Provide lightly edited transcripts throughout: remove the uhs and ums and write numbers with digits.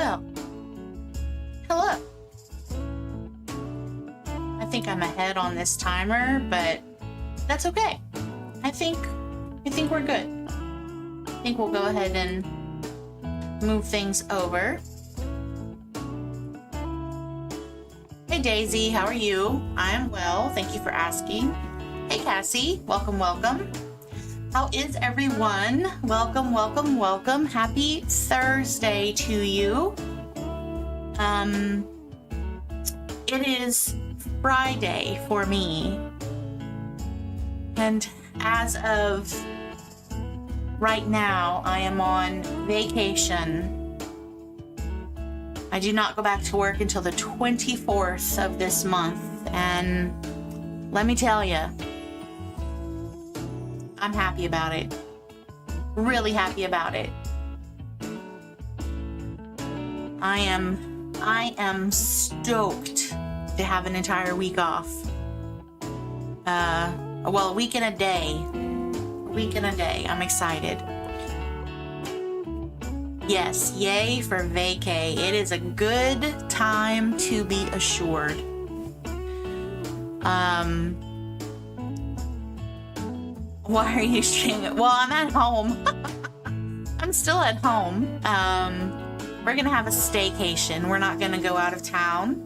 Well, hello. I think I'm ahead on this timer, but that's okay. I think we're good. I think we'll go ahead and move things over. Hey Daisy, how are you? I am well, thank you for asking. Hey Cassie, welcome, welcome. How is everyone? Welcome, welcome, welcome. Happy Thursday to you. It is Friday for me. And as of right now, I am on vacation. I do not go back to work until the 24th of this month. And let me tell you, I'm happy about it. Really happy about it. I am stoked to have an entire week off. Well, a week and a day. A week and a day. I'm excited. Yes, yay for vacay. It is a good time to be assured. Why are you streaming? Well, I'm at home. I'm still at home. We're gonna have a staycation. We're not gonna go out of town.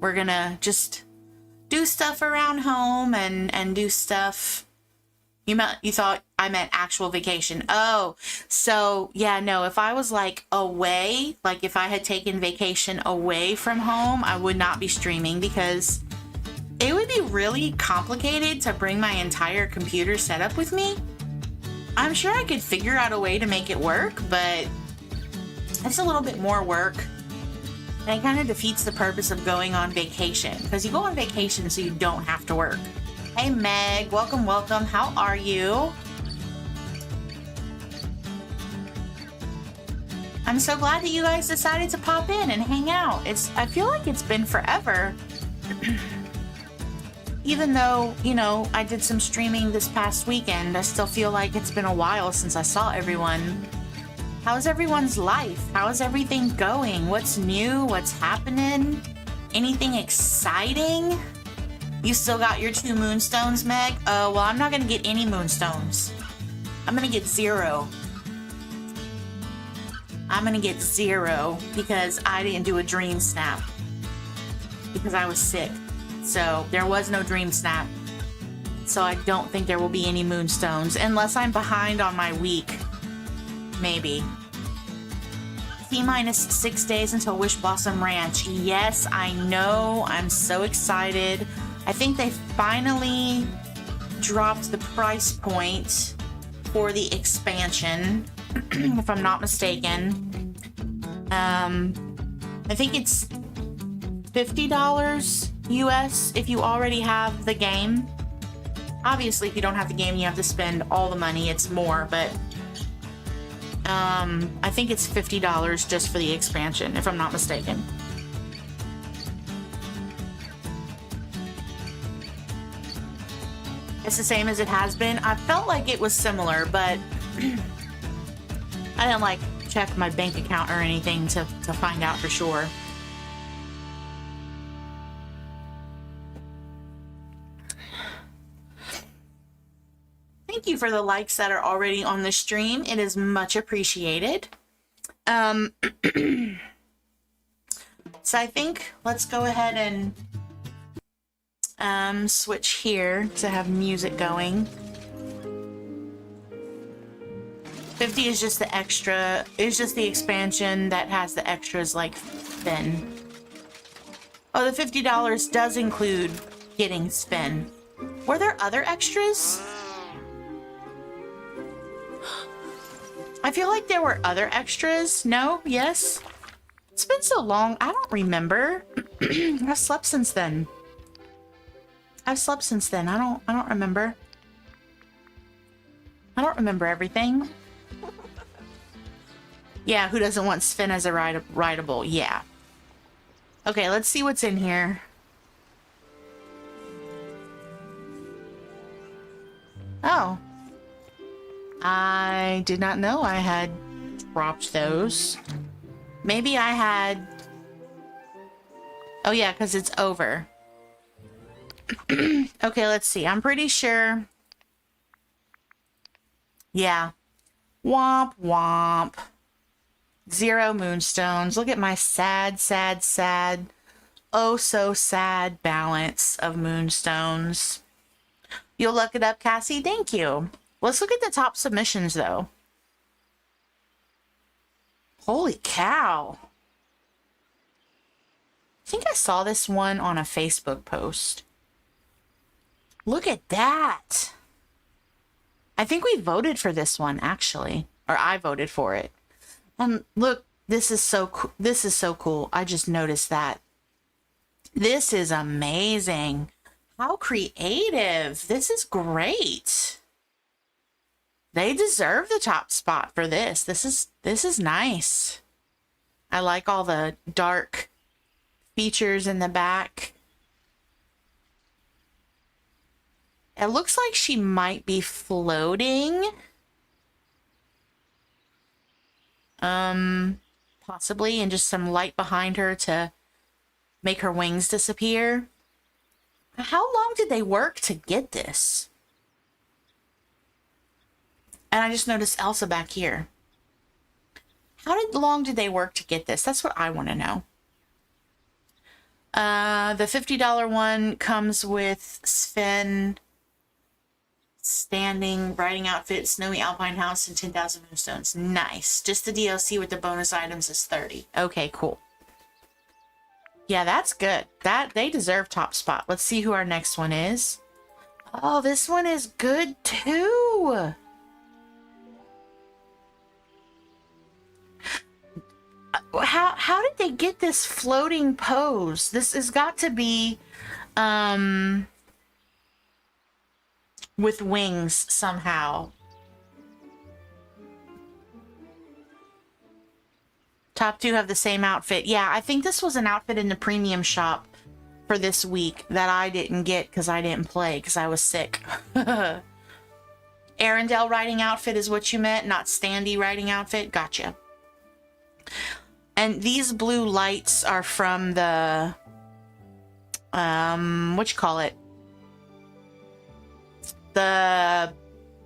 We're gonna just do stuff around home and do stuff. You thought I meant actual vacation. Oh, so yeah, no, if I was like away, like if I had taken vacation away from home, I would not be streaming because it would be really complicated to bring my entire computer setup with me. I'm sure I could figure out a way to make it work, but it's a little bit more work. And it kind of defeats the purpose of going on vacation, because you go on vacation so you don't have to work. Hey Meg, welcome, welcome. How are you? I'm so glad that you guys decided to pop in and hang out. I feel like it's been forever. Even though, you know, I did some streaming this past weekend, I still feel like it's been a while since I saw everyone. How's everyone's life? How's everything going? What's new? What's happening? Anything exciting? You still got your 2 moonstones, Meg? Oh, well, I'm not gonna get any moonstones. I'm gonna get 0. I'm gonna get 0 because I didn't do a dream snap. Because I was sick. So there was no dream snap. So I don't think there will be any moonstones unless I'm behind on my week. Maybe. T-minus 6 days until Wish Blossom Ranch. Yes, I know. I'm so excited. I think they finally dropped the price point for the expansion, if I'm not mistaken. I think it's $50 US if you already have the game. Obviously, if you don't have the game, you have to spend all the money. It's more, but I think it's $50 just for the expansion, if I'm not mistaken. It's the same as it has been. I felt like it was similar, but I didn't like check my bank account or anything to find out for sure. Thank you for the likes that are already on the stream. It is much appreciated. So I think let's go ahead and switch here to have music going. 50 is just the extra, it's just the expansion that has the extras like spin. Oh, the $50 does include getting spin. Were there other extras? I feel like there were other extras. No? Yes? It's been so long. I don't remember. I've slept since then. I don't remember. I don't remember everything. Yeah, who doesn't want Sven as a rideable? Yeah. Okay, let's see what's in here. Oh. I did not know I had dropped those. Maybe I had... Oh yeah, because it's over. Okay, let's see. I'm pretty sure... Yeah. Womp womp. 0 moonstones. Look at my sad, sad, sad, oh so sad balance of moonstones. You'll look it up, Cassie? Thank you. Let's look at the top submissions, though. Holy cow. I think I saw this one on a Facebook post. Look at that. I think we voted for this one, actually. Or I voted for it. Look, this is so cool. This is so cool. I just noticed that. This is amazing. How creative. This is great. They deserve the top spot for this. This is nice. I like all the dark features in the back. It looks like she might be floating. Possibly, and just some light behind her to make her wings disappear. How long did they work to get this? And I just noticed Elsa back here. How long did they work to get this? That's what I want to know. The $50 one comes with Sven standing, riding outfit, snowy alpine house, and 10,000 moonstones. Nice. Just the DLC with the bonus items is 30. Okay, cool. Yeah, that's good. That they deserve top spot. Let's see who our next one is. Oh, this one is good too. How did they get this floating pose? This has got to be with wings somehow. Top 2 have the same outfit. Yeah, I think this was an outfit in the premium shop for this week that I didn't get because I didn't play because I was sick. Arendelle riding outfit is what you meant, not Standy riding outfit. Gotcha. And these blue lights are from the what you call it? The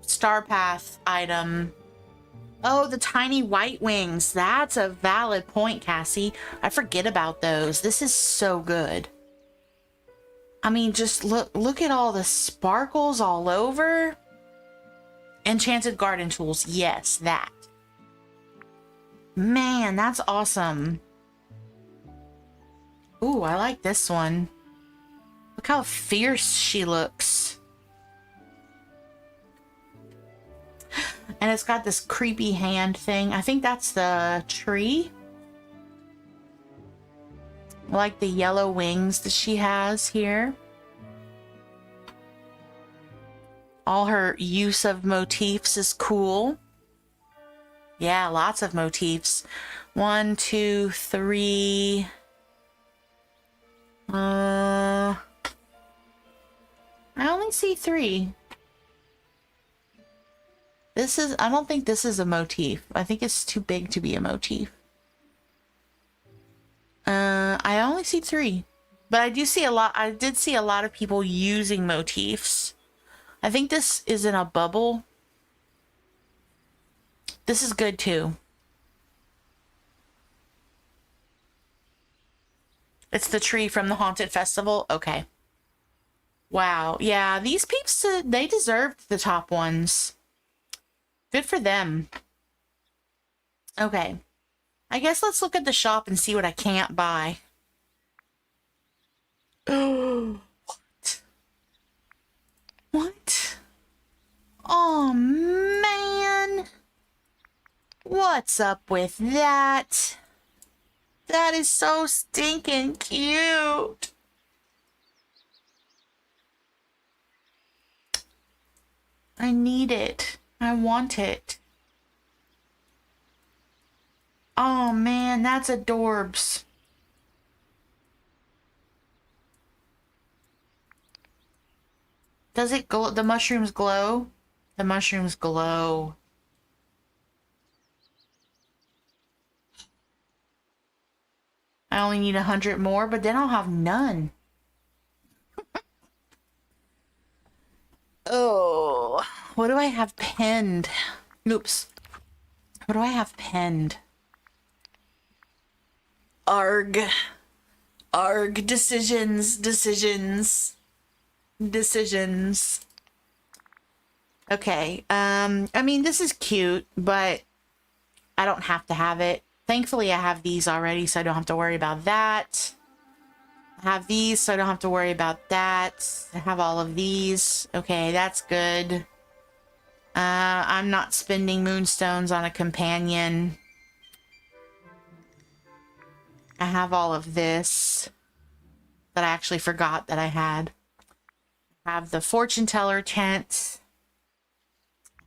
Star Path item. Oh, the tiny white wings. That's a valid point, Cassie. I forget about those. This is so good. I mean, just look at all the sparkles all over. Enchanted garden tools. Yes, that. Man, that's awesome. Ooh, I like this one. Look how fierce she looks. And it's got this creepy hand thing. I think that's the tree. I like the yellow wings that she has here. All her use of motifs is cool. Yeah, lots of motifs. 1, 2, 3. I only see 3. I don't think this is a motif. I think it's too big to be a motif. I only see 3. But I did see a lot of people using motifs. I think this is in a bubble. This is good too. It's the tree from the Haunted Festival. Okay. Wow. Yeah, these peeps, they deserved the top ones. Good for them. Okay. I guess let's look at the shop and see what I can't buy. Oh, what? What? Oh, man. What's up with that? That is so stinking cute. I need it. I want it. Oh man, that's adorbs. Does it glow? The mushrooms glow? The mushrooms glow. I only need 100 more, but then I'll have none. Oh, what do I have pinned? Oops. What do I have pinned? Arg. Arg. Decisions. Okay. I mean, this is cute, but I don't have to have it. Thankfully, I have these already, so I don't have to worry about that. I have these, so I don't have to worry about that. I have all of these. Okay, that's good. I'm not spending moonstones on a companion. I have all of this that I actually forgot that I had. I have the fortune teller tent.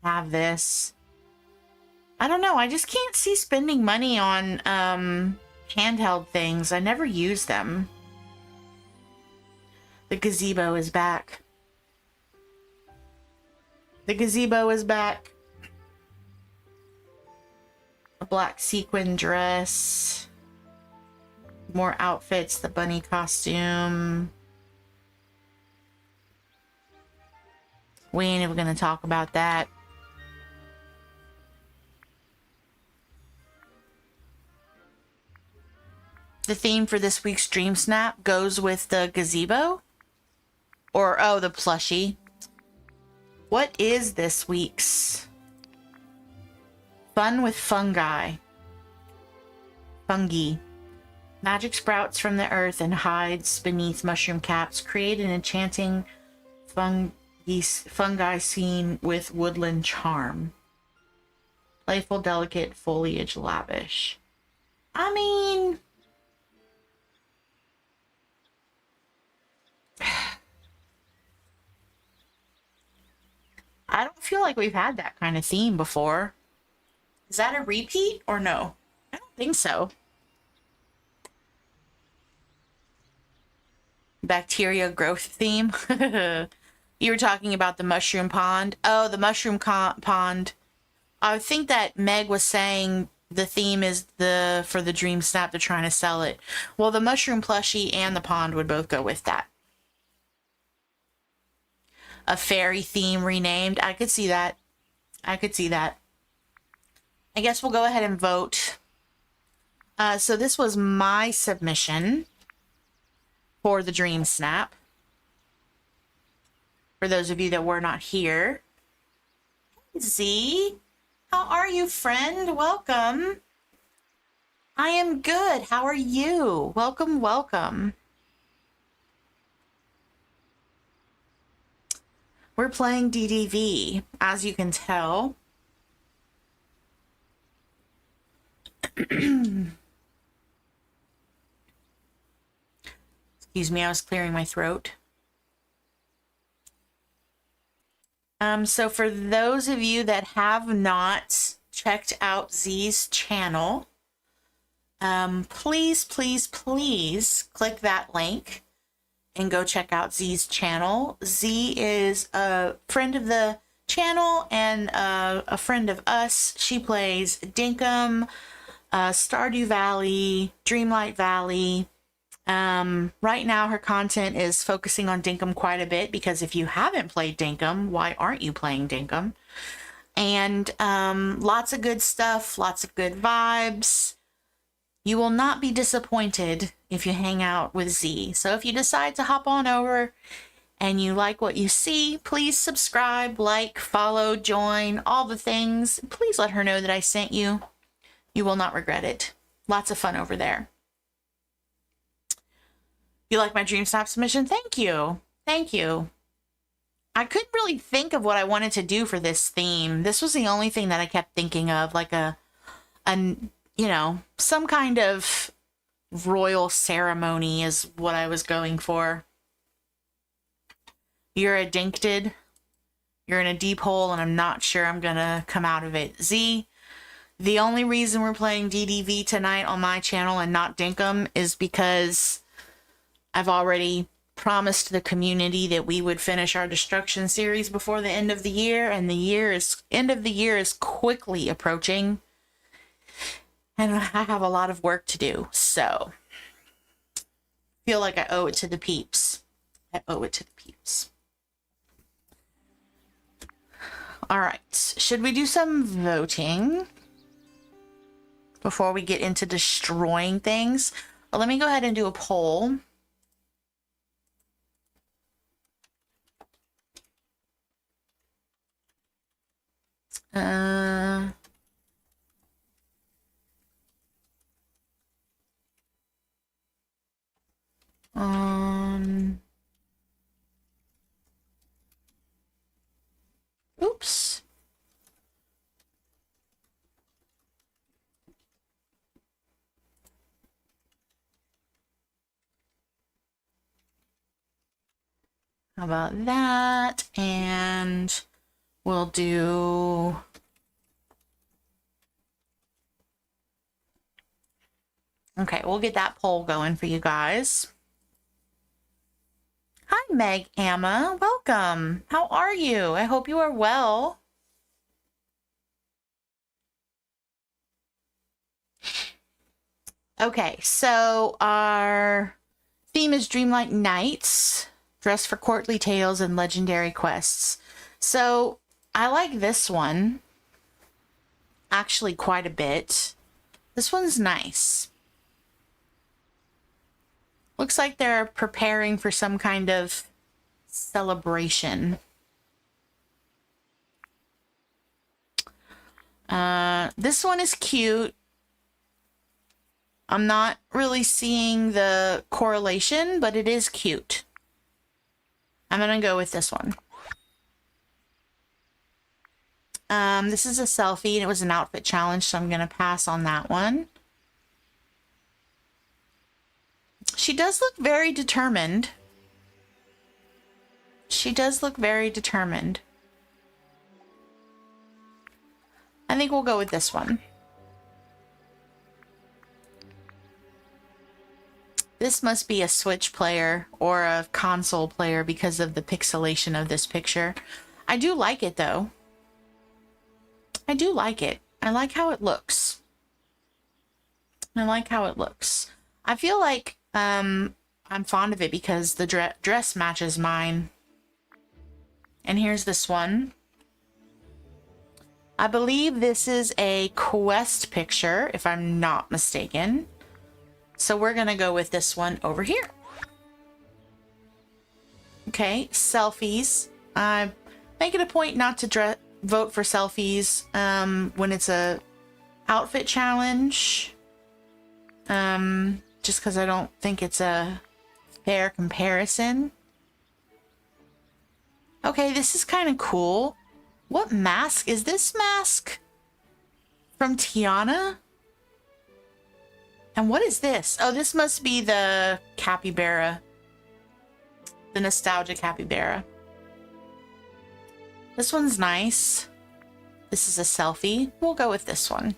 I have this. I don't know. I just can't see spending money on handheld things. I never use them. The gazebo is back. The gazebo is back. A black sequin dress. More outfits. The bunny costume. We ain't even gonna talk about that. The theme for this week's Dream Snap goes with the gazebo. Or, oh, the plushie. What is this week's? Fun with fungi. Fungi. Magic sprouts from the earth and hides beneath mushroom caps. Create an enchanting fungi scene with woodland charm. Playful, delicate, foliage lavish. I mean... I don't feel like we've had that kind of theme before. Is that a repeat or no? I don't think so. Bacteria growth theme. You were talking about the mushroom pond. Oh, the mushroom pond. I think that Meg was saying the theme is for the Dream Snap. They're trying to sell it. Well, the mushroom plushie and the pond would both go with that. A fairy theme renamed. I could see that. I could see that. I guess we'll go ahead and vote. So this was my submission for the Dream Snap. For those of you that were not here. Z, how are you, friend? Welcome. I am good. How are you? Welcome, welcome. We're playing DDV, as you can tell. Excuse me, I was clearing my throat. So for those of you that have not checked out Z's channel, please click that link and go check out Z's channel. Z is a friend of the channel and a friend of us. She plays Dinkum, Stardew Valley, Dreamlight Valley. Right now her content is focusing on Dinkum quite a bit because if you haven't played Dinkum, why aren't you playing Dinkum? And lots of good stuff, lots of good vibes. You will not be disappointed if you hang out with Z. So if you decide to hop on over and you like what you see, please subscribe, like, follow, join, all the things. Please let her know that I sent you. You will not regret it. Lots of fun over there. You like my Dream Snap submission? Thank you. Thank you. I couldn't really think of what I wanted to do for this theme. This was the only thing that I kept thinking of, like you know, some kind of royal ceremony is what I was going for. You're addicted. You're in a deep hole and I'm not sure I'm gonna come out of it. Z, the only reason we're playing DDV tonight on my channel and not Dinkum is because I've already promised the community that we would finish our destruction series before the end of the year, and the end of the year is quickly approaching. And I have a lot of work to do, so feel like I owe it to the peeps. I owe it to the peeps. All right. Should we do some voting before we get into destroying things? Well, let me go ahead and do a poll. Oops. How about that? And we'll do... Okay, we'll get that poll going for you guys. Hi, Meg Amma. Welcome. How are you? I hope you are well. Okay, so our theme is Dreamlight Knights, dressed for courtly tales and legendary quests. So I like this one actually quite a bit. This one's nice. Looks like they're preparing for some kind of celebration. This one is cute. I'm not really seeing the correlation, but it is cute. I'm gonna go with this one. This is a selfie, and it was an outfit challenge, so I'm gonna pass on that one. She does look very determined. She does look very determined. I think we'll go with this one. This must be a Switch player or a console player because of the pixelation of this picture. I do like it, though. I do like it. I like how it looks. I like how it looks. I feel like I'm fond of it because the dress matches mine. And here's this one. I believe this is a quest picture, if I'm not mistaken. So we're going to go with this one over here. Okay, selfies. I make it a point not to vote for selfies when it's a outfit challenge. Just because I don't think it's a fair comparison. Okay, this is kind of cool. What mask? Is this mask from Tiana? And what is this? Oh, this must be the capybara. The nostalgia capybara. This one's nice. This is a selfie. We'll go with this one.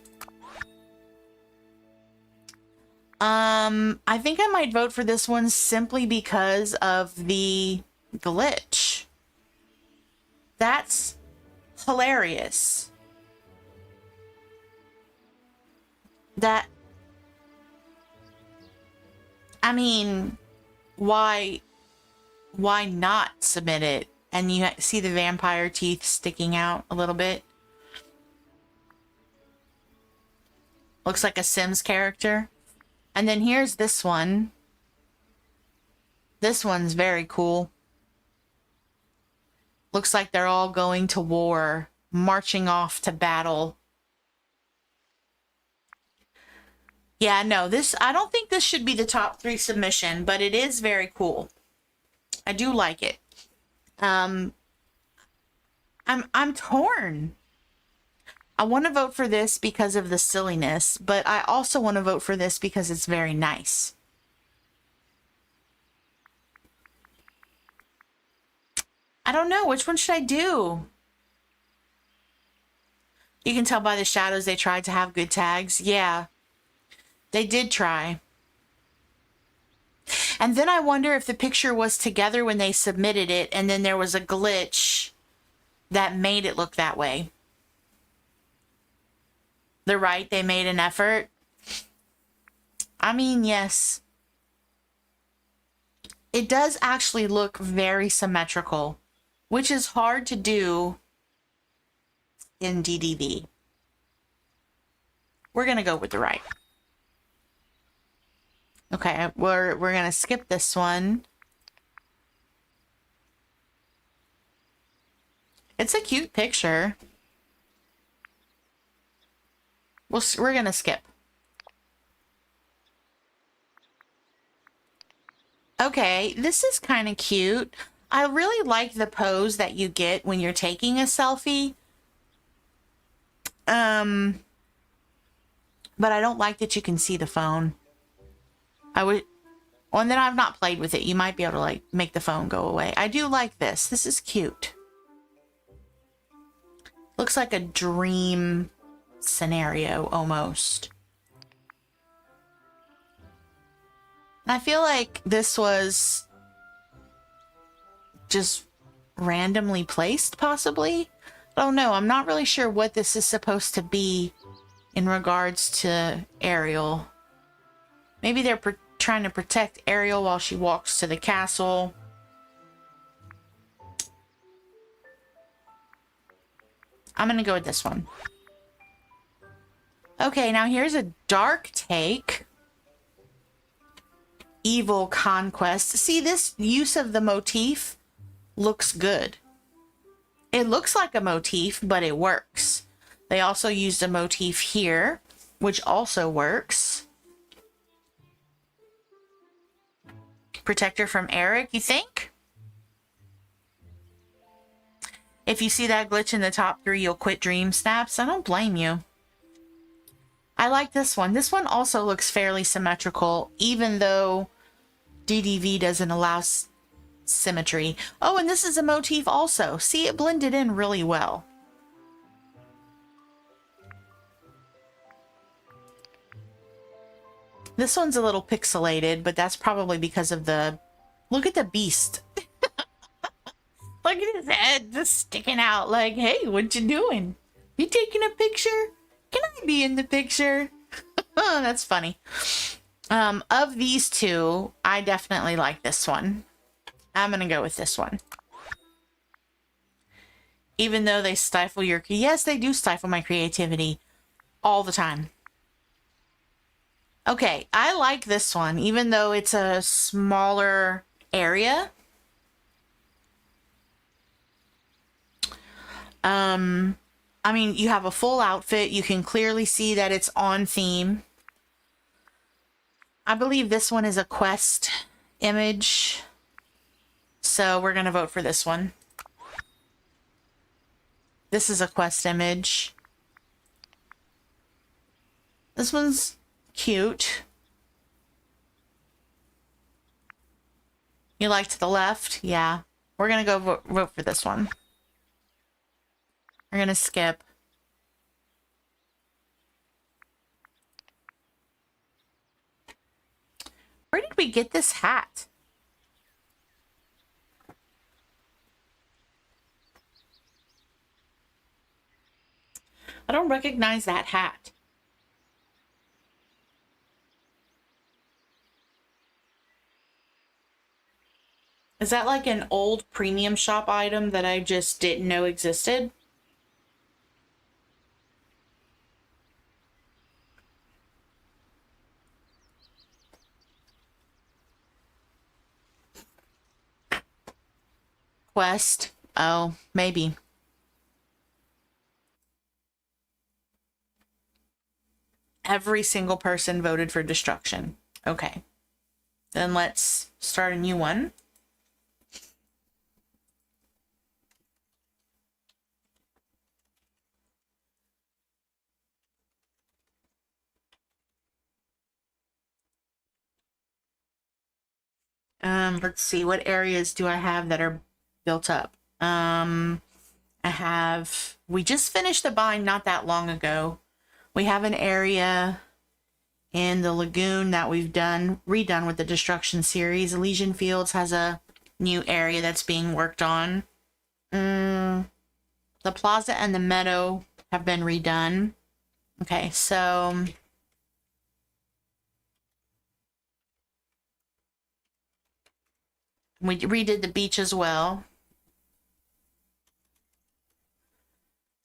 I think I might vote for this one simply because of the glitch. That's hilarious. That, I mean, why not submit it? And you see the vampire teeth sticking out a little bit. Looks like a Sims character. And then here's this one. This one's very cool. Looks like they're all going to war, marching off to battle. Yeah, no, I don't think this should be the top 3 submission, but it is very cool. I do like it. I'm torn. I want to vote for this because of the silliness, but I also want to vote for this because it's very nice. I don't know. Which one should I do? You can tell by the shadows they tried to have good tags. Yeah, they did try. And then I wonder if the picture was together when they submitted it and then there was a glitch that made it look that way. They're right. They made an effort. I mean, yes. it does actually look very symmetrical, which is hard to do in DDV. We're going to go with the right. Okay, we're going to skip this one. It's a cute picture. We're going to skip. Okay, this is kind of cute. I really like the pose that you get when you're taking a selfie. But I don't like that you can see the phone. Well, and then I've not played with it. You might be able to like make the phone go away. I do like this. This is cute. Looks like a dream scenario almost. I feel like this was just randomly placed, possibly. I don't know. I'm not really sure what this is supposed to be in regards to Ariel. Maybe they're trying to protect Ariel while she walks to the castle. I'm going to go with this one. Okay, now here's a dark take. Evil Conquest. See, this use of the motif looks good. It looks like a motif, but it works. They also used a motif here, which also works. Protector from Eric, you think? If you see that glitch in the top 3, you'll quit Dream Snaps. I don't blame you. I like this one. This one also looks fairly symmetrical, even though DDV doesn't allow symmetry. Oh, and this is a motif also. See, it blended in really well. This one's a little pixelated, but that's probably because of the... Look at the beast. Look at his head just sticking out like, hey, what you doing? You taking a picture? Can I be in the picture? Oh, that's funny. Of these two, I definitely like this one. I'm going to go with this one. Even though they stifle your... Yes, they do stifle my creativity all the time. Okay, I like this one, even though it's a smaller area. I mean, you have a full outfit. You can clearly see that it's on theme. I believe this one is a quest image. So we're going to vote for this one. This is a quest image. This one's cute. You like to the left? Yeah. We're going to go vote for this one. We're going to skip. Where did we get this hat? I don't recognize that hat. Is that like an old premium shop item that I just didn't know existed? Quest. Oh, maybe. Every single person voted for destruction. Okay. Then let's start a new one. Let's see, what areas do I have that are built up? We just finished the bind not that long ago. We have an area in the lagoon that we've redone with the destruction series. Elysian Fields has a new area that's being worked on. The plaza and the meadow have been redone. Okay, so We redid the beach as well.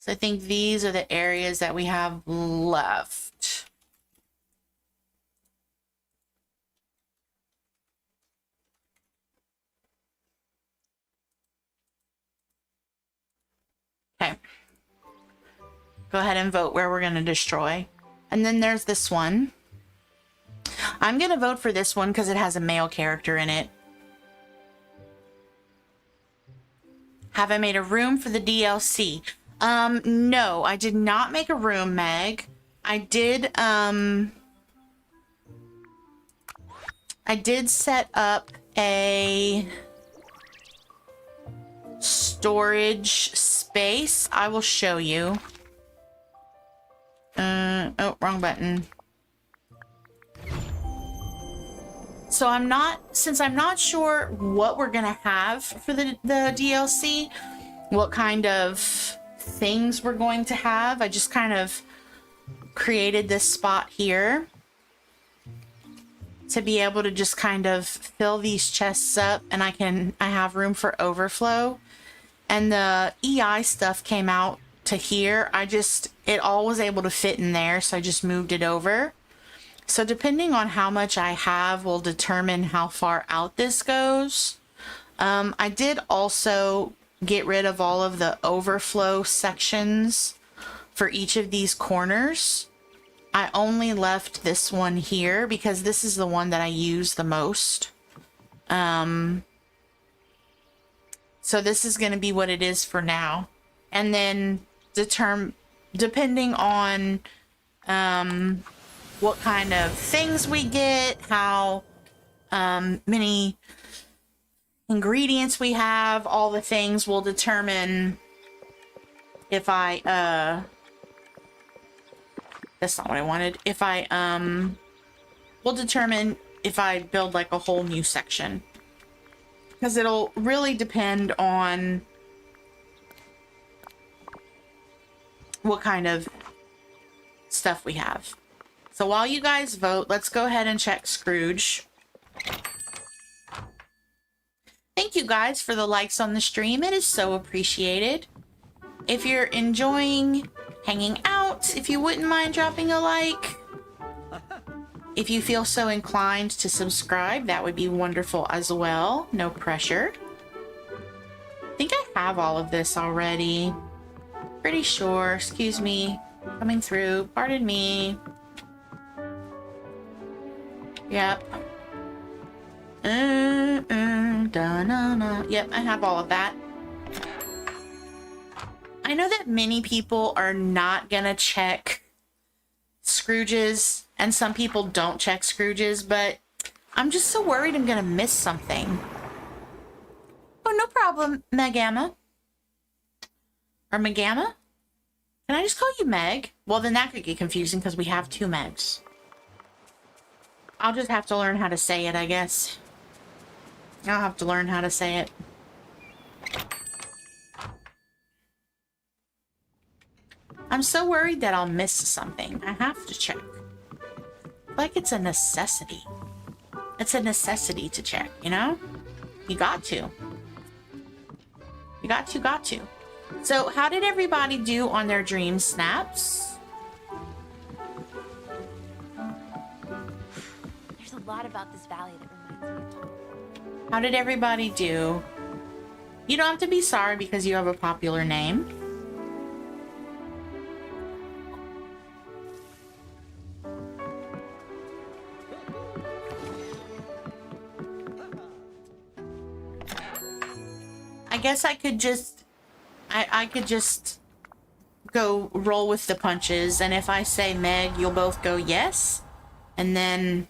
So I think these are the areas that we have left. Okay. Go ahead and vote where we're going to destroy. And then there's this one. I'm going to vote for this one because it has a male character in it. Have I made a room for the DLC? No, I did not make a room, Meg. I did set up a storage space. I will show you. Oh, wrong button. So since I'm not sure what we're gonna have for the DLC, what kind of things we're going to have, I just kind of created this spot here to be able to just kind of fill these chests up, and I have room for overflow. And the EI stuff came out to here. It all was able to fit in there, so I just moved it over. So depending on how much I have will determine how far out this goes. I did also get rid of all of the overflow sections for each of these corners. I only left this one here because this is the one that I use the most. So this is going to be what it is for now. And then depending on what kind of things we get, how many ingredients we have, all the things will determine if I that's not what I wanted. If I will determine if I build like a whole new section, because it'll really depend on what kind of stuff we have. So while you guys vote, let's go ahead and check Scrooge. Thank you guys for the likes on the stream. It is so appreciated. If you're enjoying hanging out, if you wouldn't mind dropping a like. If you feel so inclined to subscribe, that would be wonderful as well. No pressure. I think I have all of this already. Pretty sure. Excuse me. Coming through. Pardon me. Yep. Yep, I have all of that. I know that many people are not gonna check Scrooge's, and some people don't check Scrooge's, but I'm just so worried I'm gonna miss something. Oh, no problem, Megama. Or Megama? Can I just call you Meg? Well, then that could get confusing because we have two Megs. I'll just have to learn how to say it, I guess. I'll have to learn how to say it. I'm so worried that I'll miss something. I have to check. Like it's a necessity. It's a necessity to check, you know? You got to. You got to. So how did everybody do on their dream snaps? There's a lot about this valley that reminds me of home. How did everybody do? You don't have to be sorry because you have a popular name. I guess I could just I could just go roll with the punches, and if I say Meg, you'll both go yes, and then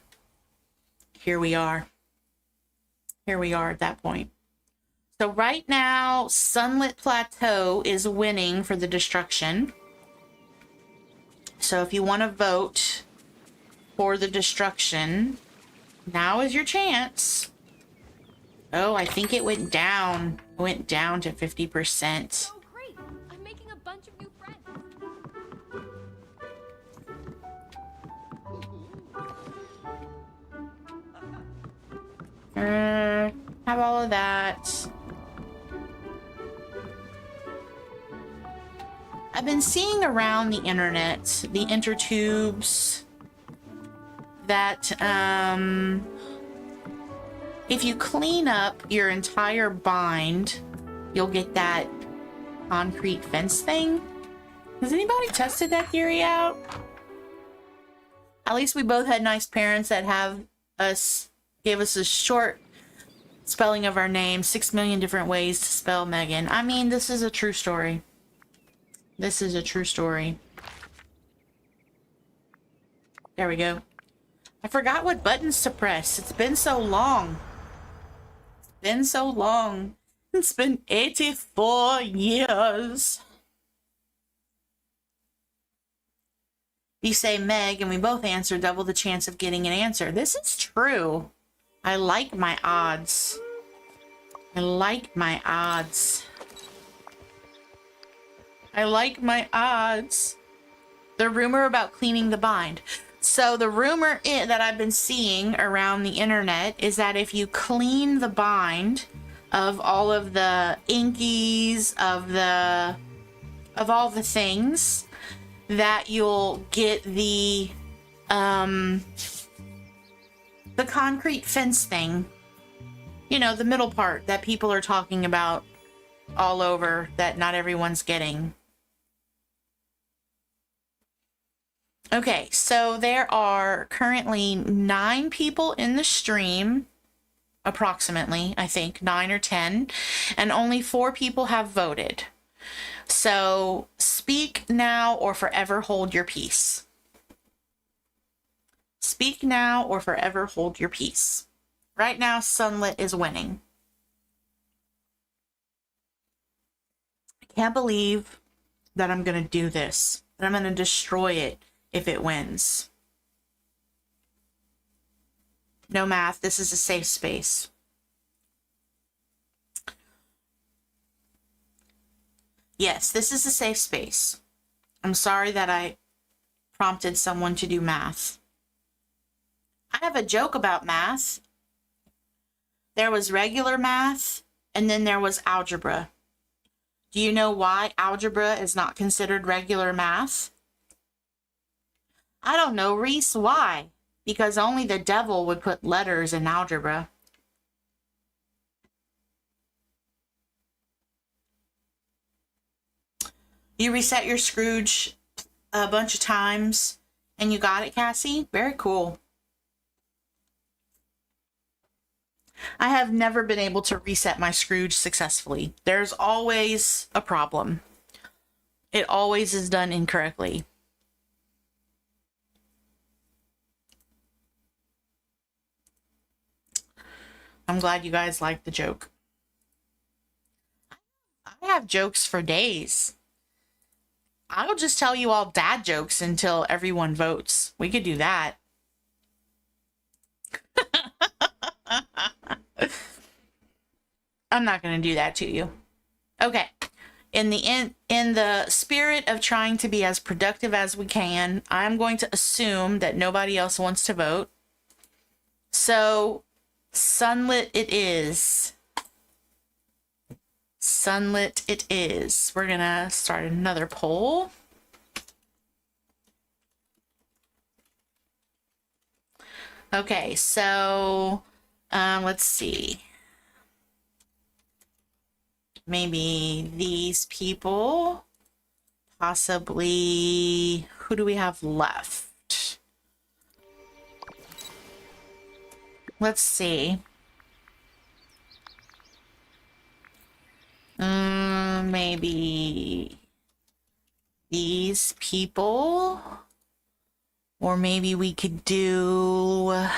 here we are. Here we are at that point. So right now, Sunlit Plateau is winning for the destruction. So if you want to vote for the destruction, now is your chance. Oh, I think it went down. It went down to 50%. Oh, great! I'm making a bunch of new friends. Have all of that. I've been seeing around the internet, the intertubes, that if you clean up your entire bind, you'll get that concrete fence thing. Has anybody tested that theory out? At least we both had nice parents that gave us a short spelling of our name, 6 million different ways to spell Megan. I mean, this is a true story. This is a true story. There we go. I forgot what buttons to press. It's been so long. It's been so long. It's been 84 years. You say Meg, and we both answer, double the chance of getting an answer. This is true. I like my odds. I like my odds. I like my odds. The rumor about cleaning the bind. So the rumor that I've been seeing around the internet is that if you clean the bind of all of the inkies, of all the things, that you'll get the concrete fence thing. You know, the middle part that people are talking about all over that not everyone's getting. Okay, so there are currently 9 people in the stream, approximately, I think, 9 or 10, and only 4 people have voted. So speak now or forever hold your peace. Speak now or forever hold your peace. Right now, Sunlit is winning. I can't believe that I'm going to do this, that I'm going to destroy it if it wins. No math, this is a safe space. Yes, this is a safe space. I'm sorry that I prompted someone to do math. I have a joke about math. There was regular math, and then there was algebra. Do you know why algebra is not considered regular math? I don't know, Reese, why? Because only the devil would put letters in algebra. You reset your Scrooge a bunch of times and you got it, Cassie? Very cool. I have never been able to reset my Scrooge successfully. There's always a problem. It always is done incorrectly. I'm glad you guys liked the joke. I have jokes for days. I'll just tell you all dad jokes until everyone votes. We could do that. I'm not going to do that to you. Okay. In the spirit of trying to be as productive as we can, I'm going to assume that nobody else wants to vote. So, Sunlit it is. Sunlit it is. We're gonna start another poll. Okay, so let's see. Maybe these people. Possibly, who do we have left? Let's see. Maybe these people, or maybe we could do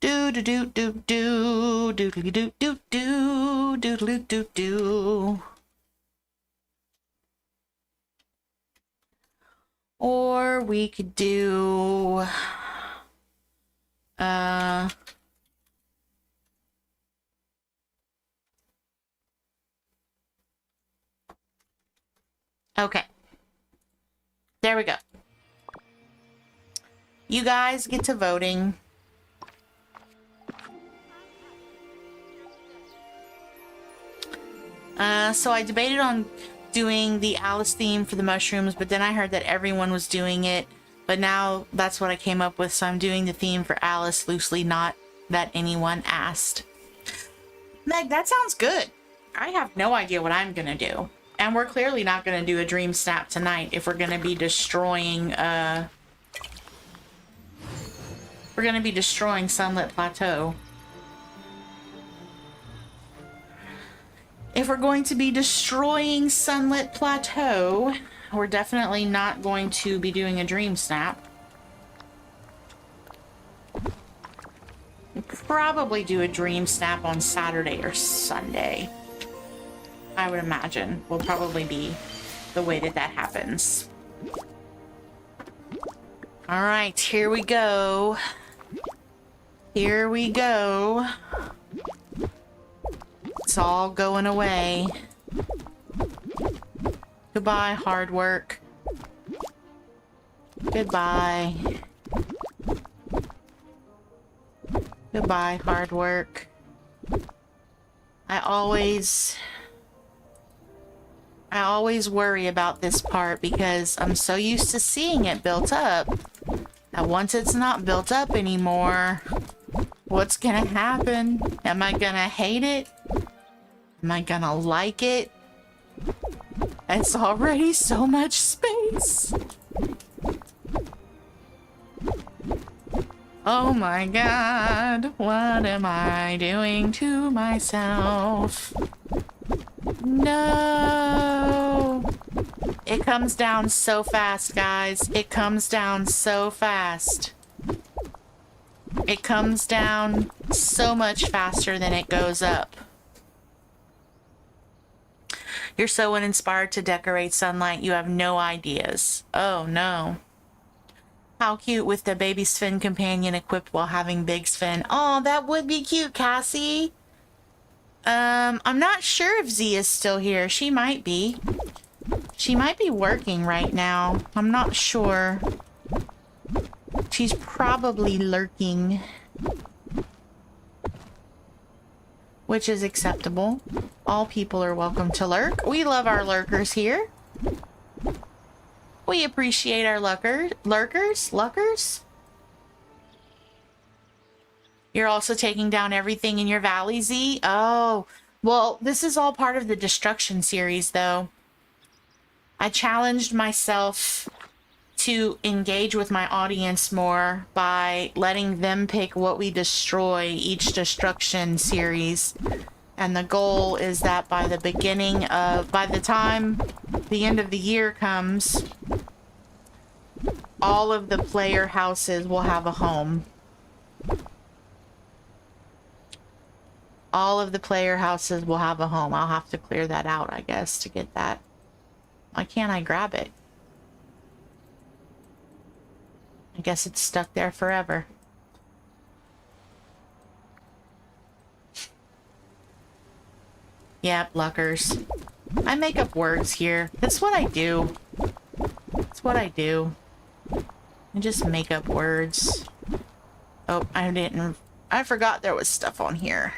do do do do do do do do do do do do do, or we could do okay. There we go. You guys get to voting. So I debated on doing the Alice theme for the mushrooms, but then I heard that everyone was doing it. But now that's what I came up with, so I'm doing the theme for Alice loosely, not that anyone asked. Meg, that sounds good. I have no idea what I'm gonna do. And we're clearly not gonna do a dream snap tonight if we're gonna be destroying, we're gonna be destroying Sunlit Plateau. If we're going to be destroying Sunlit Plateau, we're definitely not going to be doing a dream snap. We'll probably do a dream snap on Saturday or Sunday. I would imagine will probably be the way that that happens. All right, here we go. Here we go. It's all going away. Goodbye, hard work. Goodbye. Goodbye, hard work. I always worry about this part because I'm so used to seeing it built up that once it's not built up anymore, what's gonna happen? Am I gonna hate it? Am I gonna like it? It's already so much space. Oh my god, what am I doing to myself? No! It comes down so fast, guys. It comes down so fast. It comes down so much faster than it goes up. You're so uninspired to decorate Sunlight, you have no ideas. Oh no. How cute with the baby Sven companion equipped while having big Sven. Oh, that would be cute, Cassie. I'm not sure if Z is still here. She might be. She might be working right now. I'm not sure. She's probably lurking. Which is acceptable. All people are welcome to lurk. We love our lurkers here. We appreciate our lurkers. You're also taking down everything in your valley, Z? Oh, well, this is all part of the destruction series, though. I challenged myself to engage with my audience more by letting them pick what we destroy each destruction series. And the goal is that by the time the end of the year comes, all of the player houses will have a home. All of the player houses will have a home. I'll have to clear that out, I guess, to get that. Why can't I grab it? I guess it's stuck there forever. Yep, luckers. I make up words here. That's what I do. That's what I do. I just make up words. Oh, I forgot there was stuff on here.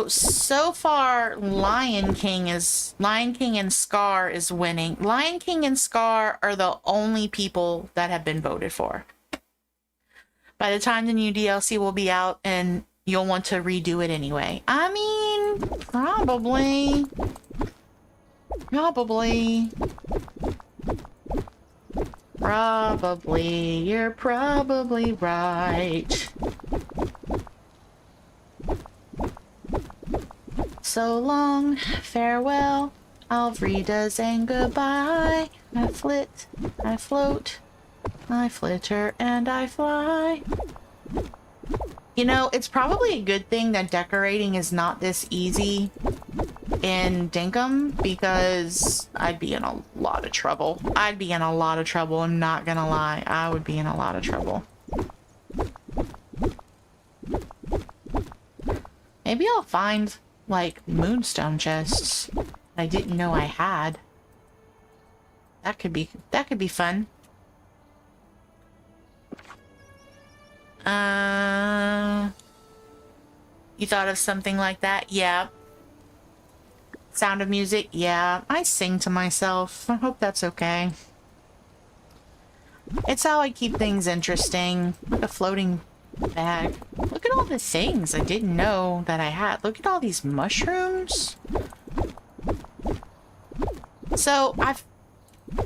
So far, Lion King and Scar is winning. Lion King and Scar are the only people that have been voted for. By the time the new DLC will be out, and you'll want to redo it anyway. I mean, probably. You're probably right. So long, farewell, Alfreda's and goodbye. I flit, I float, I flitter and I fly. You know, it's probably a good thing that decorating is not this easy in Dinkum, because I'd be in a lot of trouble. I'm not gonna lie. I would be in a lot of trouble. Maybe I'll find, like, moonstone chests I didn't know I had. That could be fun. You thought of something like that? Yeah. Sound of Music? Yeah. I sing to myself. I hope that's okay. It's how I keep things interesting. Like a floating bag. Look at all the things I didn't know that I had. Look at all these mushrooms. So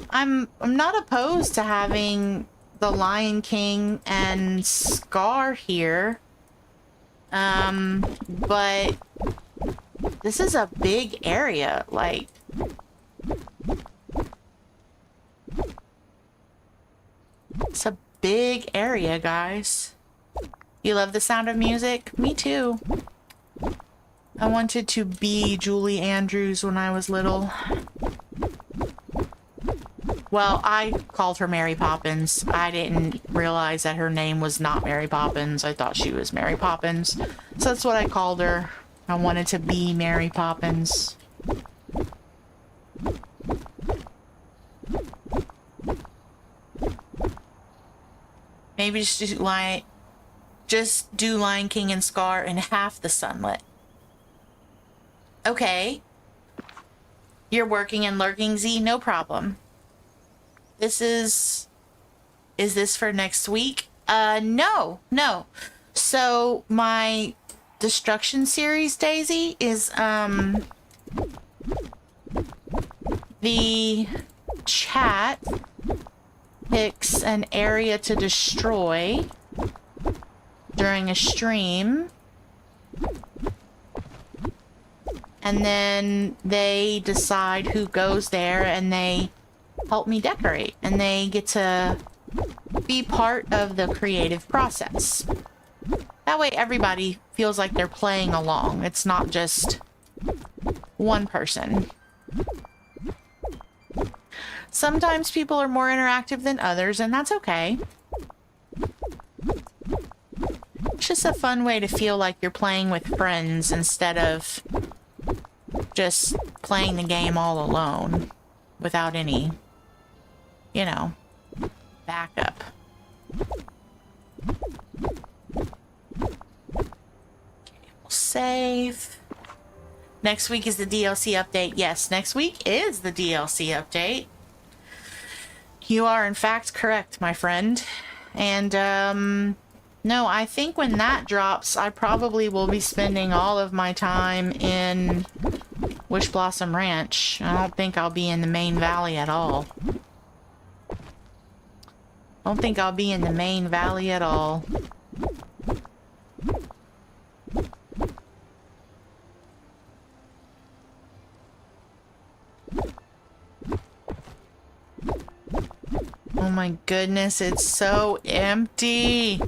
I'm not opposed to having the Lion King and Scar here. But this is a big area, like it's a big area, guys. You love the Sound of Music? Me too. I wanted to be Julie Andrews when I was little. Well, I called her Mary Poppins. I didn't realize that her name was not Mary Poppins. I thought she was Mary Poppins. So that's what I called her. I wanted to be Mary Poppins. Maybe just do Lion King and Scar in half the sunlit. Okay. You're working and lurking, Z? No problem. Is this for next week? No. So my destruction series, Daisy, is, the chat picks an area to destroy during a stream. And then they decide who goes there and they help me decorate. And they get to be part of the creative process. That way everybody feels like they're playing along. It's not just one person. Sometimes people are more interactive than others, and that's okay. It's just a fun way to feel like you're playing with friends instead of just playing the game all alone without any, you know, backup. Save. Next week is the DLC update. Yes, next week is the DLC update. You are in fact correct, my friend. And no, I think when that drops, I probably will be spending all of my time in Wish Blossom Ranch. I don't think I'll be in the main valley at all. I don't think I'll be in the main valley at all. Oh my goodness, it's so empty.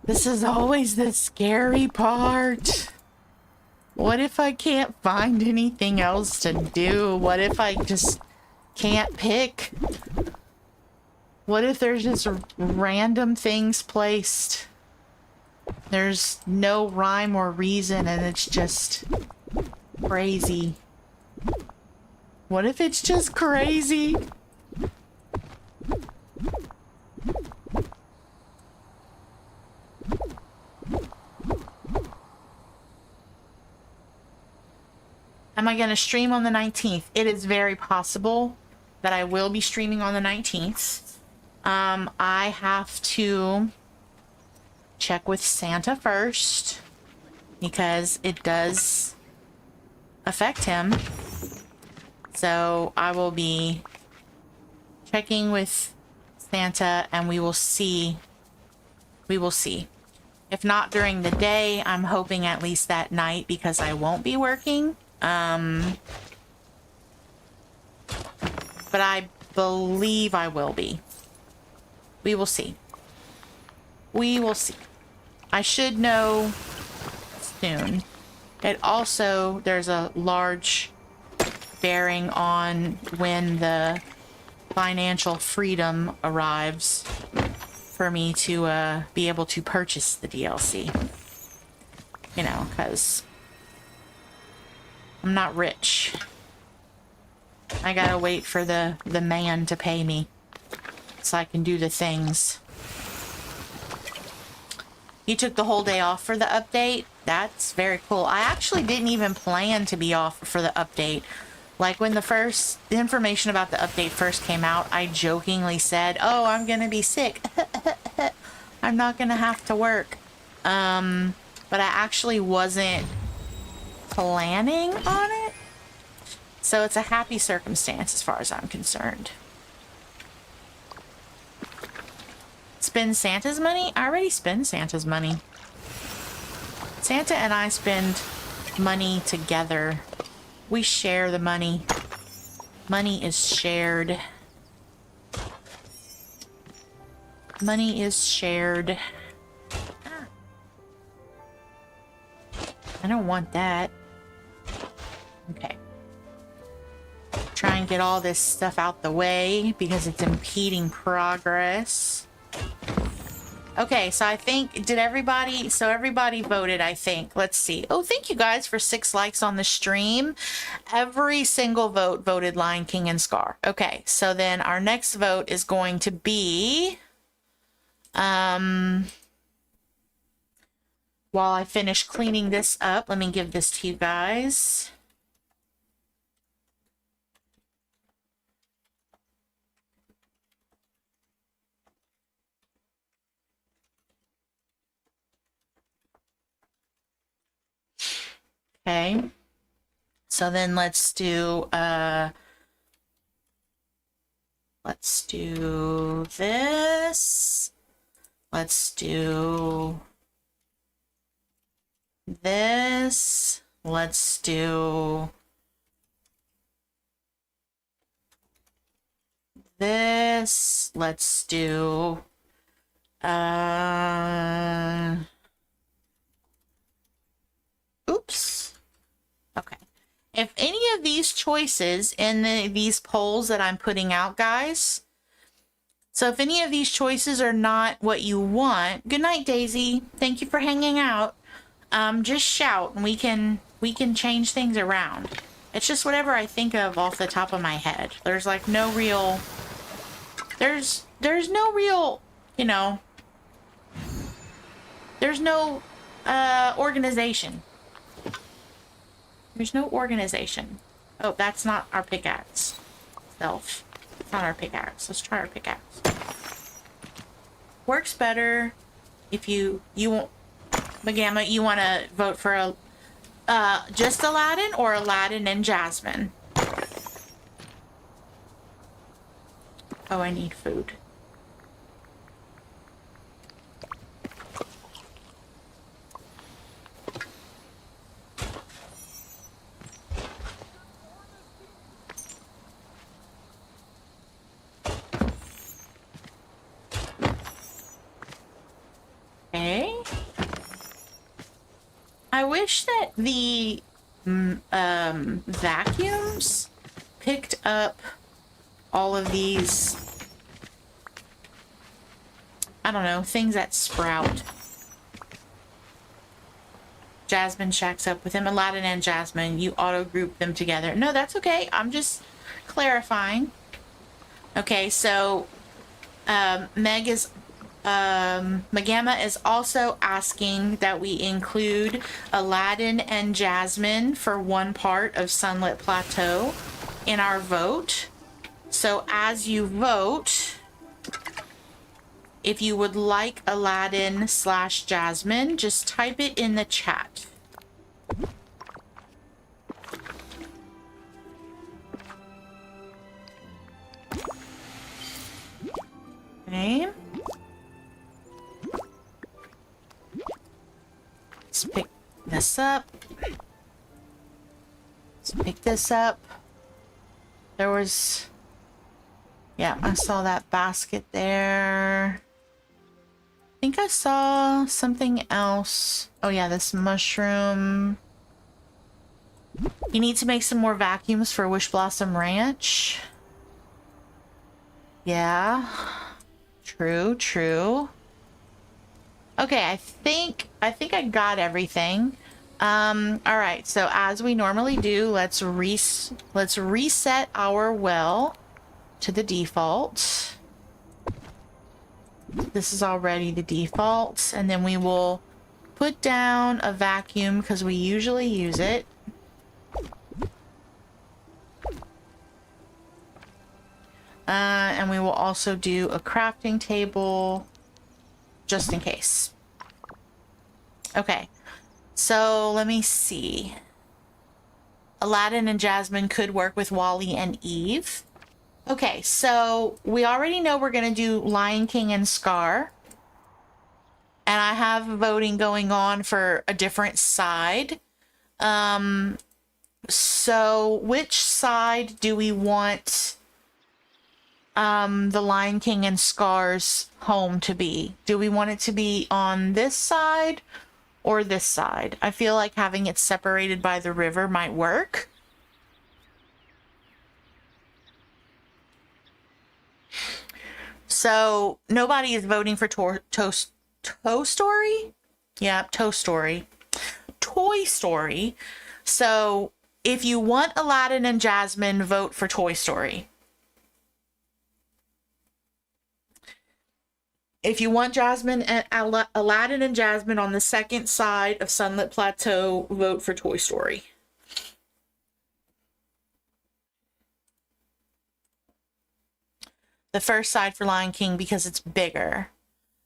This is always the scary part. What if I can't find anything else to do? What if I just can't pick? What if there's just random things placed? There's no rhyme or reason and it's just crazy. What if it's just crazy? Am I going to stream on the 19th? It is very possible that I will be streaming on the 19th. I have to check with Santa first because it does affect him. So I will be checking with Santa and we will see. We will see. If not during the day, I'm hoping at least that night because I won't be working. But I believe I will be. We will see. We will see. I should know soon. It also, there's a large bearing on when the financial freedom arrives for me to be able to purchase the DLC. You know, because I'm not rich. I gotta wait for the man to pay me so I can do the things. You took the whole day off for the update? That's very cool. I actually didn't even plan to be off for the update. Like when the information about the update first came out, I jokingly said, oh, I'm gonna be sick. I'm not gonna have to work. But I actually wasn't planning on it. So it's a happy circumstance as far as I'm concerned. Spend Santa's money? I already spend Santa's money. Santa and I spend money together. We share the money. Money is shared. Money is shared. I don't want that. Okay. Try and get all this stuff out the way because it's impeding progress. Okay, so I think, everybody voted, I think. Let's see. Oh, thank you guys for 6 likes on the stream. Every single vote voted Lion King and Scar. Okay, so then our next vote is going to be, while I finish cleaning this up, let me give this to you guys. Okay, so then let's do this. Let's do this. Let's do this. Let's do oops. Okay. If any of these choices in these polls that I'm putting out, guys, so if any of these choices are not what you want, good night, Daisy. Thank you for hanging out. Just shout and we can change things around. It's just whatever I think of off the top of my head. There's like no real, there's no real, you know, there's no organization. There's no organization. Oh, that's not our pickaxe. It's not our pickaxe. Let's try our pickaxe. Works better if you want, Magamma, you want to vote for just Aladdin or Aladdin and Jasmine? Oh, I need food. Okay. I wish that the vacuums picked up all of these, I don't know, things that sprout. Jasmine shacks up with him. Aladdin and Jasmine, you auto group them together. No, that's okay. I'm just clarifying. Okay, so Magamma is also asking that we include Aladdin and Jasmine for one part of Sunlit Plateau in our vote. So as you vote, if you would like Aladdin / Jasmine, just type it in the chat. Okay. Let's pick this up. Let's pick this up. There was... Yeah, I saw that basket there. I think I saw something else. Oh yeah, this mushroom. You need to make some more vacuums for Wish Blossom Ranch. Yeah. True, true. Okay, I think I got everything. All right, so as we normally do, let's reset our well to the default. This is already the default, and then we will put down a vacuum because we usually use it. And we will also do a crafting table just in case. Okay, so let me see. Aladdin and Jasmine could work with Wally and Eve. Okay, so we already know we're going to do Lion King and Scar. And I have voting going on for a different side. So which side do we want the Lion King and Scar's home to be? Do we want it to be on this side or this side? I feel like having it separated by the river might work. So nobody is voting for Toy Story? Yeah, Toy Story. Toy Story. So if you want Aladdin and Jasmine, vote for Toy Story. If you want Jasmine and Aladdin and Jasmine on the second side of Sunlit Plateau, vote for Toy Story. The first side for Lion King because it's bigger.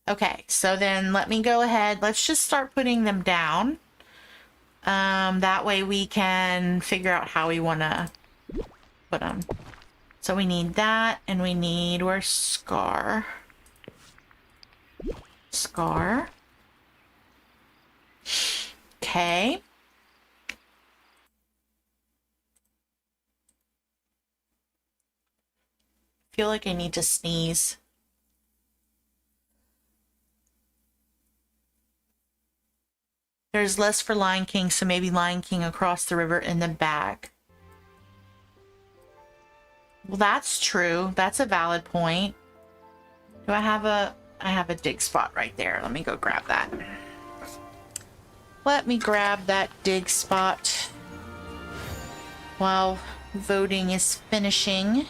Okay, so then let me go ahead. Let's just start putting them down. That way we can figure out how we want to put them. So we need that, and we need, where's Scar? Scar. Okay. Feel like I need to sneeze. There's less for Lion King, so maybe Lion King across the river in the back. Well, that's true. That's a valid point. Do I have a dig spot right there. Let me go grab that. Let me grab that dig spot while voting is finishing.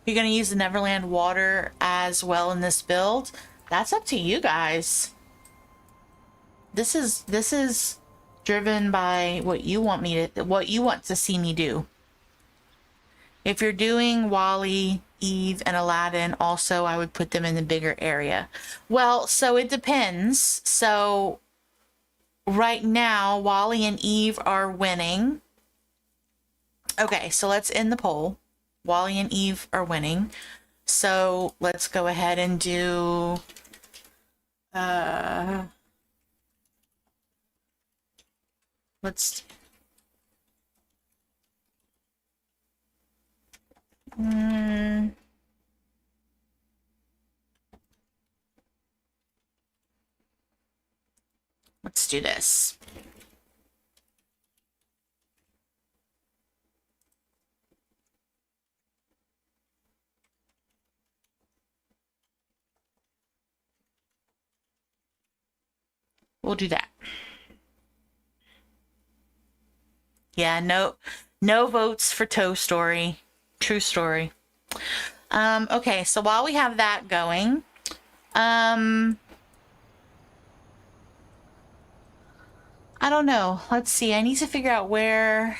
You're going to use the Neverland water as well in this build? That's up to you guys. This is driven by what you want to see me do. If you're doing Wally, Eve, and Aladdin, also I would put them in the bigger area. Well, so it depends. So right now, Wally and Eve are winning. Okay, so let's end the poll. Wally and Eve are winning. So let's go ahead and do let's let's do this. We'll do that. Yeah, no votes for Toy Story. True story. Okay, so while we have that going, I don't know. Let's see. I need to figure out where.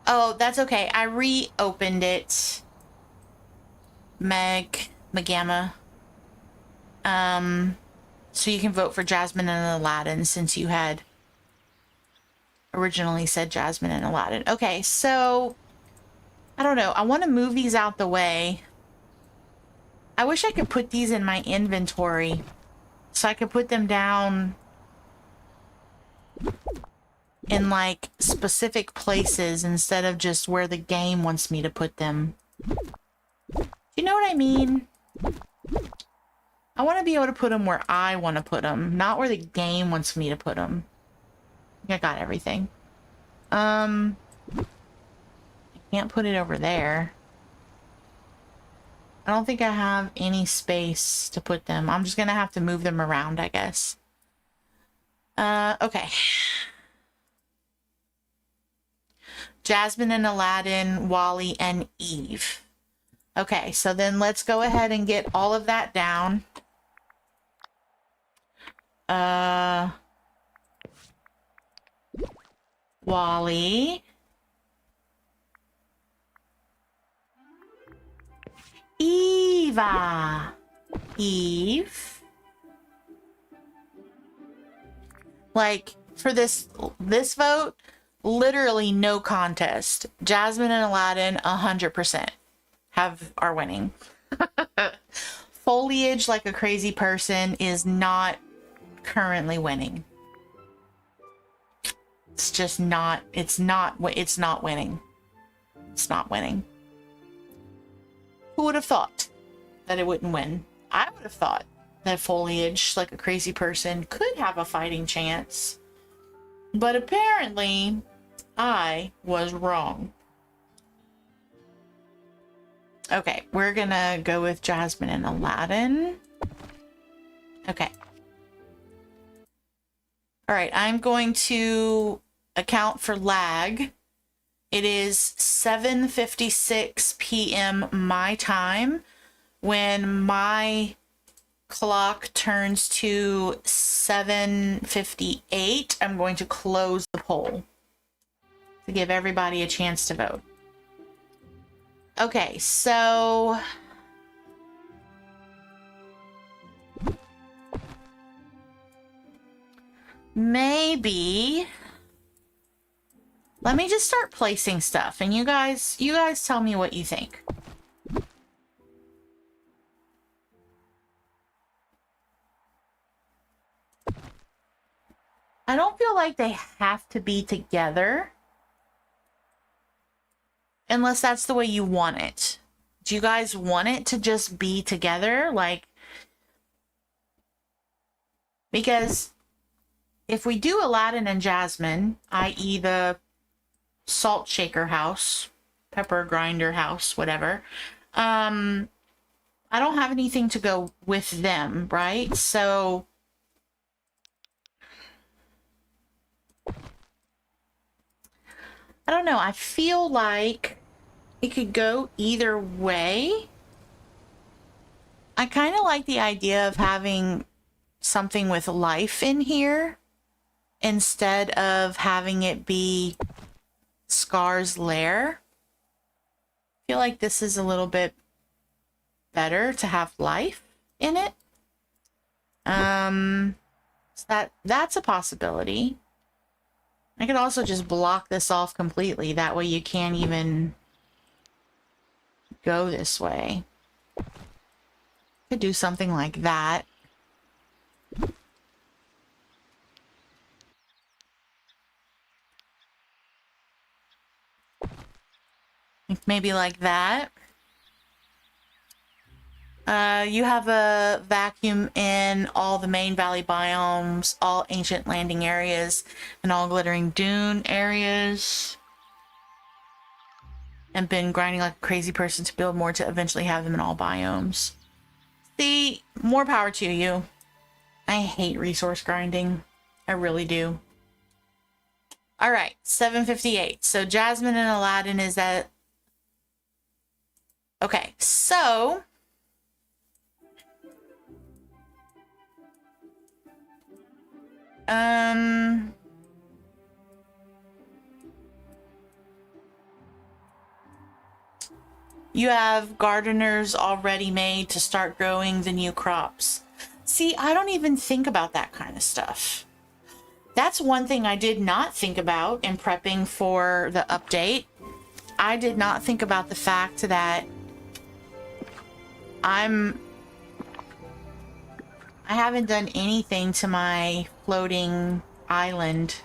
Oh, that's okay. I reopened it. Megamma. So you can vote for Jasmine and Aladdin since you had originally said Jasmine and Aladdin. Okay, so I don't know. I want to move these out the way. I wish I could put these in my inventory so I could put them down in like specific places instead of just where the game wants me to put them. Do you know what I mean? I want to be able to put them where I want to put them, not where the game wants me to put them. I got everything. I can't put it over there. I don't think I have any space to put them. I'm just gonna have to move them around, I guess. Okay. Jasmine and Aladdin, Wally and Eve. Okay, so then let's go ahead and get all of that down. Wally. Eva. Eve. Like, for this vote, literally no contest. Jasmine and Aladdin, 100% are winning. Foliage like a crazy person is not currently winning. It's just not, it's not winning. It's not winning. Who would have thought that it wouldn't win? I would have thought that Foliage like a crazy person could have a fighting chance. But apparently, I was wrong. Okay, we're gonna go with Jasmine and Aladdin. Okay. All right, I'm going to account for lag. It is 7:56 p.m. my time. When my clock turns to 7:58, I'm going to close the poll to give everybody a chance to vote. Okay, so maybe let me just start placing stuff and you guys tell me what you think. I don't feel like they have to be together unless that's the way you want it. Do you guys want it to just be together? Like, because if we do Aladdin and Jasmine, i.e. the salt shaker house, pepper grinder house, whatever, I don't have anything to go with them, right? So I don't know. I feel like it could go either way. I kind of like the idea of having something with life in here instead of having it be Scar's lair. I feel like this is a little bit better to have life in it. So that's a possibility. I could also just block this off completely. That way you can't even go this way. Could do something like that. Maybe like that. You have a vacuum in all the main valley biomes, all ancient landing areas, and all glittering dune areas. And been grinding like a crazy person to build more to eventually have them in all biomes. See, more power to you. I hate resource grinding. I really do. All right, 7:58. So Jasmine and Aladdin is at... Okay, so... You have gardeners already made to start growing the new crops. See, I don't even think about that kind of stuff. That's one thing I did not think about in prepping for the update. I did not think about the fact that I haven't done anything to my floating island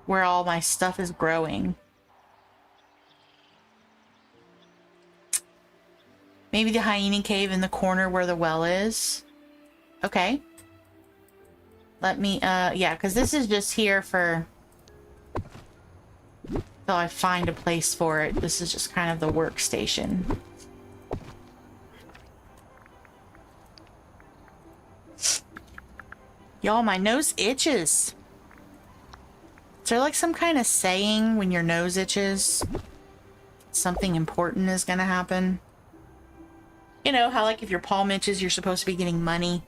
where all my stuff is growing. Maybe the hyena cave in the corner where the well is. Okay. Let me, yeah, because this is just here for... Till I find a place for it. This is just kind of the workstation. Y'all, my nose itches. Is there like some kind of saying when your nose itches? Something important is gonna happen. You know how like if your palm itches, you're supposed to be getting money.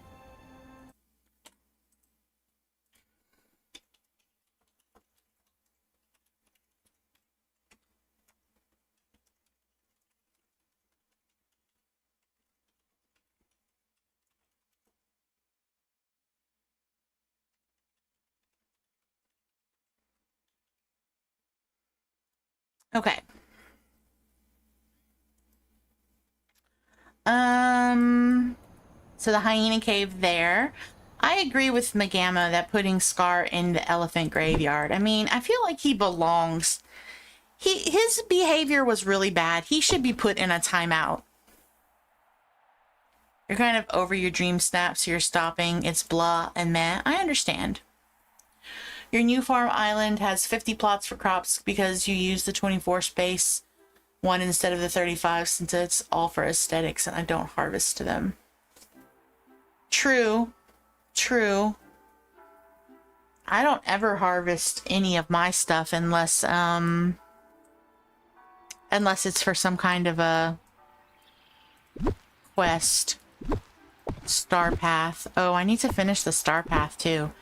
Okay. So the hyena cave there. I agree with Megama that putting Scar in the elephant graveyard. I mean, I feel like he belongs. His behavior was really bad. He should be put in a timeout. You're kind of over your dream snap, so you're stopping. It's blah and meh. I understand. Your new farm island has 50 plots for crops because you use the 24 space one instead of the 35 since it's all for aesthetics and I don't harvest them. True. True. I don't ever harvest any of my stuff unless it's for some kind of a quest. Star path. Oh, I need to finish the star path too.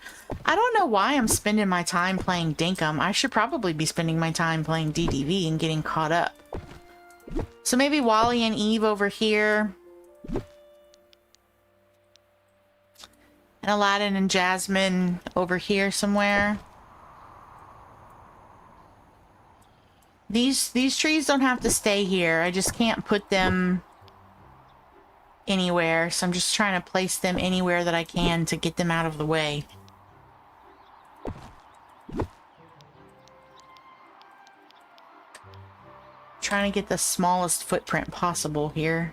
I don't know why I'm spending my time playing Dinkum. I should probably be spending my time playing DDV and getting caught up. So maybe Wally and Eve over here. And Aladdin and Jasmine over here somewhere. These trees don't have to stay here. I just can't put them anywhere. So I'm just trying to place them anywhere that I can to get them out of the way. Trying to get the smallest footprint possible here.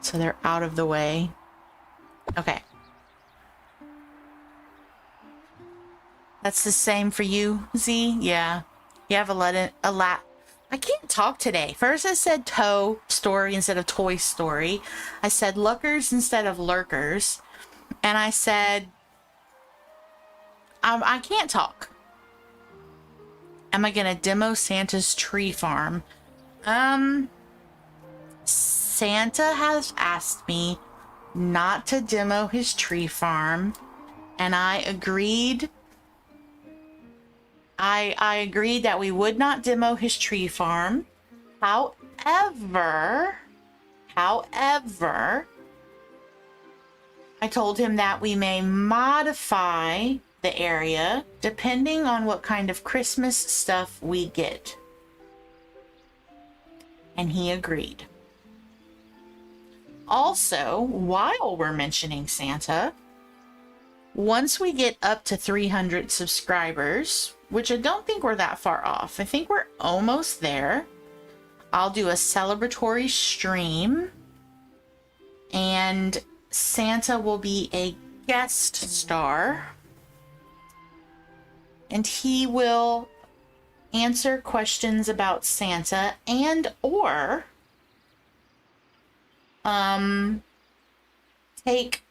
So they're out of the way. Okay. That's the same for you, Z? Yeah. You have a lot. I can't talk today. First I said toe story instead of toy story. I said lookers instead of lurkers. And I said... I can't talk. Am I gonna demo Santa's tree farm? Santa has asked me not to demo his tree farm, and I agreed. I agreed that we would not demo his tree farm. However, I told him that we may modify the area depending on what kind of Christmas stuff we get. And he agreed. Also, while we're mentioning Santa, once we get up to 300 subscribers, which I don't think we're that far off, I think we're almost there, I'll do a celebratory stream and Santa will be a guest star and he will answer questions about Santa and or take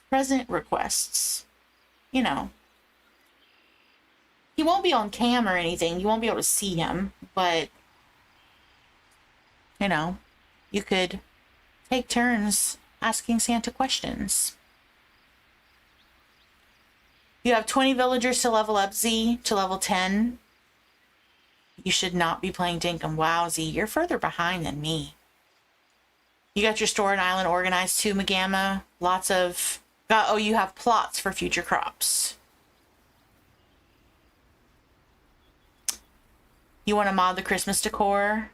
present requests. You know, he won't be on cam or anything. You won't be able to see him, but you know, you could take turns asking Santa questions. You have 20 villagers to level up, Z, to level 10. You should not be playing Dinkum. Wow, Z, you're further behind than me. You got your store and island organized too, Megama. Lots of... oh, you have plots for future crops. You want to mod the Christmas decor?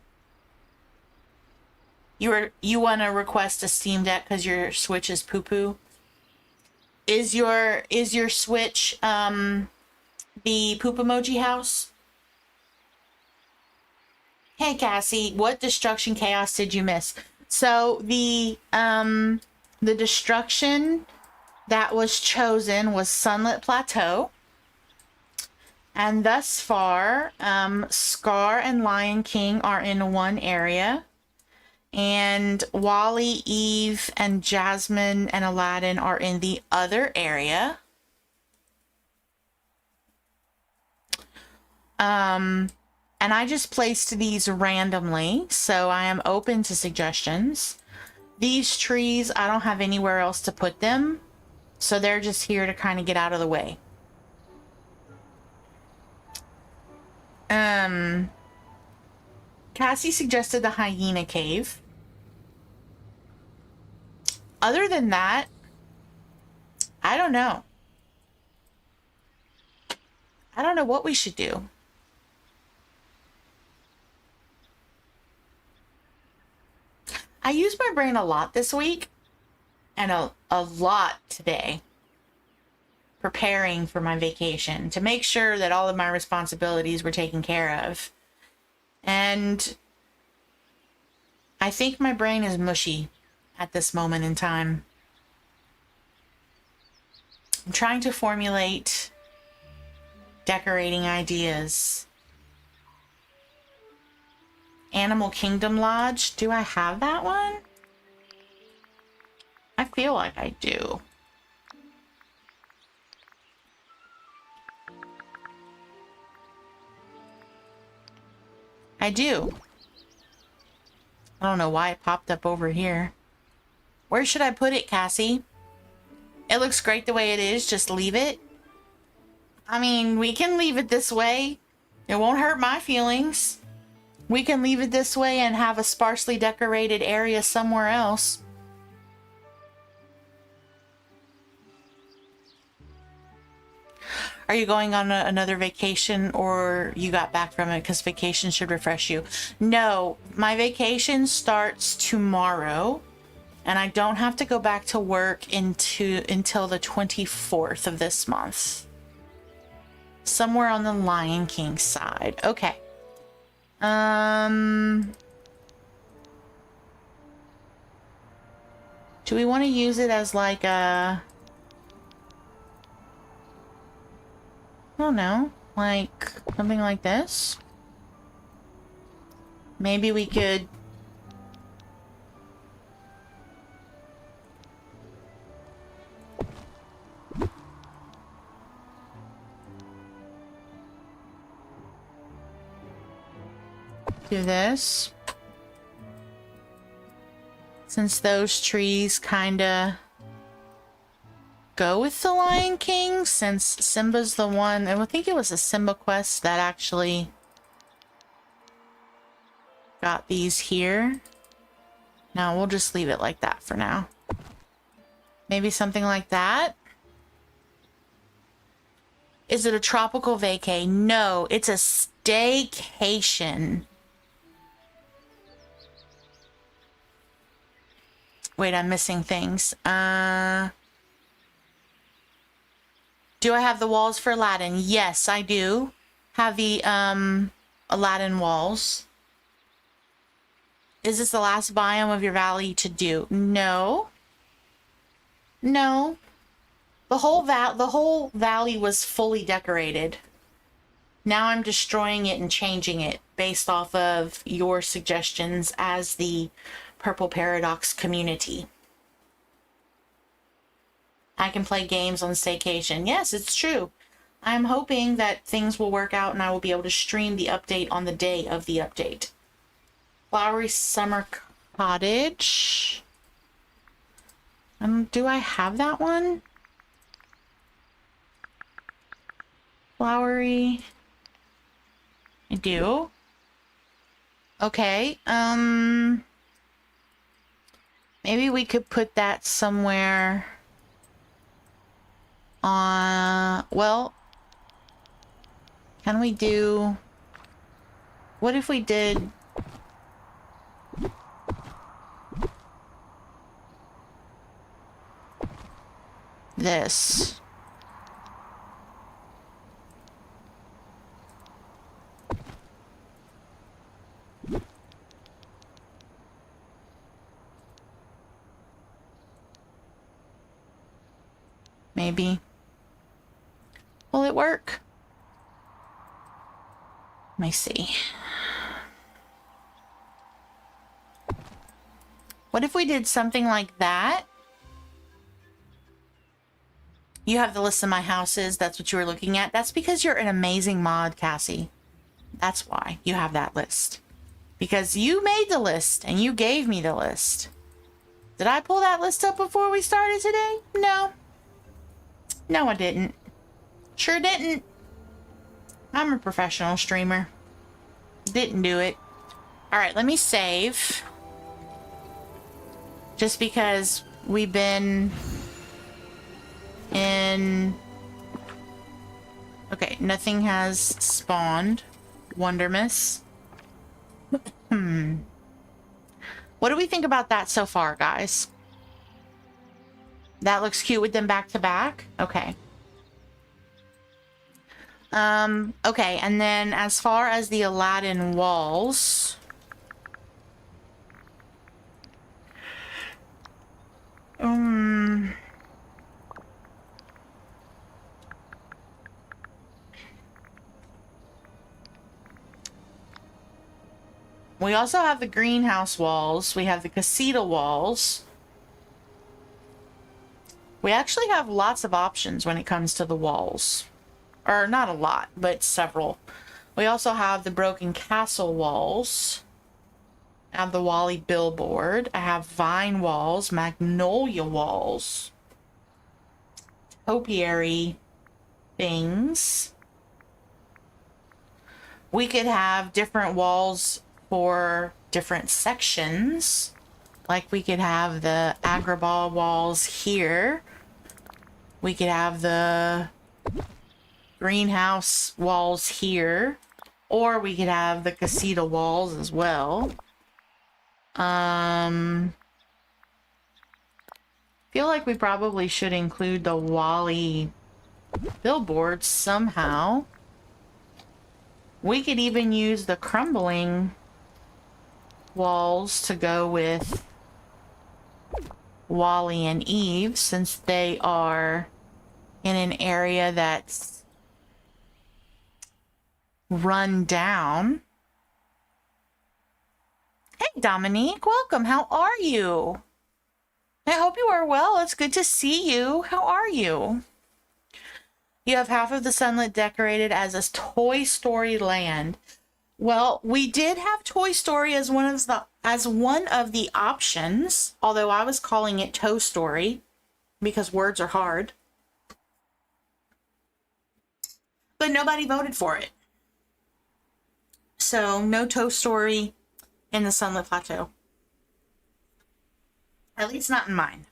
You want to request a Steam Deck because your Switch is poo-poo? Is your Switch the poop emoji house? Hey Cassie, what destruction chaos did you miss? So the destruction that was chosen was Sunlit Plateau. And thus far, Scar and Lion King are in one area. And Wally, Eve, and Jasmine and Aladdin are in the other area. And I just placed these randomly, so I am open to suggestions. These trees, I don't have anywhere else to put them, so they're just here to kind of get out of the way. Cassie suggested the hyena cave. Other than that, I don't know. I don't know what we should do. I used my brain a lot this week and a lot today preparing for my vacation to make sure that all of my responsibilities were taken care of. And I think my brain is mushy at this moment in time. I'm trying to formulate decorating ideas. Animal Kingdom Lodge. Do I have that one? I feel like I do. I do. I don't know why it popped up over here. Where should I put it, Cassie? It looks great the way it is. Just leave it. I mean, we can leave it this way. It won't hurt my feelings. We can leave it this way and have a sparsely decorated area somewhere else. Are you going on another vacation, or you got back from it? Because vacation should refresh you. No, my vacation starts tomorrow, and I don't have to go back to work until the 24th of this month. Somewhere on the Lion King side. Okay. Do we want to use it as like a... I don't know, like something like this? Maybe we could... do this. Since those trees kinda go with the Lion King, since Simba's the one, and I think it was a Simba quest that actually got these here. No, we'll just leave it like that for now. Maybe something like that. Is it a tropical vacay? No, it's a staycation. Wait, I'm missing things. Do I have the walls for Aladdin? Yes, I do. Have the Aladdin walls. Is this the last biome of your valley to do? No. No. The whole valley was fully decorated. Now I'm destroying it and changing it based off of your suggestions as the Purple Paradox community. I can play games on staycation. Yes, it's true. I'm hoping that things will work out and I will be able to stream the update on the day of the update. Flowery Summer Cottage. Do I have that one? Flowery. I do. Okay. Maybe we could put that somewhere. Well, can we do... What if we did... this? Maybe. Will it work? Let me see. What if we did something like that? You have the list of my houses. That's what you were looking at. That's because you're an amazing mod, Cassie. That's why you have that list. Because you made the list and you gave me the list. Did I pull that list up before we started today? No. No, I didn't. Sure didn't. I'm a professional streamer. Didn't do it. All right, let me save. Just because we've been in... Okay, nothing has spawned. Wondermiss. What do we think about that so far, guys? That looks cute with them back to back. Okay. Okay, and then as far as the Aladdin walls, we also have the greenhouse walls. We have the casita walls. We actually have lots of options when it comes to the walls. Or not a lot, but several. We also have the broken castle walls. I have the Wally billboard. I have vine walls, magnolia walls, topiary things. We could have different walls for different sections. Like we could have the Agrabah walls here. We could have the greenhouse walls here, or we could have the casita walls as well. Feel like we probably should include the Wally billboards somehow. We could even use the crumbling walls to go with Wally and Eve, since they are in an area that's run down. Hey, Dominique, welcome. How are you? I hope you are well. It's good to see you. How are you? You have half of the Sunlit decorated as a Toy Story land. Well, we did have Toy Story as one of the options, although I was calling it Toe Story because words are hard. But nobody voted for it. So no Toe Story in the Sunlit Plateau. At least not in mine.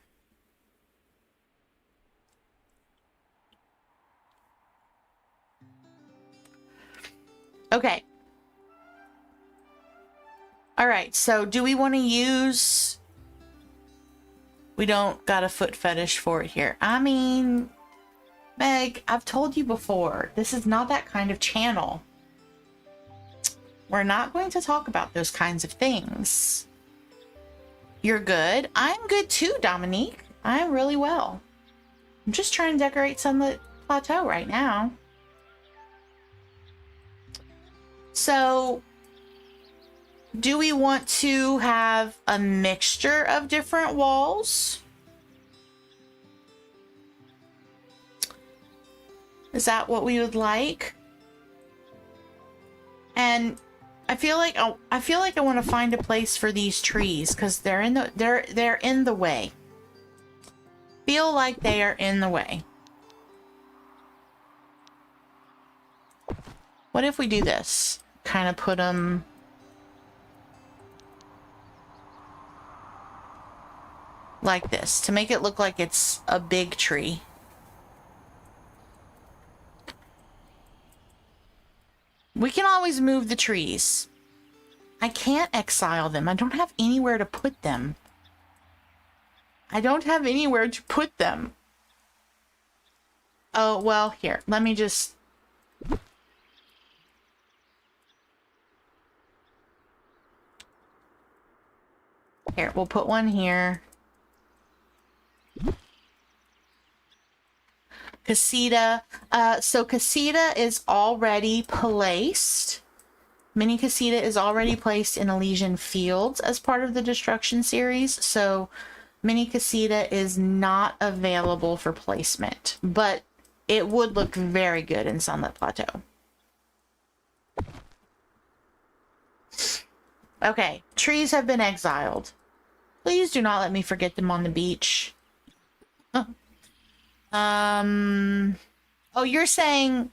Okay. All right, so do we want to use... We don't got a foot fetish for it here. I mean, Meg, I've told you before, this is not that kind of channel. We're not going to talk about those kinds of things. You're good. I'm good too, Dominique. I'm really well. I'm just trying to decorate Sunlit Plateau right now. So, do we want to have a mixture of different walls? Is that what we would like? And I feel like I want to find a place for these trees because they're in the way. Feel like they are in the way. What if we do this? Kind of put them like this to make it look like it's a big tree. We can always move the trees. I can't exile them. I don't have anywhere to put them. I don't have anywhere to put them. Oh, well, here. Let me just... Here, we'll put one here. Casita. So Casita is already placed. Mini Casita is already placed in Elysian Fields as part of the Destruction series, so Mini Casita is not available for placement, but it would look very good in Sunlit Plateau. Okay, trees have been exiled. Please do not let me forget them on the beach. Oh, you're saying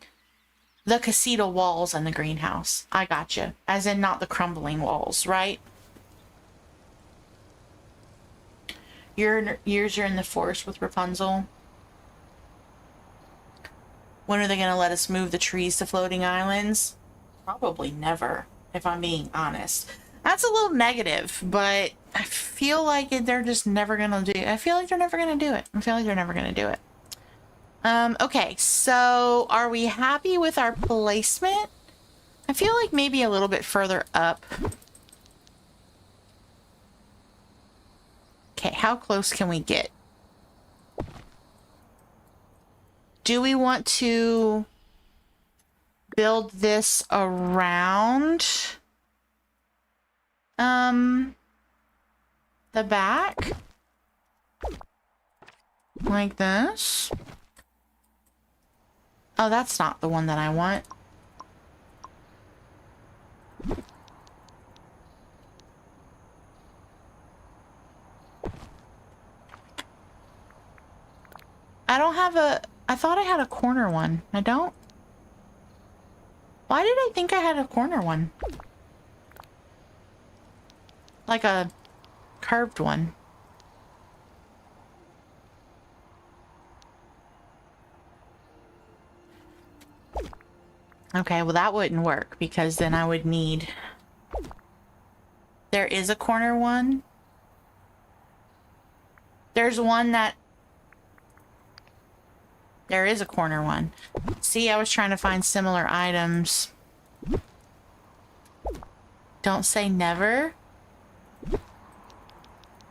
the casita walls and the greenhouse. I gotcha. As in not the crumbling walls, right? Years are in the forest with Rapunzel. When are they going to let us move the trees to floating islands? Probably never, if I'm being honest. That's a little negative, but I feel like they're just never going to do it. I feel like they're never going to do it. I feel like they're never going to do it. Okay, so are we happy with our placement? I feel like maybe a little bit further up. Okay, how close can we get? Do we want to build this around the back? Like this? Oh, that's not the one that I want. I don't have a... I thought I had a corner one. I don't? Why did I think I had a corner one? Like a curved one. Okay, well that wouldn't work because then I would need... There is a corner one. There's one that... There is a corner one. See, I was trying to find similar items. Don't say never.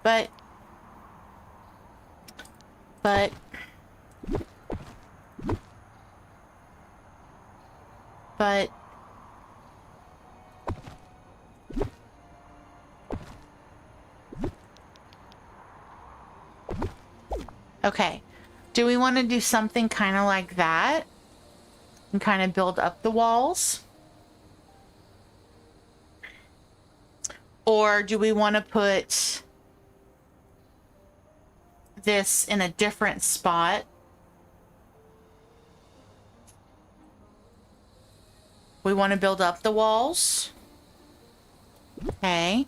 But... Okay. Do we want to do something kind of like that? And kind of build up the walls? Or do we want to put this in a different spot? We want to build up the walls. Okay.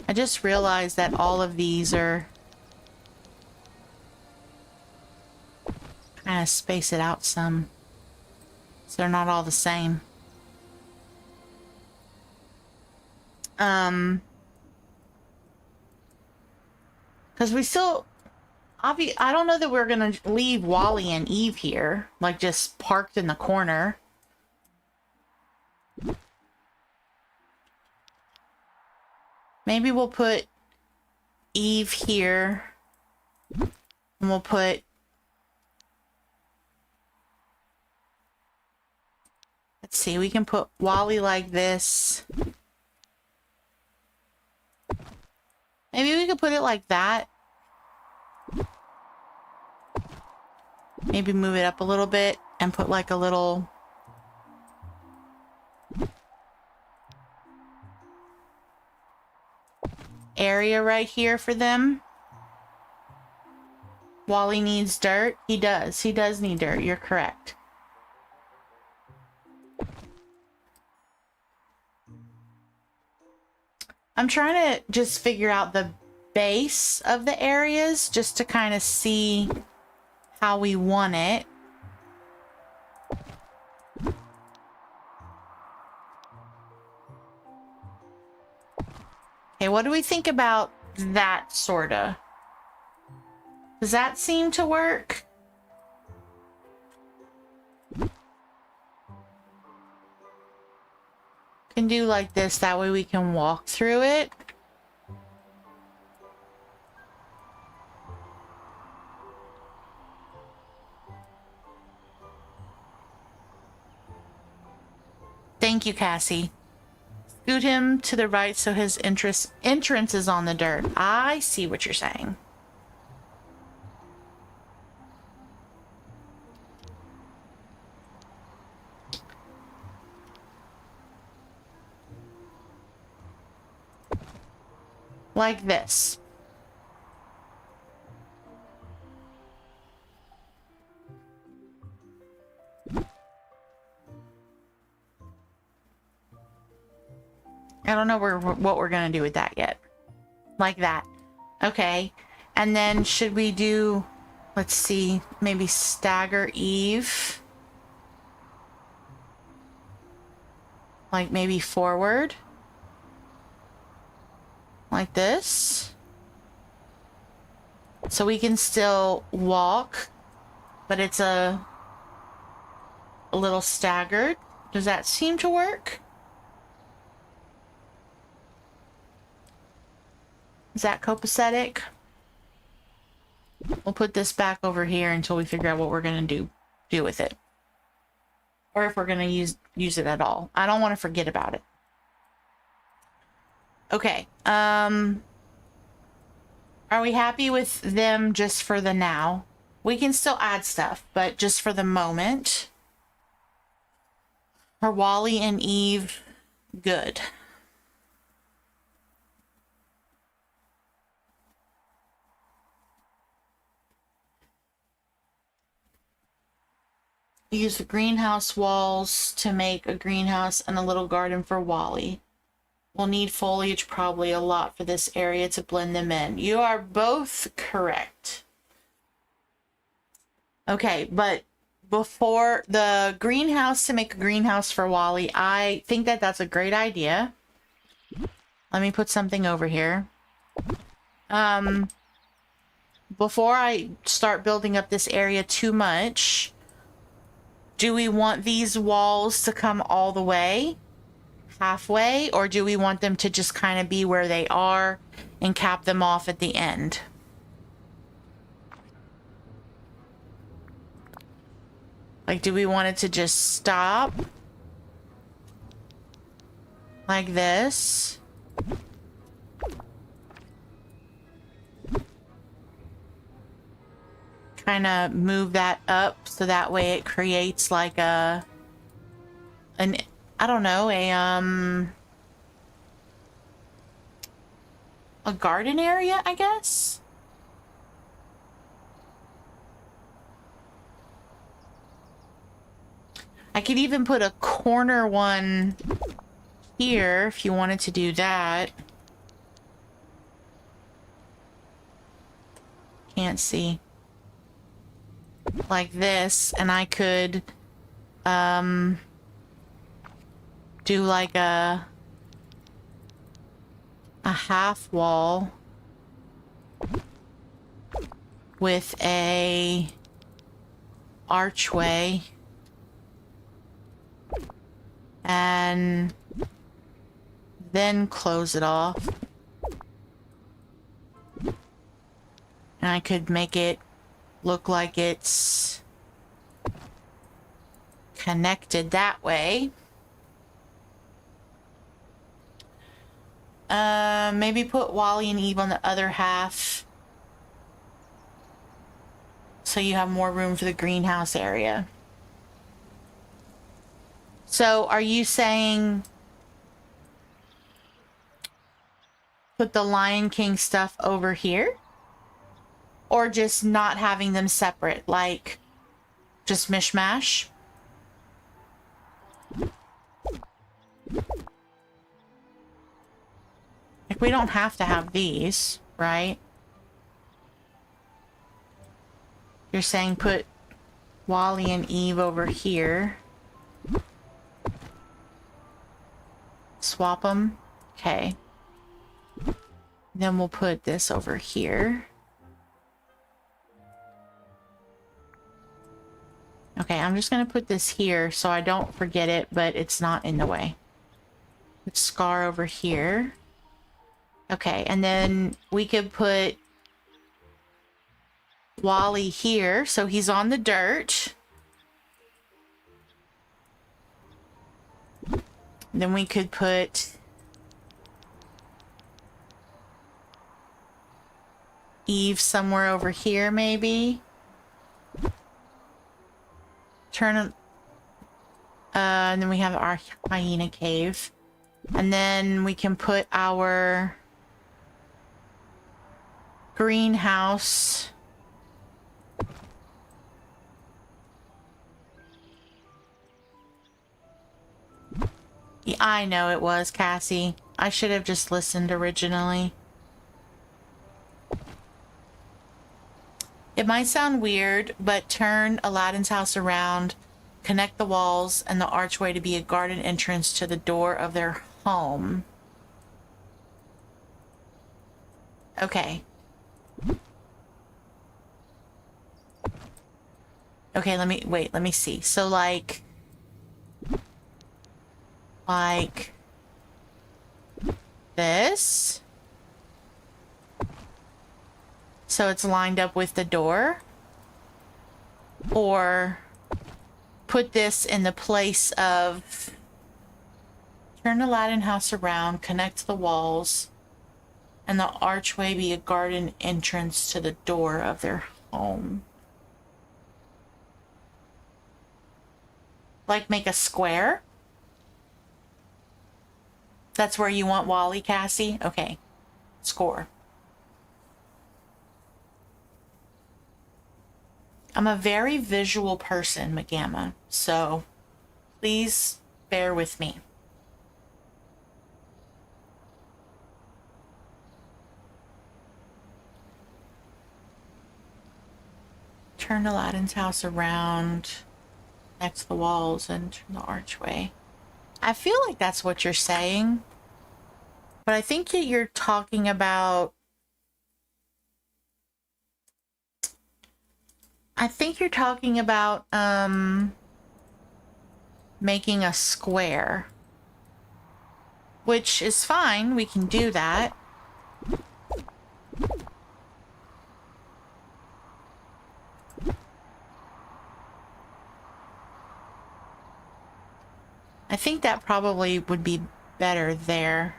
I just realized that all of these are kind of space it out some, so they're not all the same. Because we still, I don't know that we're gonna leave Wally and Eve here, like just parked in the corner. Maybe we'll put Eve here, and we'll put... Let's see, we can put Wally like this. Maybe we could put it like that. Maybe move it up a little bit and put like a little... area right here for them. Wally needs dirt. He does. He does need dirt. You're correct. I'm trying to just figure out the base of the areas just to kind of see how we want it. Okay, what do we think about that, sorta? Does that seem to work? Can do like this, that way we can walk through it. Thank you, Cassie. Scoot him to the right so his entrance is on the dirt. I see what you're saying. Like this. I don't know what we're gonna do with that yet. Like that. Okay. And then should we do, let's see, maybe stagger Eve? Like maybe forward? Like this? So we can still walk, but it's a little staggered. Does that seem to work? Is that copacetic? We'll put this back over here until we figure out what we're gonna do with it. Or if we're gonna use it at all. I don't want to forget about it. Okay. Are we happy with them just for the now? We can still add stuff, but just for the moment. Are Wally and Eve good? Use the greenhouse walls to make a greenhouse and a little garden for Wally. We'll need foliage probably a lot for this area to blend them in. You are both correct. Okay, but before the greenhouse, to make a greenhouse for Wally, I think that that's a great idea. Let me put something over here. Before I start building up this area too much, do we want these walls to come all the way, halfway, or do we want them to just kind of be where they are and cap them off at the end? Like, do we want it to just stop like this? Kind of move that up so that way it creates like I don't know, a garden area, I guess. I could even put a corner one here if you wanted to do that. Can't see. Like this, and I could do like a half wall with a archway and then close it off. And I could make it look like it's connected that way. Maybe put Wally and Eve on the other half so you have more room for the greenhouse area. So are you saying put the Lion King stuff over here? Or just not having them separate, like just mishmash? Like, we don't have to have these, right? You're saying put Wally and Eve over here. Swap them. Okay. Then we'll put this over here. Okay, I'm just going to put this here so I don't forget it, but it's not in the way. Put Scar over here. Okay, and then we could put Wally here, so he's on the dirt. Then we could put Eve somewhere over here, maybe. And then we have our hyena cave. And then we can put our greenhouse. Yeah, I know it was, Cassie. I should have just listened originally. It might sound weird, but turn Aladdin's house around, connect the walls and the archway to be a garden entrance to the door of their home. Okay. Okay, let me see. So like this. So it's lined up with the door. Or put this in the place of turn Aladdin house around, connect the walls, and the archway be a garden entrance to the door of their home. Like make a square? That's where you want Wally, Cassie? Okay. Score. I'm a very visual person, Magamma, so please bear with me. Turn Aladdin's house around, next to the walls, and turn the archway. I feel like that's what you're saying, but I think that you're talking about... making a square. Which is fine, we can do that. I think that probably would be better there.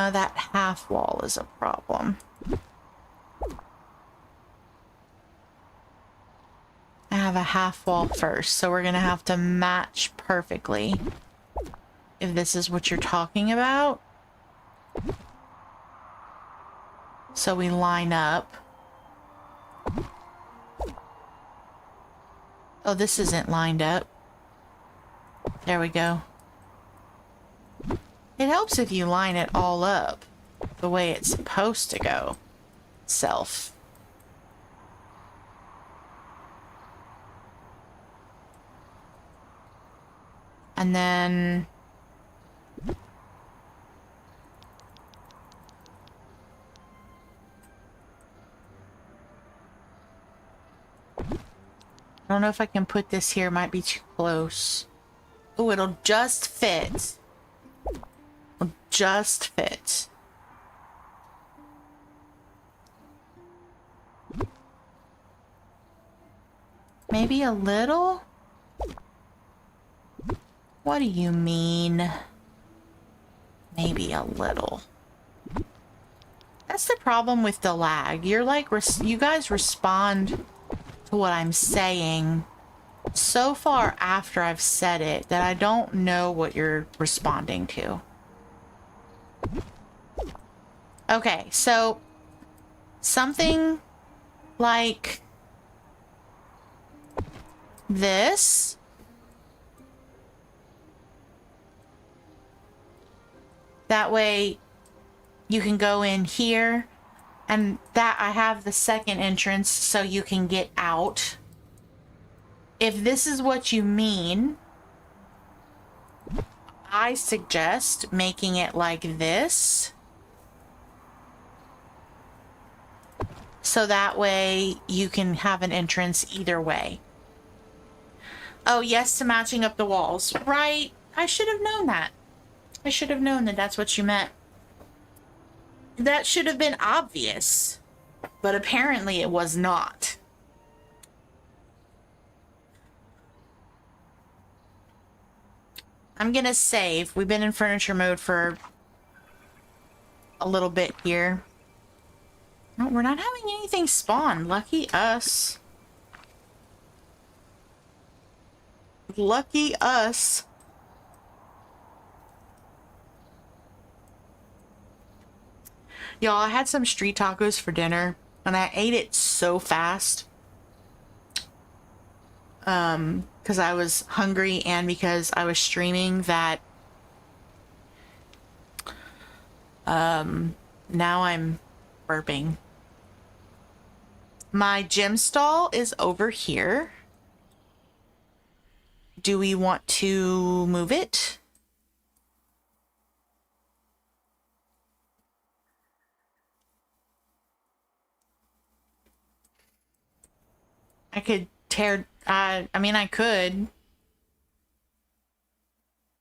That half wall is a problem. I have a half wall first, so we're gonna have to match perfectly. If this is what you're talking about. So we line up. Oh, this isn't lined up. There we go. It helps if you line it all up the way it's supposed to go. Self. And then... I don't know if I can put this here. It might be too close. Oh, it'll just fit. It'll just fit. Maybe a little? What do you mean? Maybe a little. That's the problem with the lag. You're like, you guys respond to what I'm saying so far after I've said it that I don't know what you're responding to. Okay, so something like this. That way you can go in here, and that I have the second entrance so you can get out. If this is what you mean, I suggest making it like this. So that way you can have an entrance either way. Oh, yes to matching up the walls. Right. I should have known that. I should have known that that's what you meant. That should have been obvious. But apparently it was not. I'm gonna save. We've been in furniture mode for a little bit here. No, we're not having anything spawn. Lucky us. Lucky us. Y'all, I had some street tacos for dinner and I ate it so fast. Because I was hungry and because I was streaming that now I'm burping. My gym stall is over here. Do we want to move it? I could tear, I mean, I could.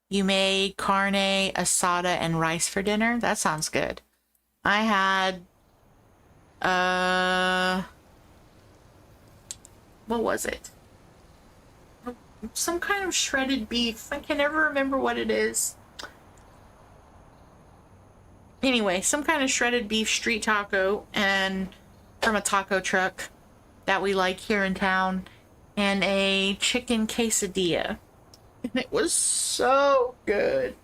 You made carne asada and rice for dinner? That sounds good. I had, what was it? Some kind of shredded beef. I can never remember what it is. Anyway, some kind of shredded beef street taco and from a taco truck that we like here in town, and a chicken quesadilla. And it was so good.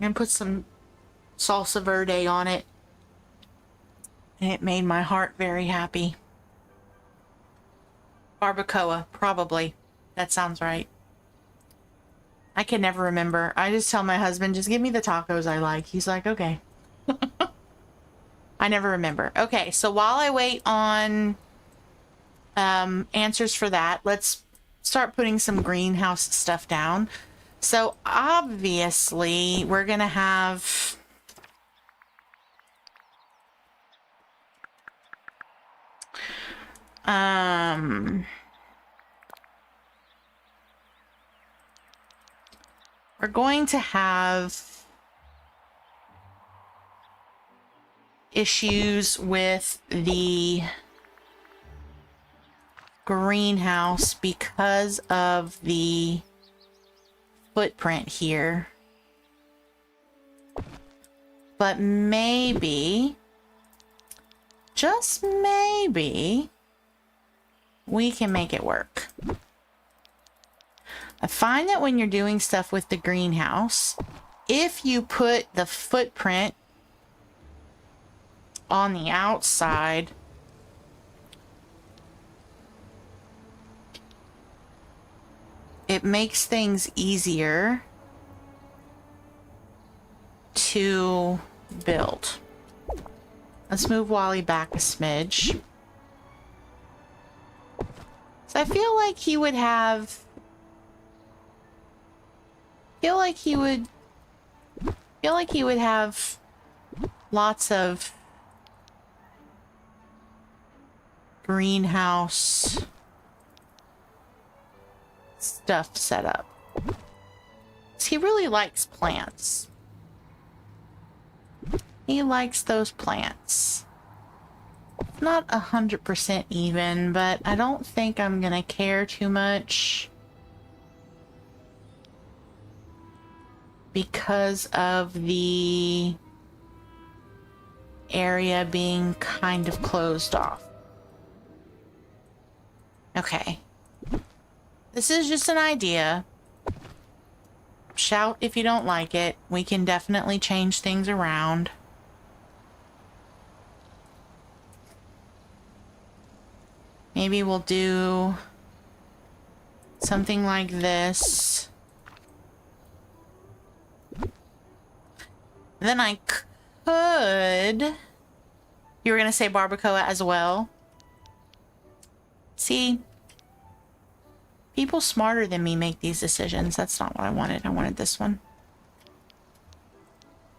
And put some salsa verde on it. And it made my heart very happy. Barbacoa, probably. That sounds right. I can never remember. I just tell my husband, just give me the tacos I like. He's like, okay. I never remember. Okay, so while I wait on answers for that, let's start putting some greenhouse stuff down. So obviously we're gonna have we're going to have issues with the greenhouse because of the footprint here. But maybe, just maybe, we can make it work. I find that when you're doing stuff with the greenhouse, if you put the footprint on the outside, it makes things easier to build. Let's move Wally back a smidge. So I feel like he would have, feel like he would have lots of greenhouse stuff set up. He really likes plants. He likes those plants. Not 100% even, but I don't think I'm gonna care too much because of the area being kind of closed off. Okay. This is just an idea. Shout if you don't like it. We can definitely change things around. Maybe we'll do something like this. Then I could... You were gonna say barbacoa as well? See? People smarter than me make these decisions. That's not what I wanted. I wanted this one.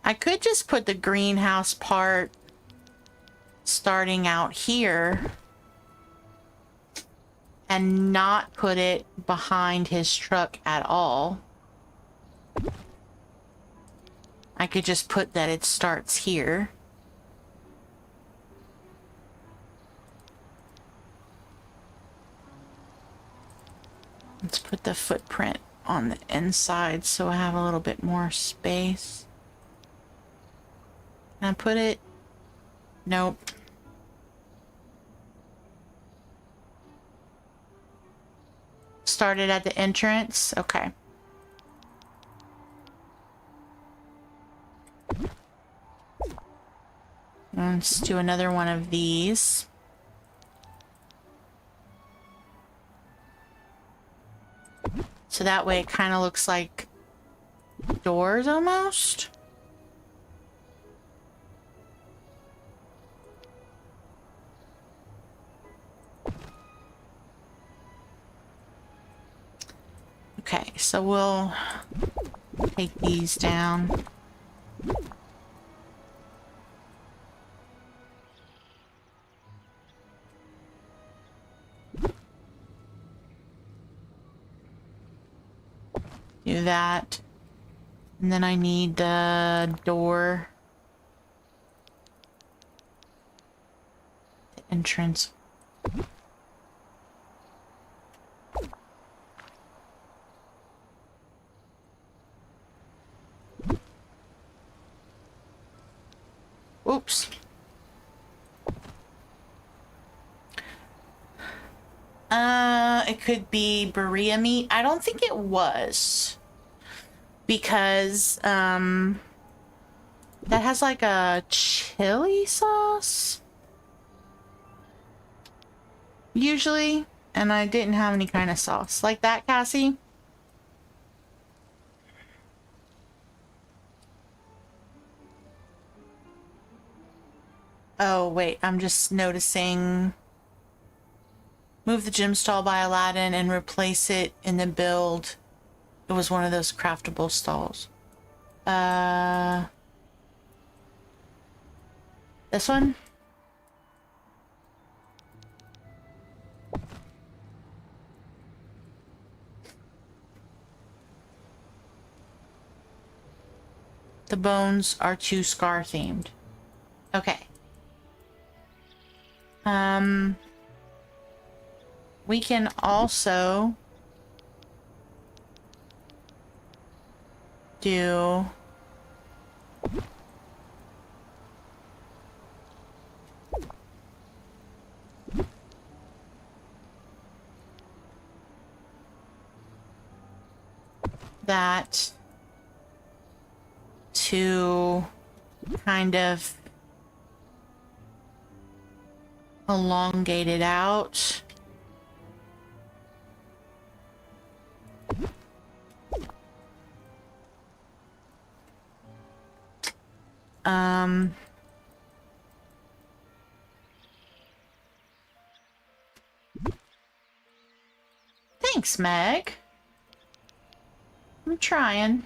I could just put the greenhouse part starting out here and not put it behind his truck at all. I could just put that it starts here. Let's put the footprint on the inside so I have a little bit more space. Can I put it? Nope. Started at the entrance? Okay. Let's do another one of these. So that way it kind of looks like doors almost. Okay, so we'll take these down. Do that. And then I need the door. The entrance. Oops. It could be burrito meat. I don't think it was. Because, that has like a chili sauce. Usually. And I didn't have any kind of sauce. Like that, Cassie? Oh, wait. I'm just noticing... Move the gym stall by Aladdin and replace it in the build. It was one of those craftable stalls. This one? The bones are too scar themed. Okay. We can also do that to kind of elongate it out. Thanks, Meg. I'm trying.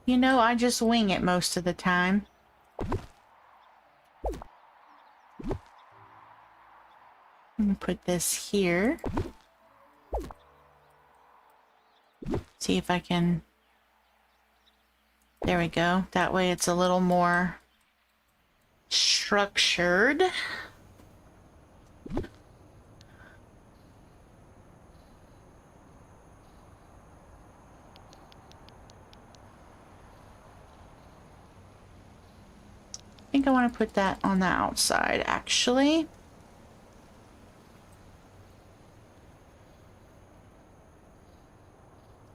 You know, I just wing it most of the time. I'm gonna put this here. See if I can... There we go. That way it's a little more structured. I think I want to put that on the outside, actually.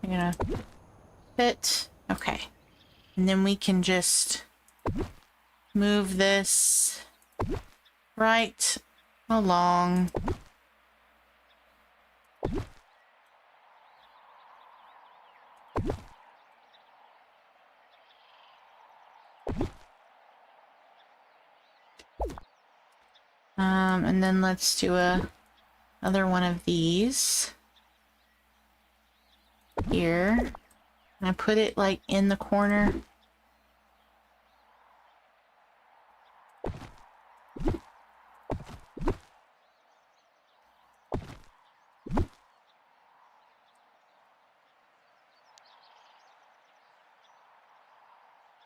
I'm gonna fit. Okay. And then we can just move this right along. And then let's do another one of these here. And I put it like in the corner.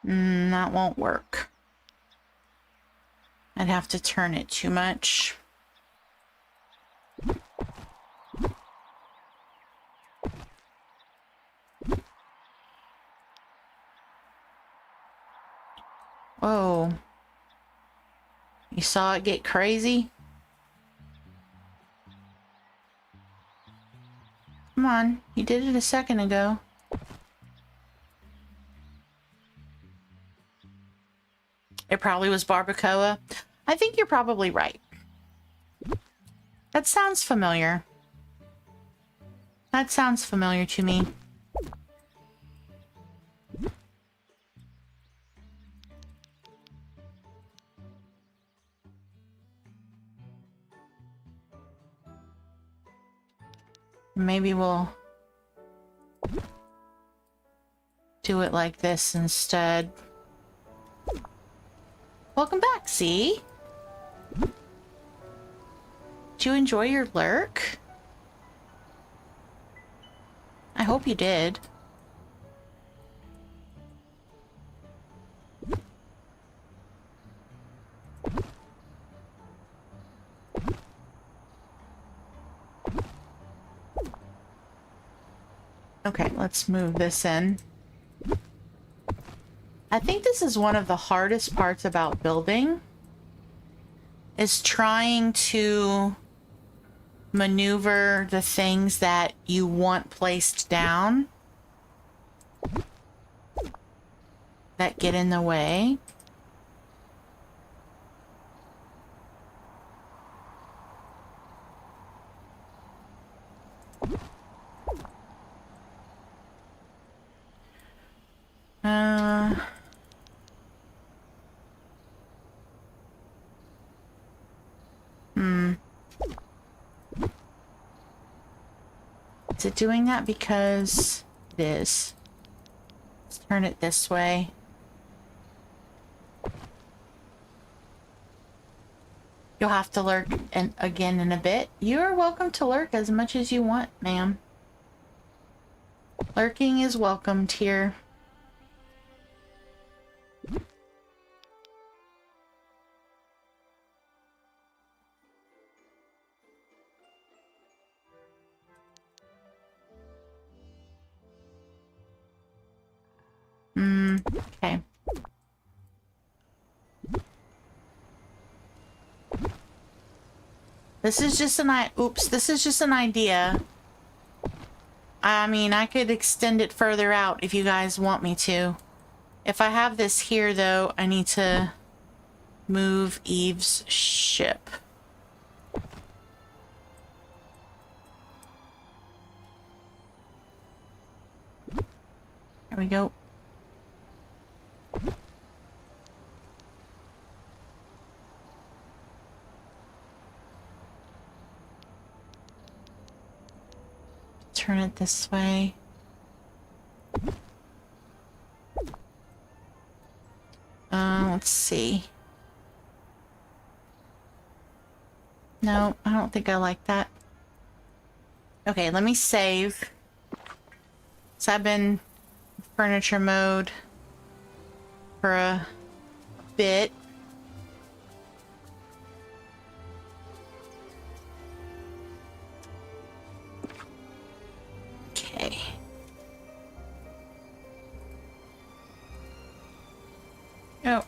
That won't work. I'd have to turn it too much. Whoa. You saw it get crazy? Come on, you did it a second ago. It probably was barbacoa. I think you're probably right. That sounds familiar. That sounds familiar to me. Maybe we'll do it like this instead. Welcome back, C. Did you enjoy your lurk? I hope you did. Okay, let's move this in. I think this is one of the hardest parts about building, is trying to maneuver the things that you want placed down that get in the way. Is it doing that because it is? Let's turn it this way. You'll have to lurk again in a bit. You are welcome to lurk as much as you want, ma'am. Lurking is welcomed here. Okay. This is just this is just an idea. I mean, I could extend it further out if you guys want me to. If I have this here, though, I need to move Eve's ship. There we go. Turn it this way. Let's see. No, I don't think I like that. Okay, let me save. So I've been furniture mode for a bit. Okay. Oh.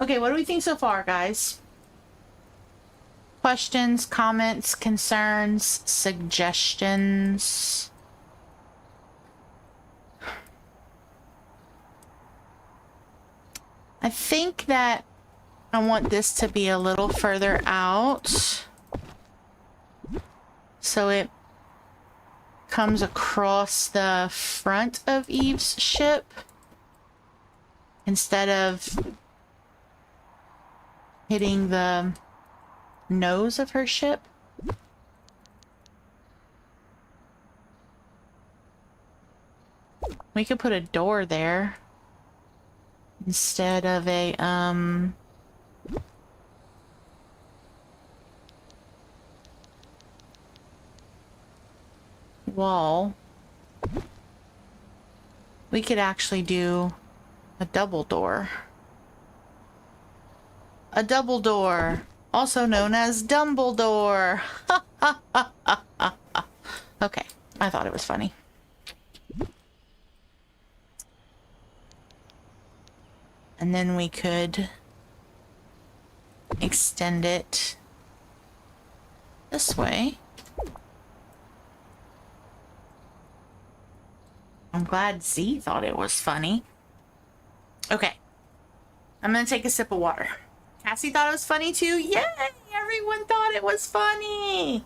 Okay, what do we think so far, guys? Questions, comments, concerns, suggestions? I think that I want this to be a little further out, so it comes across the front of Eve's ship instead of hitting the nose of her ship. We could put a door there instead of a wall. We could actually do a double door. A double door, also known as Dumbledore. Okay, I thought it was funny. And then we could extend it this way. I'm glad Z thought it was funny. Okay, I'm gonna take a sip of water. Cassie thought it was funny too. Yay! Everyone thought it was funny.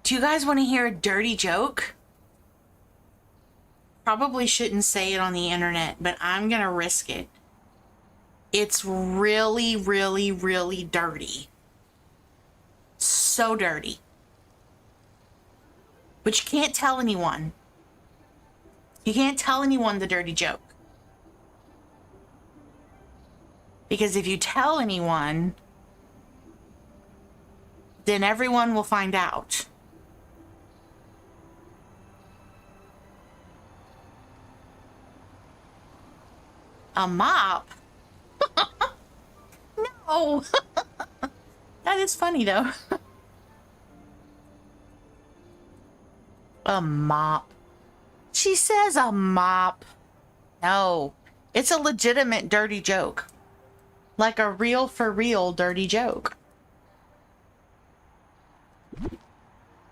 Do you guys want to hear a dirty joke? Probably shouldn't say it on the internet, but I'm gonna risk it. It's really, really, really dirty. So dirty. But you can't tell anyone. You can't tell anyone the dirty joke. Because if you tell anyone, then everyone will find out. A mop? No. That is funny though. A mop. She says a mop. No. It's a legitimate dirty joke. Like a real for real dirty joke.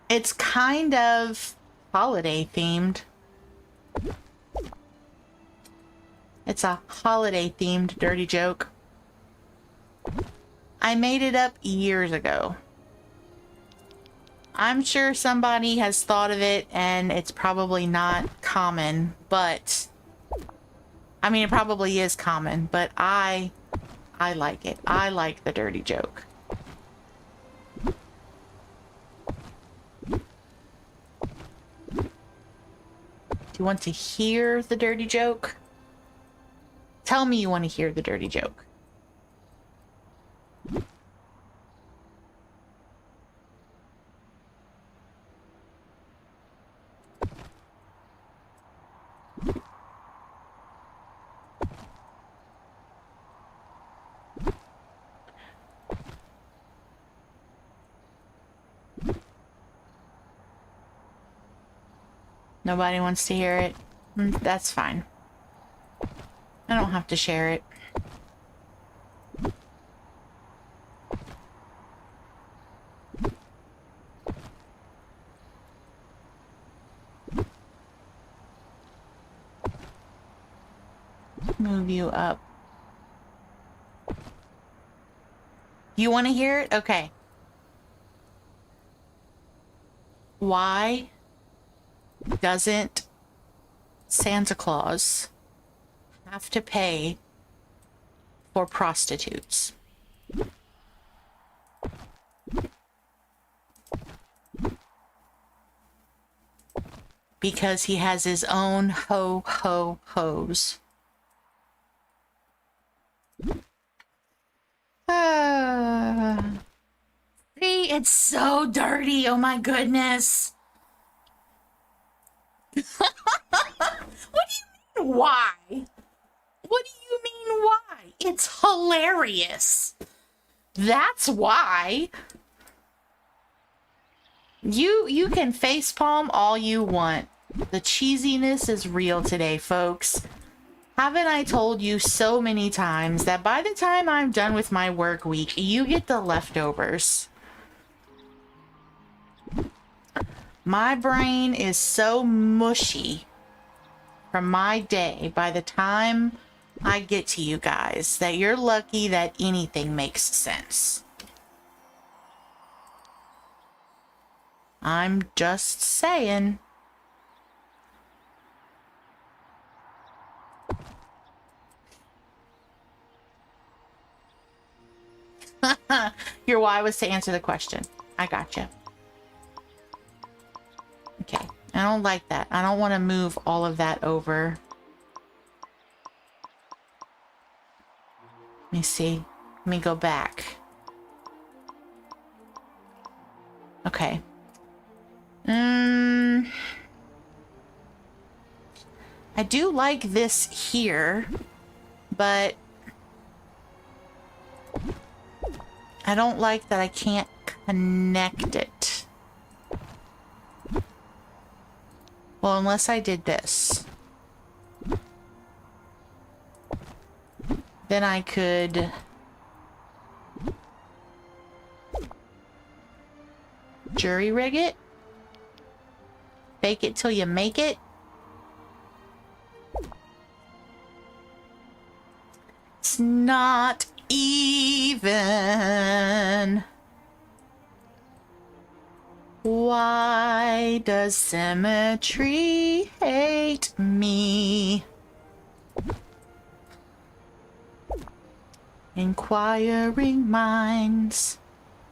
It's kind of holiday themed. It's a holiday themed dirty joke. I made it up years ago. I'm sure somebody has thought of it and it's probably not common, but I mean, it probably is common, but I like it. I like the dirty joke. Do you want to hear the dirty joke? Tell me you want to hear the dirty joke. Nobody wants to hear it. That's fine. I don't have to share it. Move you up. You want to hear it? Okay. Why doesn't Santa Claus have to pay for prostitutes? Because he has his own ho-ho-hos. See, it's so dirty. Oh my goodness. What do you mean, why? What do you mean, why? It's hilarious. That's why. You can facepalm all you want. The cheesiness is real today, folks. Haven't I told you so many times that by the time I'm done with my work week, you get the leftovers? My brain is so mushy from my day by the time I get to you guys that you're lucky that anything makes sense. I'm just saying. Your why was to answer the question. I gotcha. Okay. I don't like that. I don't want to move all of that over. Let me see. Let me go back. Okay. I do like this here, but I don't like that I can't connect it. Well, unless I did this. Then I could... jury rig it. Fake it till you make it. It's not even. Why does symmetry hate me? Inquiring minds,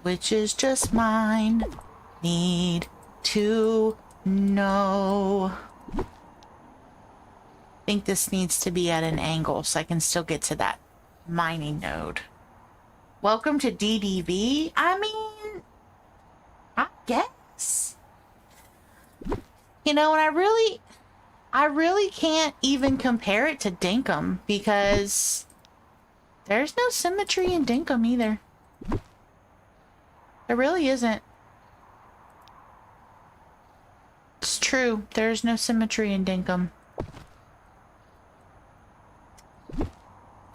which is just mine, need to know. I think this needs to be at an angle so I can still get to that mining node. Welcome to DDV. I mean, I guess. You know, and I really can't even compare it to Dinkum because there's no symmetry in Dinkum either. There really isn't. It's true. There's no symmetry in Dinkum.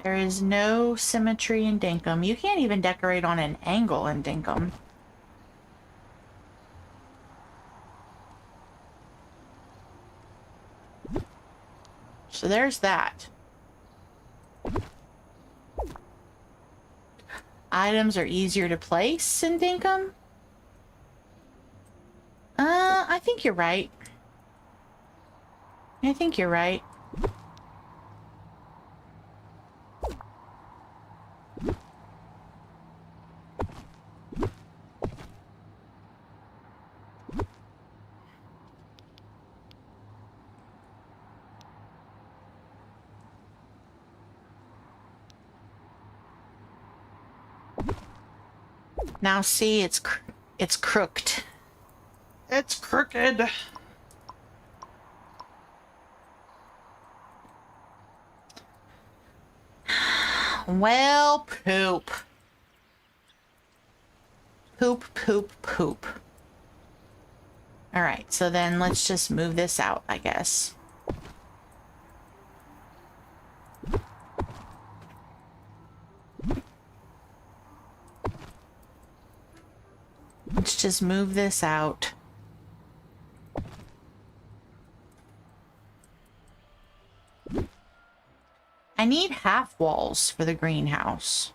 There is no symmetry in Dinkum. You can't even decorate on an angle in Dinkum. So there's that. Items are easier to place in Dinkum. I think you're right. I think you're right. Now see, it's crooked. It's crooked. Well, poop. Poop, poop, poop. All right, so then let's just move this out, I guess. Let's just move this out. I need half walls for the greenhouse.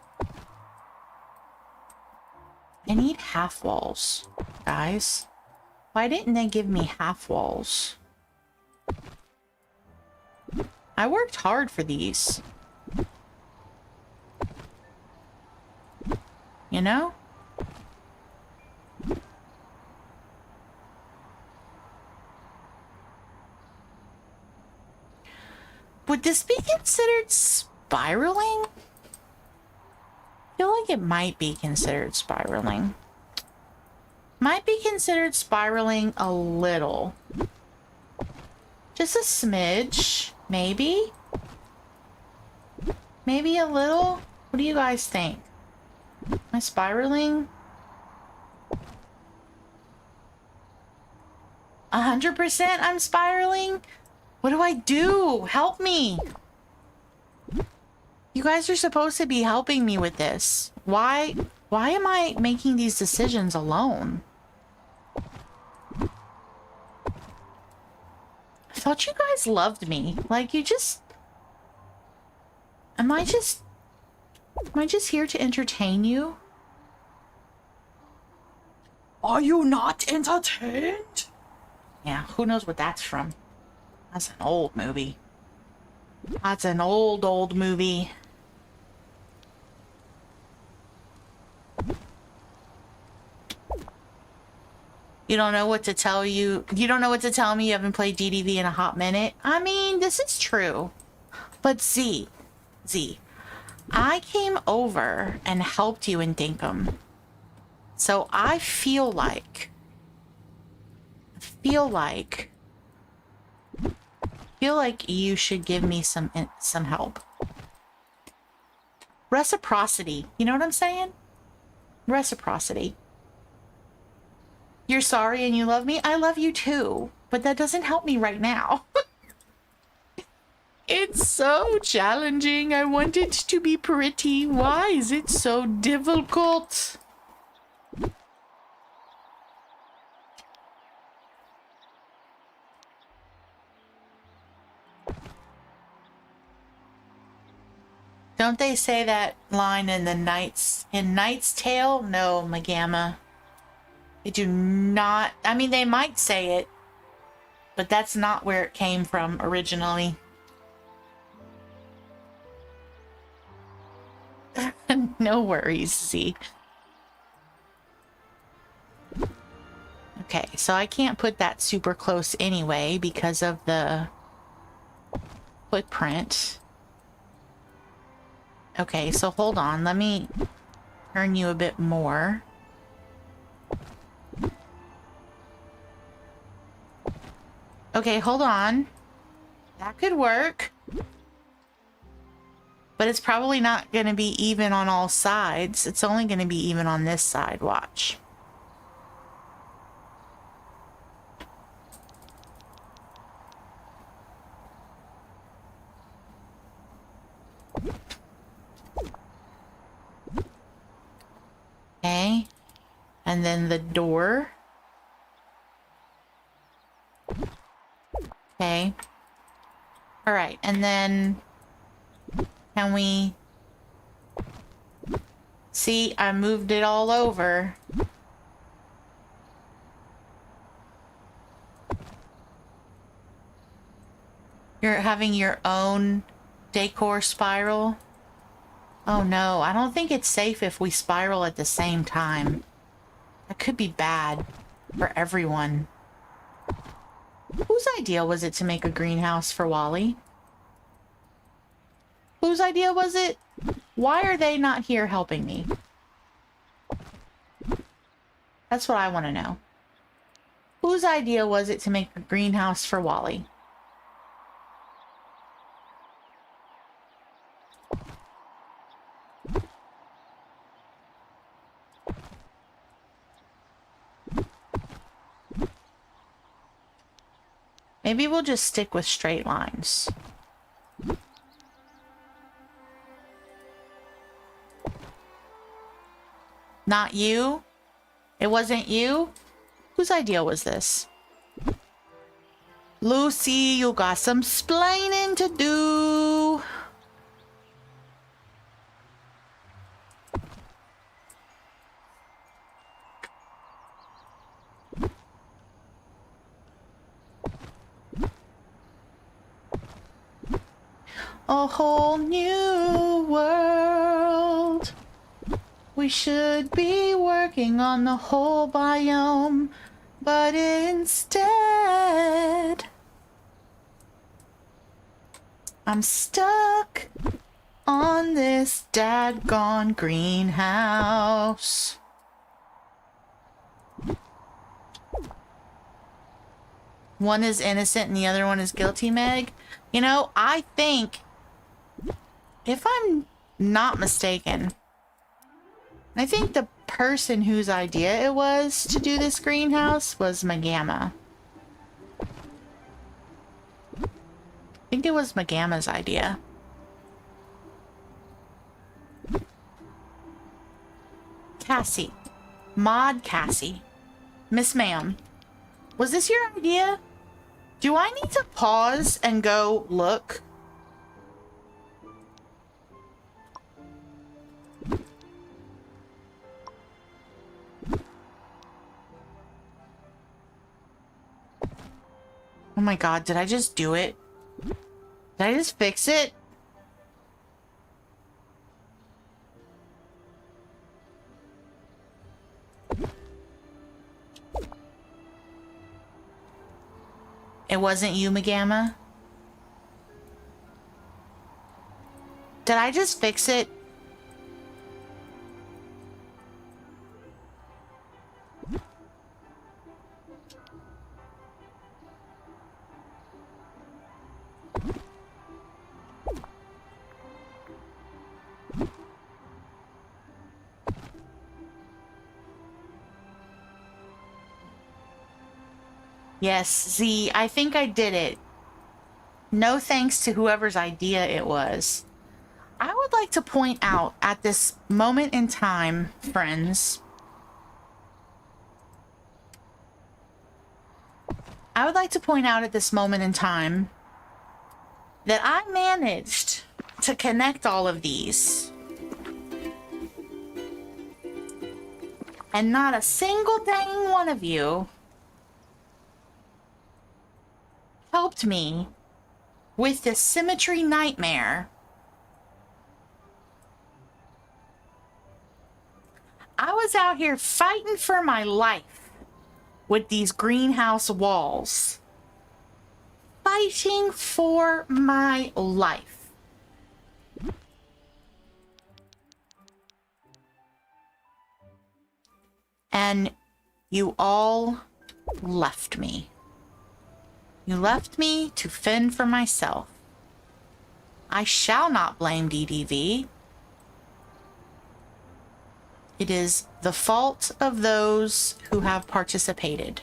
I need half walls, guys. Why didn't they give me half walls? I worked hard for these. You know? Would this be considered spiraling? I feel like it might be considered spiraling. Might be considered spiraling a little. Just a smidge, maybe? Maybe a little? What do you guys think? Am I spiraling? 100% I'm spiraling? What do I do? Help me! You guys are supposed to be helping me with this. Why am I making these decisions alone? I thought you guys loved me. Like, you just... Am I just here to entertain you? Are you not entertained? Yeah, who knows what that's from? That's an old movie. That's an old movie. You don't know what to tell you. You don't know what to tell me. You haven't played DDV in a hot minute. I mean, this is true. But Z, I came over and helped you in Dinkum. So I feel like you should give me some help. Reciprocity. You know what I'm saying? Reciprocity. You're sorry and you love me. I love you too. But that doesn't help me right now. It's so challenging. I want it to be pretty. Why is it so difficult? Don't they say that line in Knight's Tale? No, Magama. They do not. I mean, they might say it, but that's not where it came from originally. No worries, Z. Okay, so I can't put that super close anyway because of the footprint. Okay, so hold on. Let me turn you a bit more. Okay, hold on. That could work. But it's probably not going to be even on all sides. It's only going to be even on this side. Watch. Okay. And then the door. Okay. All right. And then can we see? I moved it all over. You're having your own decor spiral. Oh no, I don't think it's safe if we spiral at the same time. That could be bad for everyone. Whose idea was it to make a greenhouse for Wally? Whose idea was it? Why are they not here helping me? That's what I want to know. Whose idea was it to make a greenhouse for Wally? Maybe we'll just stick with straight lines. Not you? It wasn't you? Whose idea was this? Lucy, you got some splaining to do. A whole new world. We should be working on the whole biome, but instead I'm stuck on this daggone greenhouse. One is innocent and the other one is guilty, Meg. You know, I think, if I'm not mistaken, I think the person whose idea it was to do this greenhouse was Magama. I think it was Magama's idea. Cassie. Mod Cassie. Miss Ma'am. Was this your idea? Do I need to pause and go look? Oh my god, did I just do it? Did I just fix it? It wasn't you, Magamma? Did I just fix it? Yes, Z, I think I did it. No thanks to whoever's idea it was. I would like to point out at this moment in time, friends, I would like to point out at this moment in time that I managed to connect all of these. And not a single dang one of you helped me with this symmetry nightmare. I was out here fighting for my life with these greenhouse walls. Fighting for my life. And you all left me. You left me to fend for myself. I shall not blame DDV. It is the fault of those who have participated.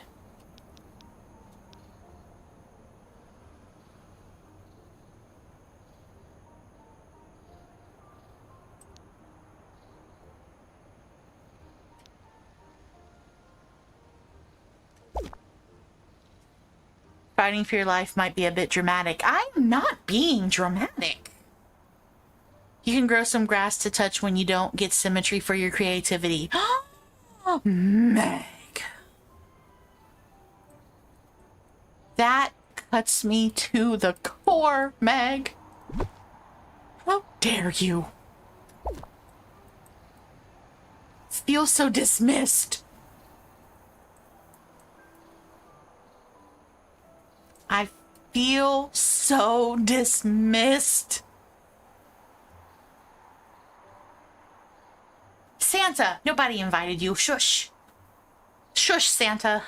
Fighting for your life might be a bit dramatic. I'm not being dramatic. You can grow some grass to touch when you don't get symmetry for your creativity. Oh, Meg. That cuts me to the core, Meg. How dare you? Feel so dismissed. I feel so dismissed. Santa, nobody invited you. Shush. Shush, Santa.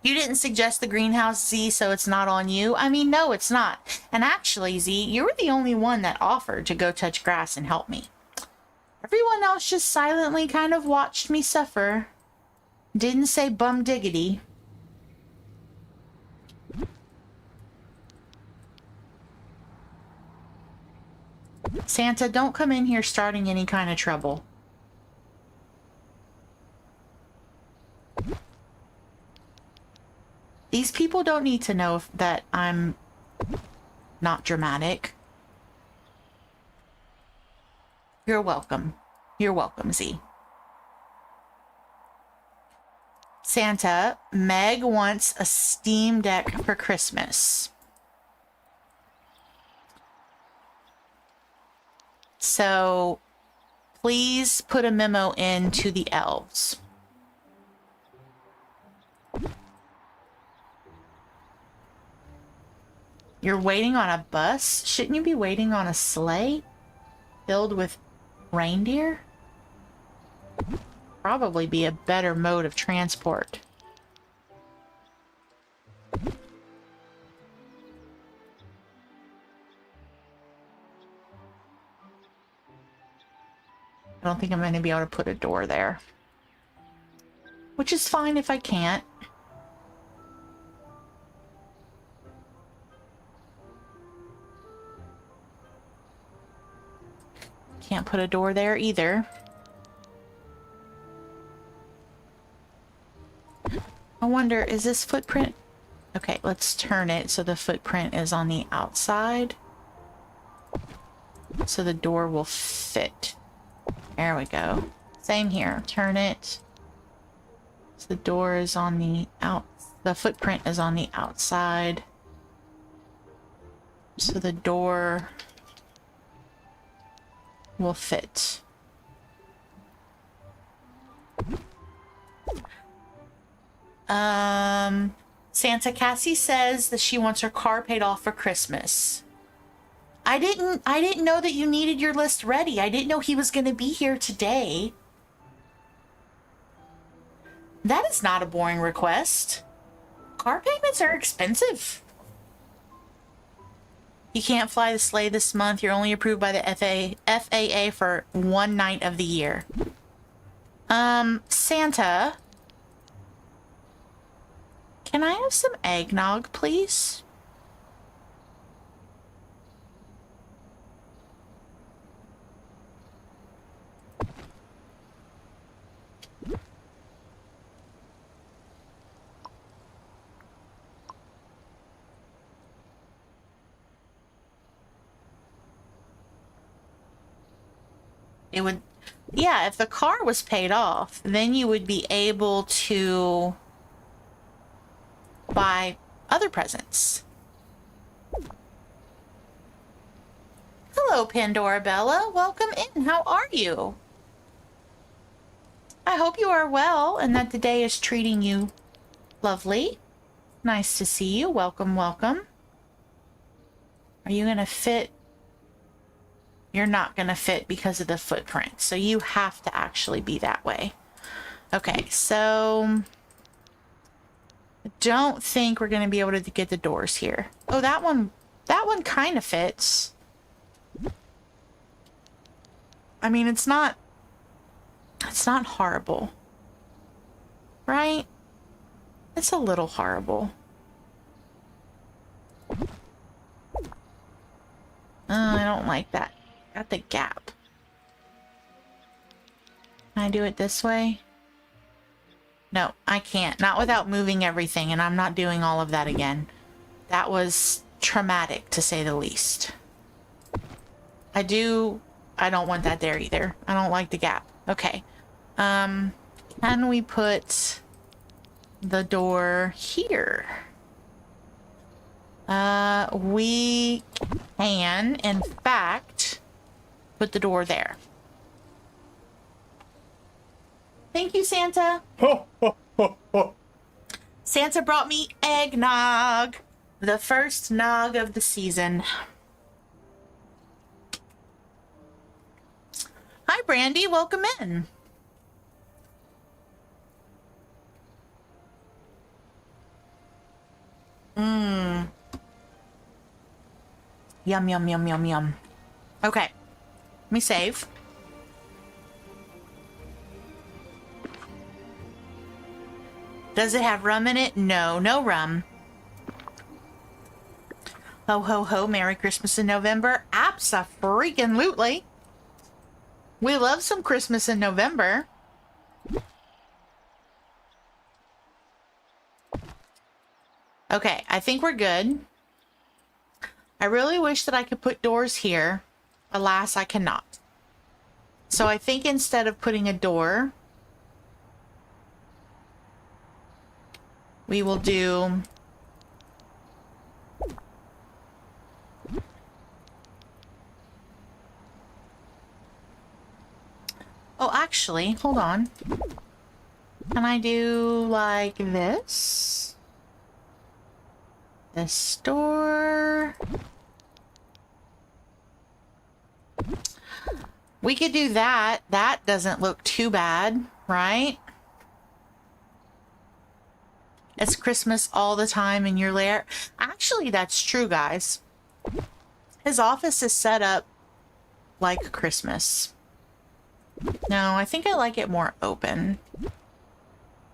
You didn't suggest the greenhouse, Z, so it's not on you. I mean, no, it's not. And actually, Z, you were the only one that offered to go touch grass and help me. Everyone else just silently kind of watched me suffer. Didn't say bum diggity. Santa, don't come in here starting any kind of trouble. These people don't need to know that I'm not dramatic. You're welcome. You're welcome, Z. Santa, Meg wants a Steam Deck for Christmas. So please put a memo in to the elves. You're waiting on a bus? Shouldn't you be waiting on a sleigh filled with reindeer? Probably be a better mode of transport. I don't think I'm going to be able to put a door there. Which is fine if I can't. Can't put a door there either. I wonder, is this footprint? Okay, let's turn it so the footprint is on the outside. So the door will fit. There we go. Same here. Turn it. So the door is on the the footprint is on the outside. So the door will fit. Santa Cassie says that she wants her car paid off for Christmas. I didn't know that you needed your list ready. I didn't know he was going to be here today. That is not a boring request. Car payments are expensive. You can't fly the sleigh this month. You're only approved by the FAA for one night of the year. Santa, can I have some eggnog, please? It would, yeah, if the car was paid off, then you would be able to buy other presents. Hello, Pandora Bella. Welcome in. How are you? I hope you are well and that the day is treating you lovely. Nice to see you. Welcome, welcome. Are you gonna fit? You're not gonna fit because of the footprint, so you have to actually be that way. Okay, so I don't think we're gonna be able to get the doors here. Oh, that one kind of fits. I mean, it's not horrible, right? It's a little horrible. I don't like that. Got the gap. Can I do it this way? No, I can't. Not without moving everything, and I'm not doing all of that again. That was traumatic, to say the least. I don't want that there either. I don't like the gap. Okay. Can we put the door here? We can, in fact, put the door there. Thank you, Santa. Santa brought me eggnog. The first nog of the season. Hi, Brandy. Welcome in. Yum, yum, yum, yum, yum. Okay. Let me save. Does it have rum in it? No, no rum. Ho, ho, ho. Merry Christmas in November. Abso-freaking-lutely. We love some Christmas in November. Okay, I think we're good. I really wish that I could put doors here. Alas, I cannot. So I think instead of putting a door, we will do... Oh, actually, hold on. Can I do like this? This door. We could do that. That doesn't look too bad, right? It's Christmas all the time in your lair. Actually, that's true, guys. His office is set up like Christmas. No, I think I like it more open.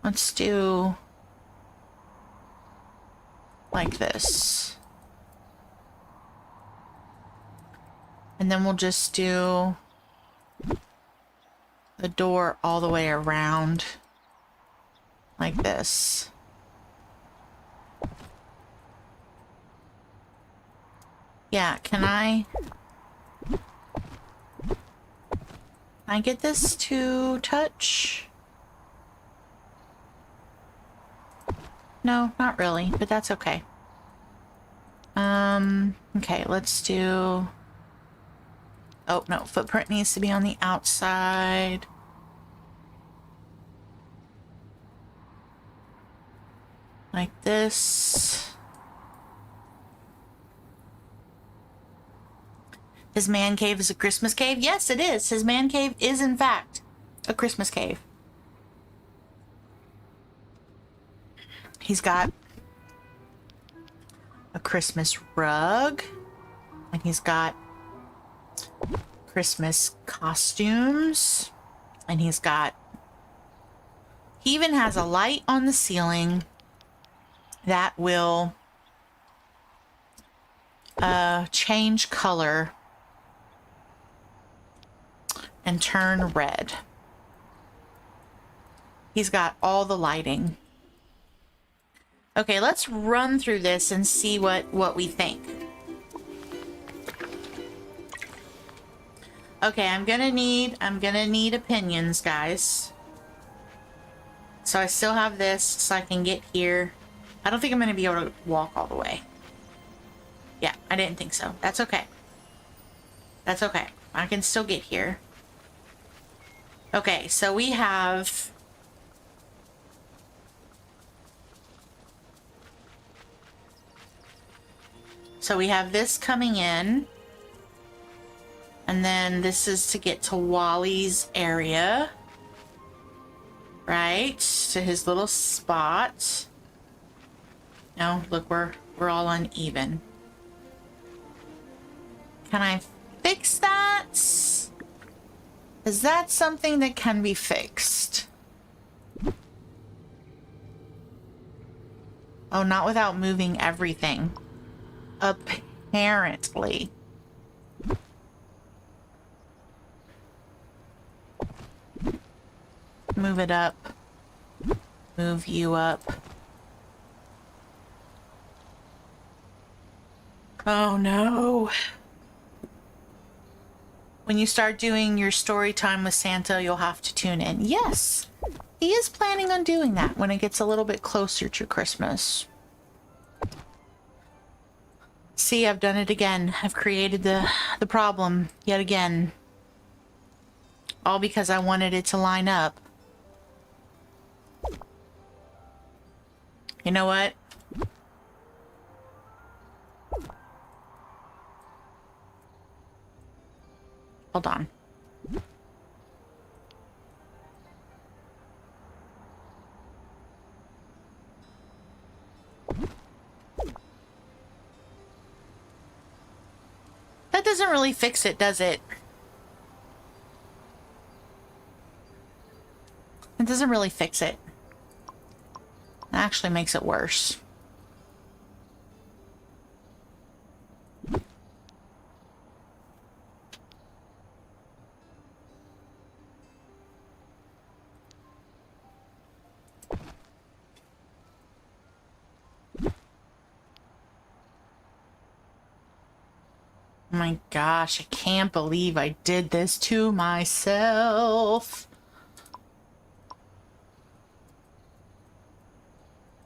Let's do like this. And then we'll just do the door all the way around like this. Yeah, can I get this to touch? No, not really, but that's okay. Okay, let's do... Oh, no, footprint needs to be on the outside. Like this. His man cave is a Christmas cave? Yes, it is. His man cave is, in fact, a Christmas cave. He's got a Christmas rug. And he's got Christmas costumes. And he's got... He even has a light on the ceiling that will change color and turn red. He's got all the lighting. Okay, let's run through this and see what we think. Okay, I'm gonna need opinions, guys. So I still have this so I can get here. I don't think I'm gonna be able to walk all the way. Yeah, I didn't think so. That's okay. That's okay. I can still get here. Okay, so we have... So we have this coming in. And then this is to get to Wally's area. Right? To his little spot. No, look, we're all uneven. Can I fix that? Is that something that can be fixed? Oh, not without moving everything. Apparently. Move it up. Move you up. Oh no. When you start doing your story time with Santa, you'll have to tune in. Yes, he is planning on doing that when it gets a little bit closer to Christmas. See, I've done it again. I've created the problem yet again. All because I wanted it to line up. You know what? Hold on. That doesn't really fix it, does it? It doesn't really fix it. It actually makes it worse. My gosh, I can't believe I did this to myself.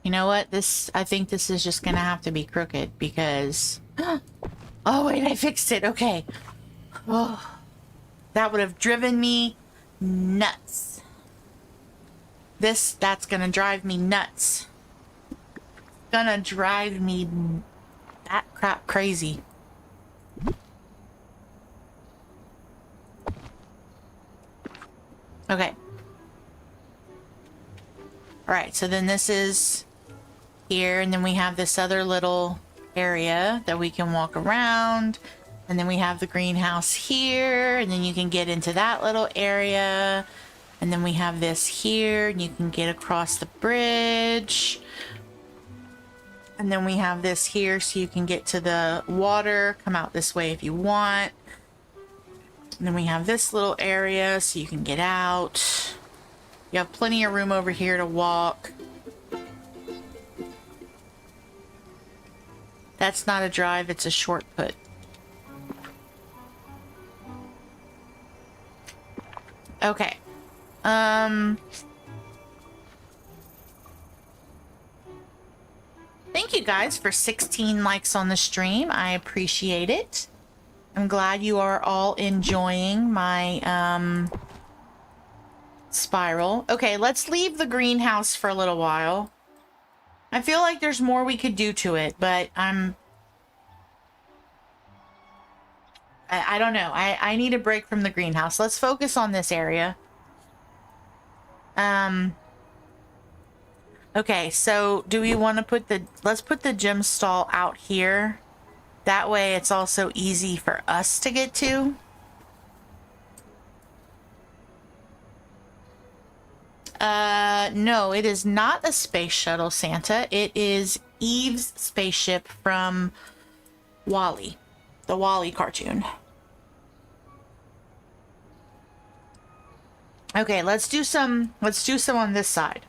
You know what? I think this is just gonna have to be crooked because... Oh, wait, I fixed it. Okay. Oh, that would have driven me nuts. That's gonna drive me nuts. Gonna drive me that crap crazy. Okay. Alright, so then this is here, and then we have this other little area that we can walk around, and then we have the greenhouse here, and then you can get into that little area, and then we have this here, and you can get across the bridge, and then we have this here so you can get to the water, come out this way if you want. And then we have this little area so you can get out. You have plenty of room over here to walk. That's not a drive, it's a short put. Okay. Thank you guys for 16 likes on the stream. I appreciate it. I'm glad you are all enjoying my spiral. Okay, let's leave the greenhouse for a little while. I feel like there's more we could do to it, but I don't know. I need a break from the greenhouse. Let's focus on this area. Okay, so do we want to put let's put the gym stall out here. That way it's also easy for us to get to. No, it is not a space shuttle, Santa. It is Eve's spaceship from Wall-E, the Wall-E cartoon. Okay, let's do some on this side.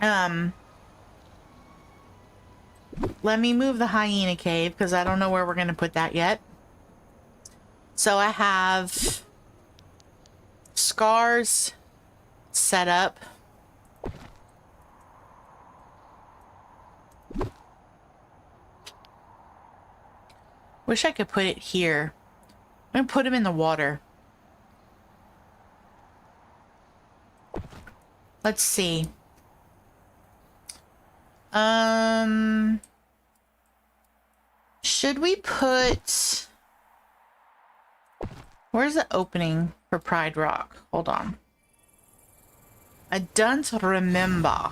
Let me move the hyena cave because I don't know where we're going to put that yet. So I have Scar's set up. Wish I could put it here. I'm going to put him in the water. Let's see. Should we put... Where's the opening for Pride Rock? Hold on. I don't remember.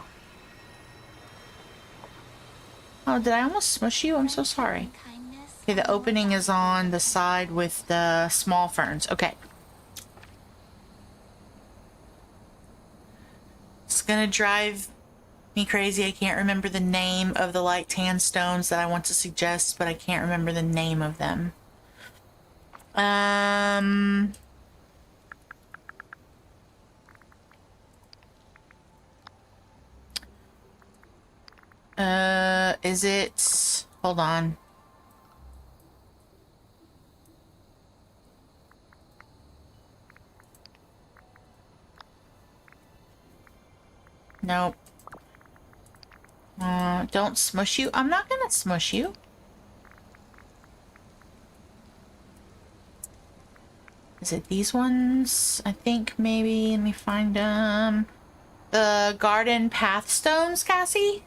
Oh, did I almost smush you? I'm so sorry. Okay, the opening is on the side with the small ferns. Okay. It's gonna drive me crazy. I can't remember the name of the light tan stones that I want to suggest, but I can't remember the name of them. Is it... Hold on. Nope. Don't smush you. I'm not gonna smush you. Is it these ones? I think maybe. Let me find them. The garden path stones, Cassie?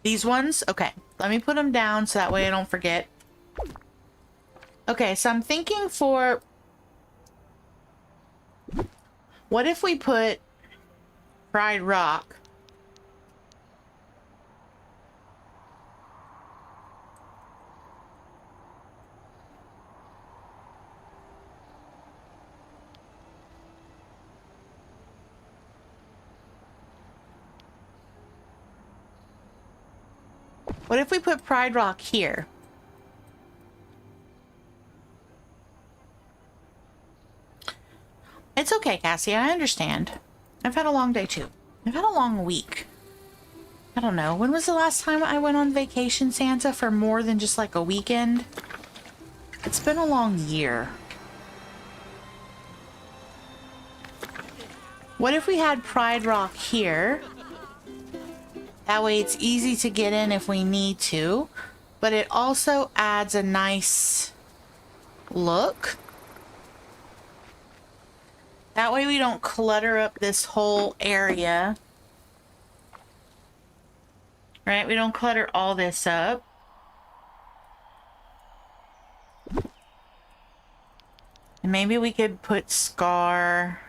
These ones? Okay. Let me put them down so that way I don't forget. Okay, so I'm thinking for... What if we put Pride Rock? What if we put Pride Rock here? It's okay, Cassie. I understand. I've had a long day, too. I've had a long week. I don't know. When was the last time I went on vacation, Santa, for more than just like a weekend? It's been a long year. What if we had Pride Rock here? That way it's easy to get in if we need to, but it also adds a nice look. That way we don't clutter up this whole area. Right? We don't clutter all this up. And maybe we could put Scar...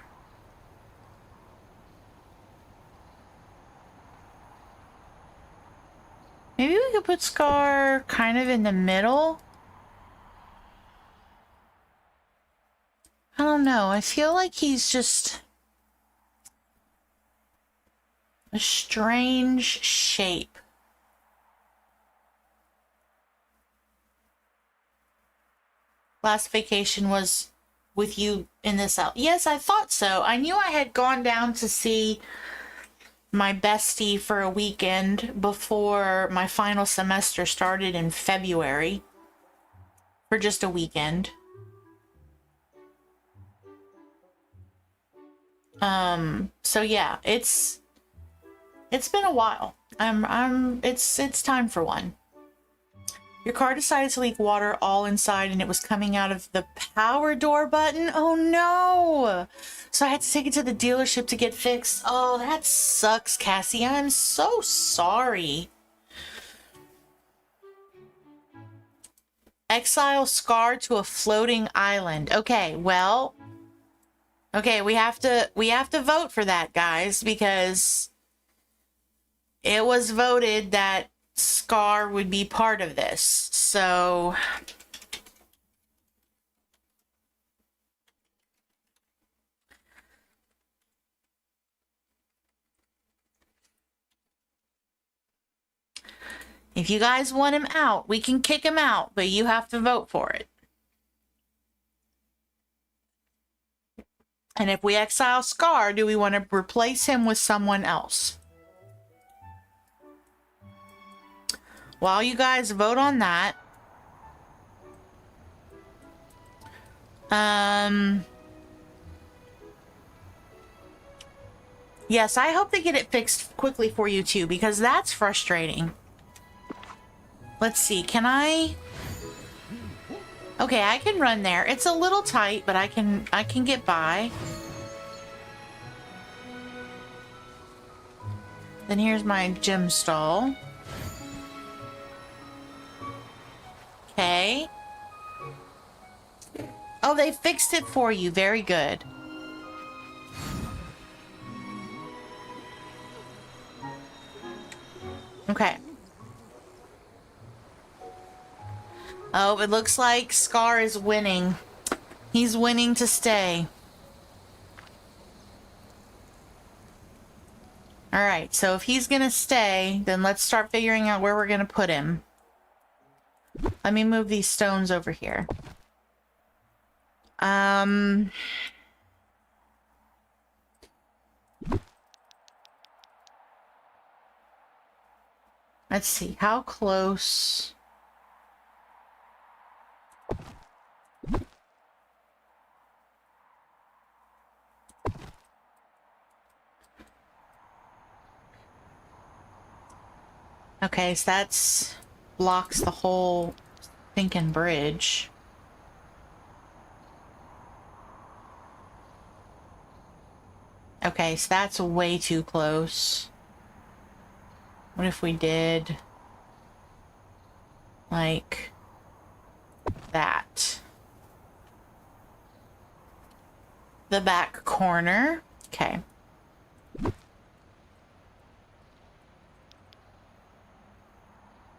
Maybe we could put Scar kind of in the middle. I don't know. I feel like he's just a strange shape. Last vacation was with you in this out. Yes, I thought so. I knew I had gone down to see my bestie for a weekend before my final semester started in February. For just a weekend. So yeah, it's It's been a while. It's time for one. Your car decided to leak water all inside and it was coming out of the power door button. Oh no! So I had to take it to the dealership to get fixed. Oh, that sucks, Cassie. I'm so sorry. Exile Scar to a floating island. Okay, well, okay, we have to vote for that, guys, because it was voted that Scar would be part of this. So if you guys want him out, we can kick him out, but you have to vote for it. And if we exile Scar, do we want to replace him with someone else? While you guys vote on that, yes, I hope they get it fixed quickly for you too, because that's frustrating. Let's see, can I? Okay, I can run there. It's a little tight, but I can get by. Then here's my gym stall. Okay. Oh, they fixed it for you. Very good. Okay. Oh, it looks like Scar is winning. He's winning to stay. Alright, so if he's gonna stay, then let's start figuring out where we're gonna put him. Let me move these stones over here. Let's see, how close... Okay, so that's blocks the whole thinking bridge. Okay, so that's way too close. What if we did like that? The back corner. Okay.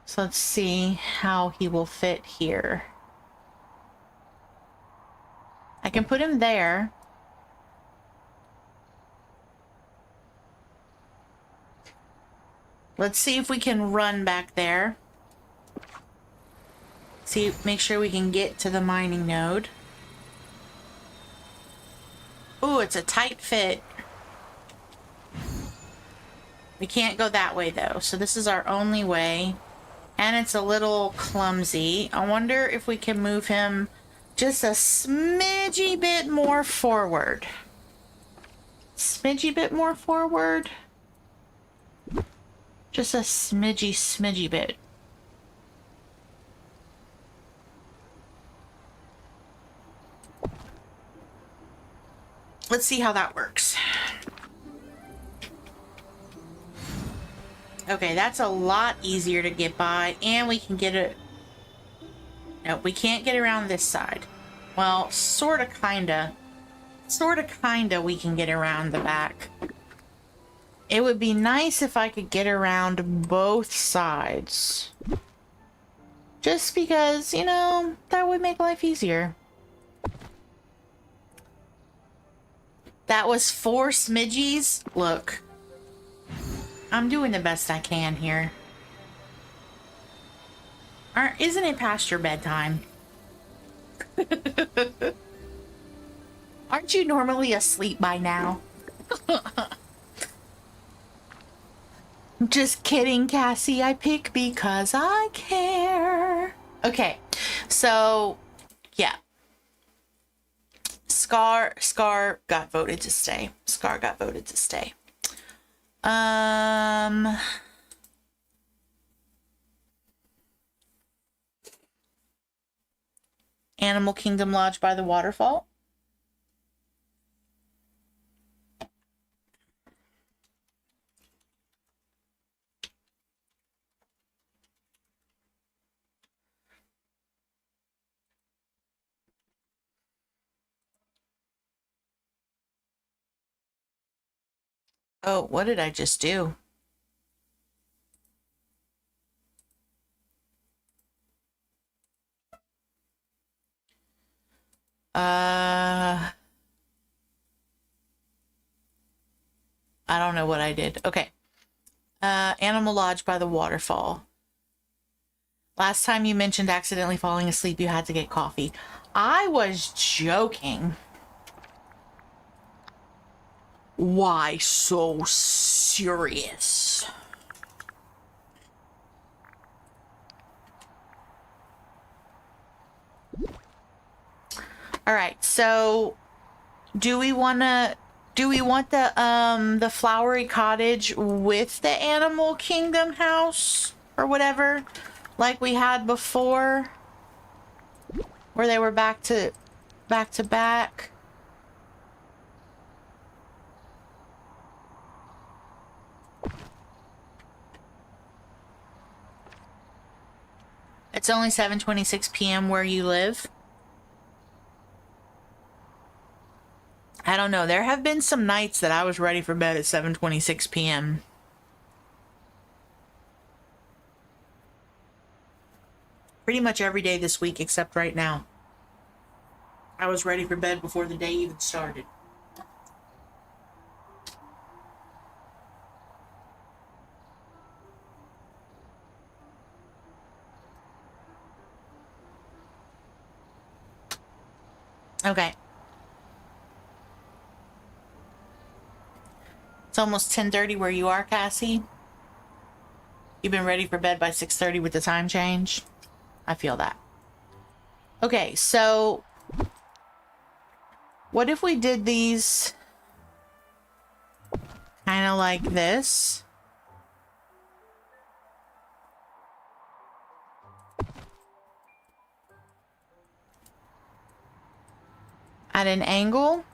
So let's see how he will fit here. I can put him there. Let's see if we can run back there. See, make sure we can get to the mining node. Ooh, it's a tight fit. We can't go that way though, so this is our only way. And it's a little clumsy. I wonder if we can move him just a smidgy bit more forward. Smidgy bit more forward. Just a smidgy bit. Let's see how that works. Okay, that's a lot easier to get by, and we can get it... No, we can't get around this side. Well, sorta kinda we can get around the back. It would be nice if I could get around both sides. Just because, you know, that would make life easier. That was 4 smidgies? Look. I'm doing the best I can here. Isn't it past your bedtime? Aren't you normally asleep by now? Just kidding, Cassie. I pick because I care. Okay, so yeah. Scar got voted to stay. Scar got voted to stay. Animal Kingdom Lodge by the waterfall. Oh, what did I just do? I don't know what I did. Okay. Animal Lodge by the waterfall. Last time you mentioned accidentally falling asleep, you had to get coffee. I was joking. Why so serious? All right, so do we want the flowery cottage with the Animal Kingdom house or whatever, like we had before, where they were back to back? It's only 7:26 p.m. where you live. I don't know. There have been some nights that I was ready for bed at 7:26 p.m. Pretty much every day this week except right now. I was ready for bed before the day even started. Okay. It's almost 10:30 where you are, Cassie. You've been ready for bed by 6:30 with the time change. I feel that. Okay, so what if we did these kind of like this? At an angle?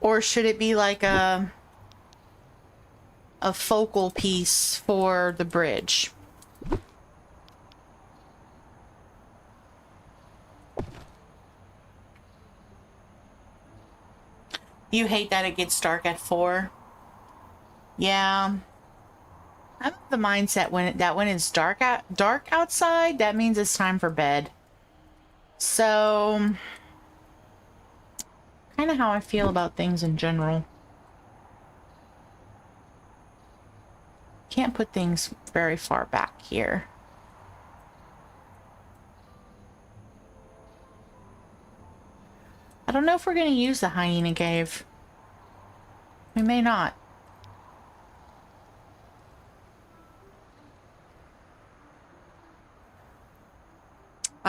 Or should it be like a focal piece for the bridge? You hate that it gets dark at 4? Yeah. I'm of the mindset when it's dark outside, that means it's time for bed. So kind of how I feel about things in general. Can't put things very far back here. I don't know if we're going to use the hyena cave. We may not.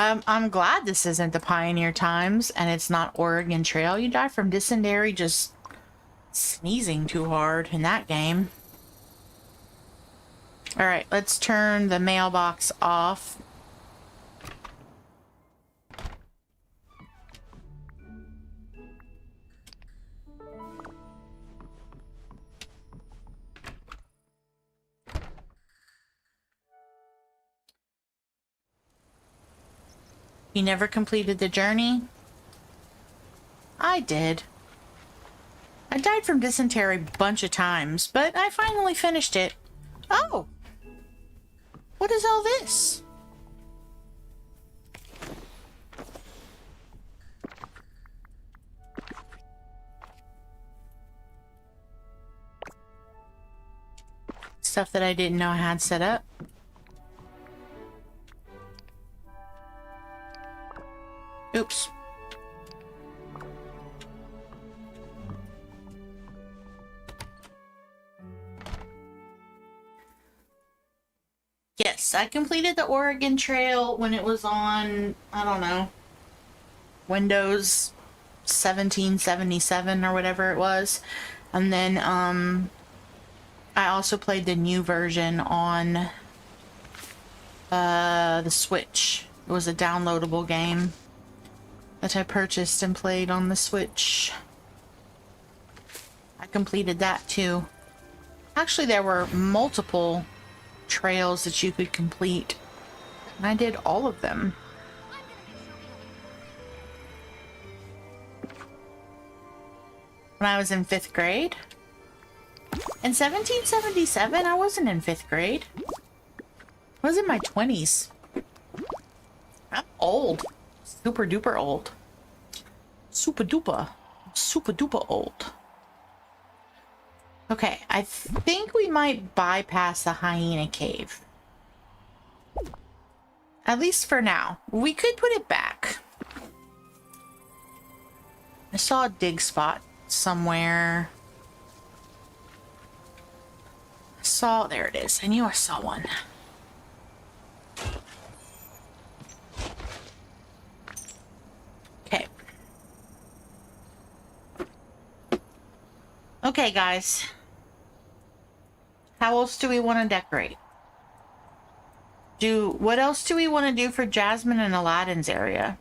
I'm glad this isn't the Pioneer Times and it's not Oregon Trail. You die from dysentery just sneezing too hard in that game. All right, let's turn the mailbox off. You never completed the journey? I did. I died from dysentery a bunch of times, but I finally finished it. Oh! What is all this? Stuff that I didn't know I had set up. Oops. Yes, I completed the Oregon Trail when it was on, I don't know, Windows 1777 or whatever it was. And then, I also played the new version on the Switch. It was a downloadable game that I purchased and played on the Switch. I completed that too. Actually, there were multiple trails that you could complete, and I did all of them. When I was in 5th grade. In 1777, I wasn't in 5th grade. I was in my 20s. I'm old. Super duper old. Super duper. Super duper old. Okay, I think we might bypass the hyena cave. At least for now. We could put it back. I saw a dig spot somewhere. There it is. I knew I saw one. Okay. Okay, guys. How else do we want to decorate? What else do we want to do for Jasmine and Aladdin's area?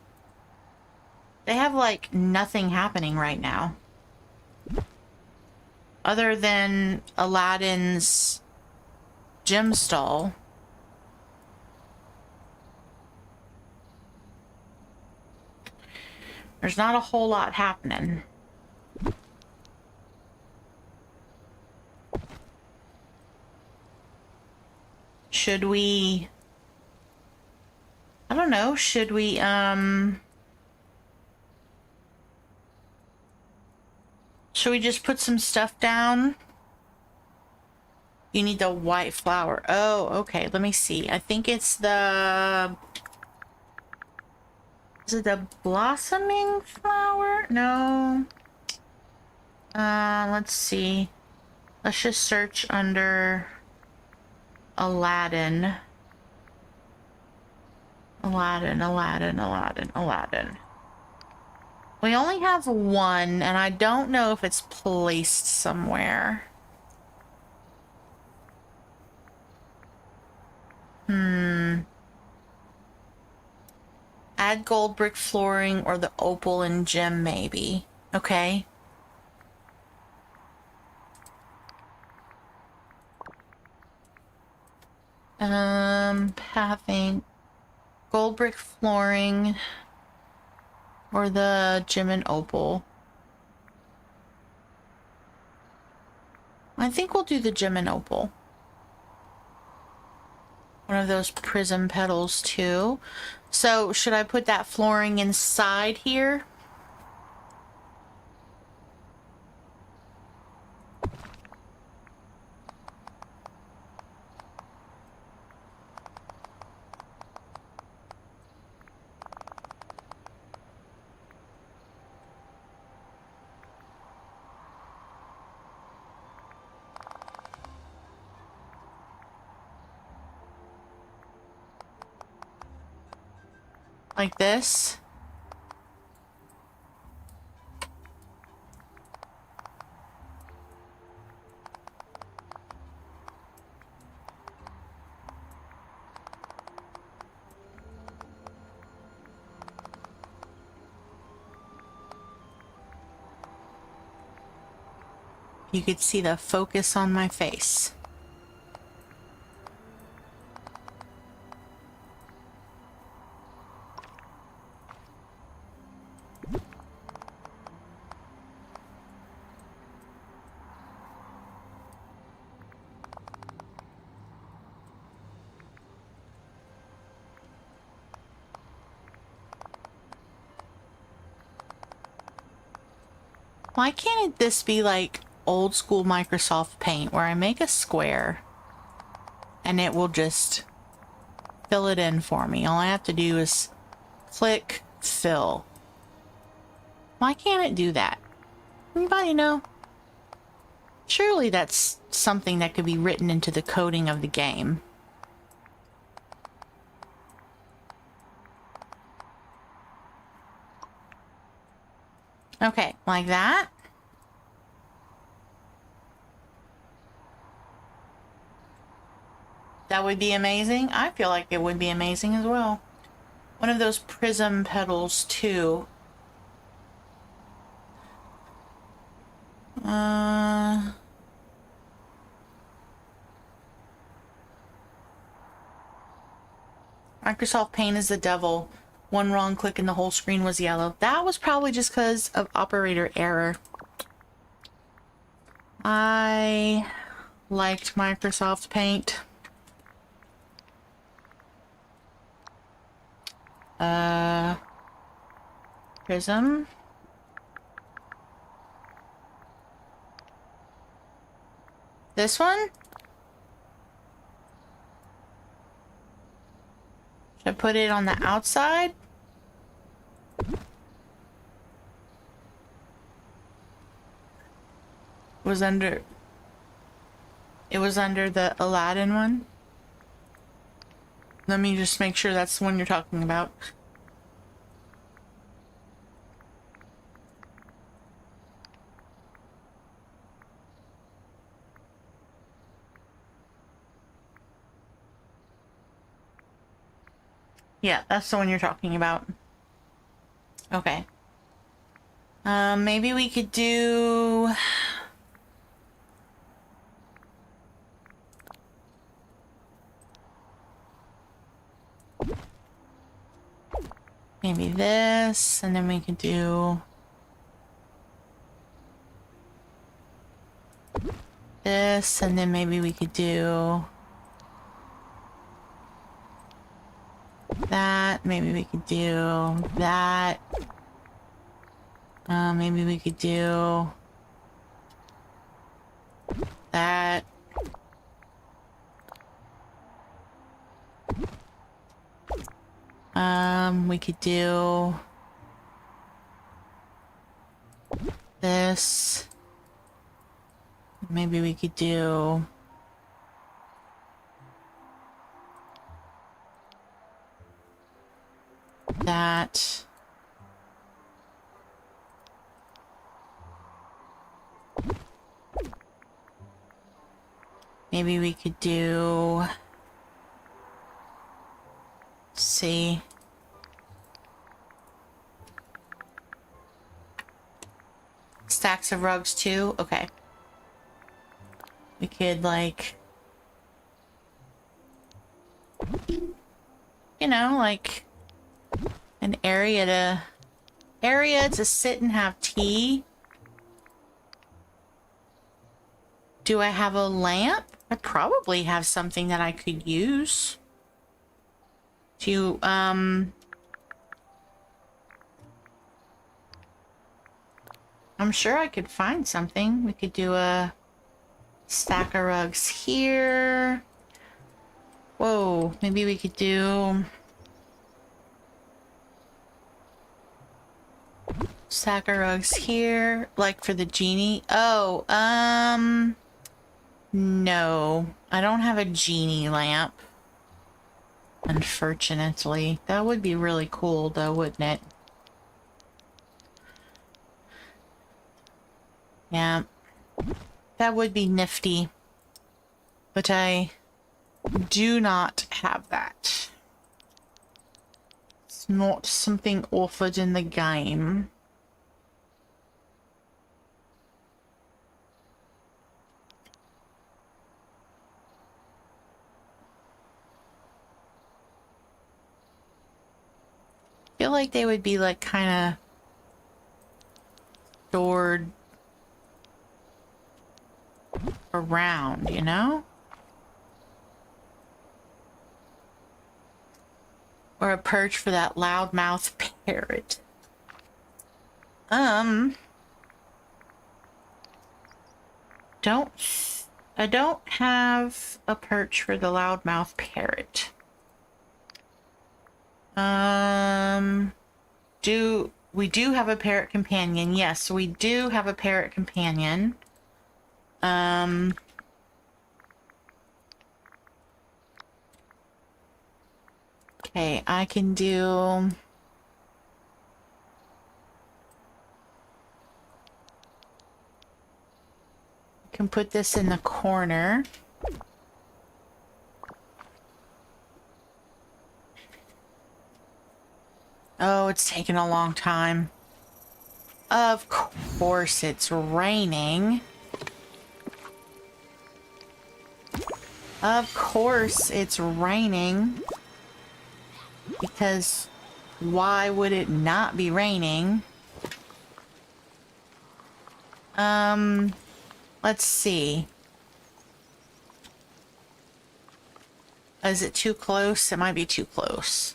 They have like nothing happening right now. Other than Aladdin's gem stall. There's not a whole lot happening. Should we... I don't know, should we, should we just put some stuff down? You need the white flower. Oh, okay, let me see. I think it's the... Is it the blossoming flower? No. Let's see. Let's just search under Aladdin. Aladdin. We only have one, and I don't know if it's placed somewhere. Add gold brick flooring or the opal and gem, maybe. Okay. Pathing. Gold brick flooring or the gem and opal. I think we'll do the gem and opal. One of those prism petals too. So should I put that flooring inside here? Like this. You could see the focus on my face. Why can't this be like old school Microsoft Paint where I make a square and it will just fill it in for me? All I have to do is click fill. Why can't it do that? Anybody know? Surely that's something that could be written into the coding of the game. Okay, like that. That would be amazing. I feel like it would be amazing as well. One of those prism petals too. Microsoft Paint is the devil. One wrong click and the whole screen was yellow. That was probably just because of operator error. I liked Microsoft Paint. Prism. This one? Should I put it on the outside? It was under the Aladdin one. Let me just make sure that's the one you're talking about. Yeah, that's the one you're talking about. Okay. Maybe we could do... maybe this, and then we could do... this, and then maybe we could do... that. Maybe we could do that. Maybe we could do that. We could do this. Maybe we could do that. Maybe we could do... let's see. Stacks of rugs too? Okay. We could like... you know, like... an area to sit and have tea. Do I have a lamp? I probably have something that I could use to I'm sure I could find something. We could do a stack of rugs here. Whoa, maybe we could do stack of rugs here, like for the genie. Oh, no, I don't have a genie lamp, unfortunately. That would be really cool though, wouldn't it? Yeah, that would be nifty, but I do not have that. It's not something offered in the game. I feel like they would be like kind of stored around, you know? Or a perch for that loudmouth parrot. I don't have a perch for the loudmouth parrot. We do have a parrot companion. Yes, we do have a parrot companion. Okay, I can do... can put this in the corner. Oh, it's taking a long time. Of course it's raining. Of course it's raining. Because why would it not be raining? Let's see. Is it too close? It might be too close.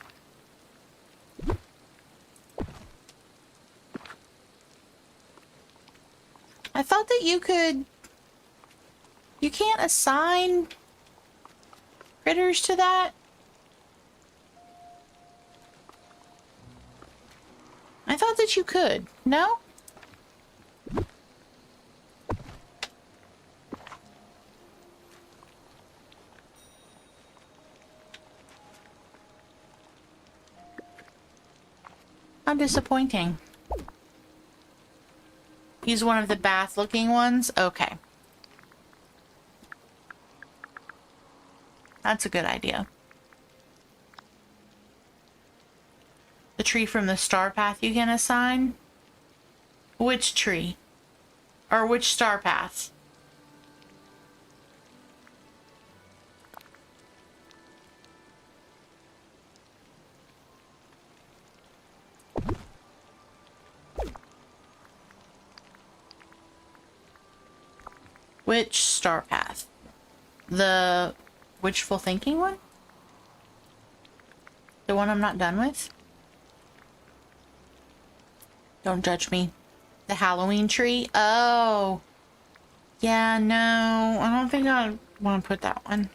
I thought that you could... You can't assign critters to that? I thought that you could. No? How disappointing. Use one of the bath looking ones? Okay. That's a good idea. The tree from the star path you can assign? Which tree? Or which star path? Which star path? The wishful thinking one? The one I'm not done with? Don't judge me. The Halloween tree? Oh. Yeah, no. I don't think I want to put that one.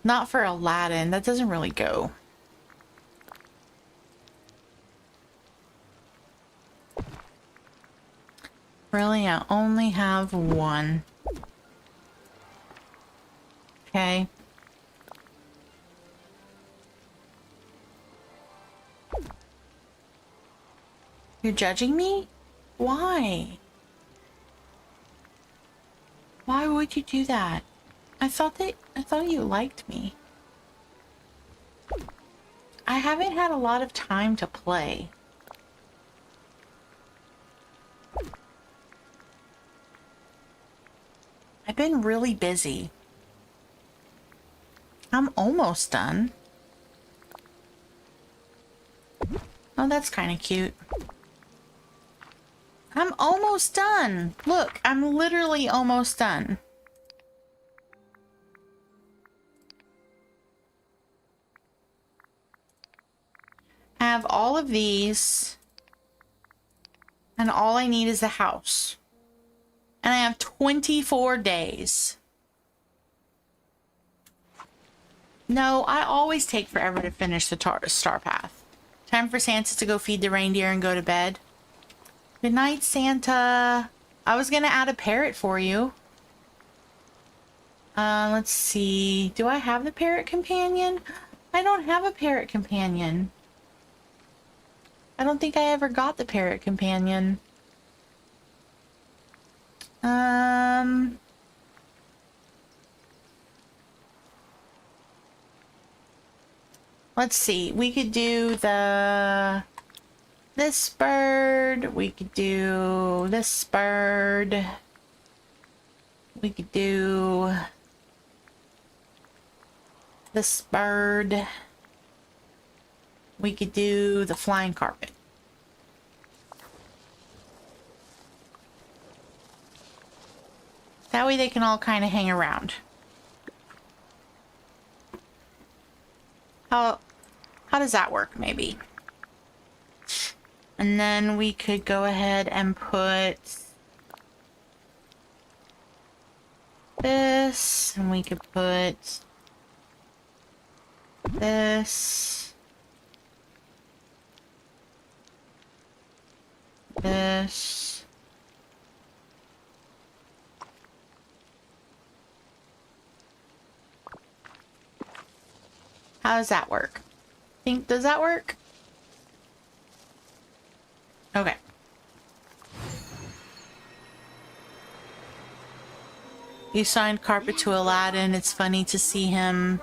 Not for Aladdin. That doesn't really go. Really, I only have one. Okay. You're judging me? Why? Why would you do that? I thought you liked me. I haven't had a lot of time to play. I've been really busy. I'm almost done. Oh, that's kind of cute. I'm almost done. Look, I'm literally almost done. I have all of these. And all I need is a house. And I have 24 days. No, I always take forever to finish the star path. Time for Santa to go feed the reindeer and go to bed. Good night, Santa. I was gonna add a parrot for you. Let's see. Do I have the parrot companion? I don't have a parrot companion. I don't think I ever got the parrot companion. Let's see. We could do this bird. We could do this bird. We could do this bird. We could do the flying carpet. That way they can all kind of hang around. How does that work, maybe? And then we could go ahead and put this, and we could put this, this, how does that work? Does that work? Okay. You signed carpet to Aladdin. It's funny to see him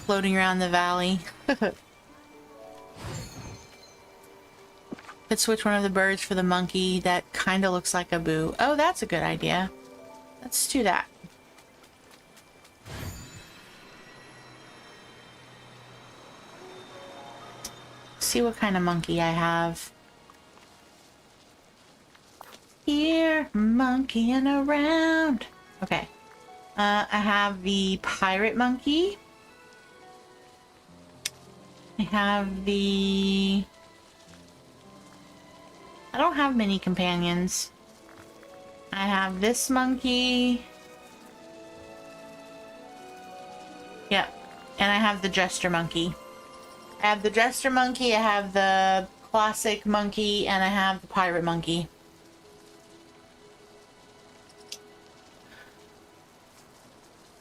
floating around the valley. Could switch one of the birds for the monkey that kind of looks like a boo. Oh, that's a good idea. Let's do that. See what kind of monkey I have. Here, monkeying around. Okay. I have the pirate monkey. I have the... I don't have many companions. I have this monkey. Yep. And I have the jester monkey. I have the jester monkey, I have the classic monkey, and I have the pirate monkey.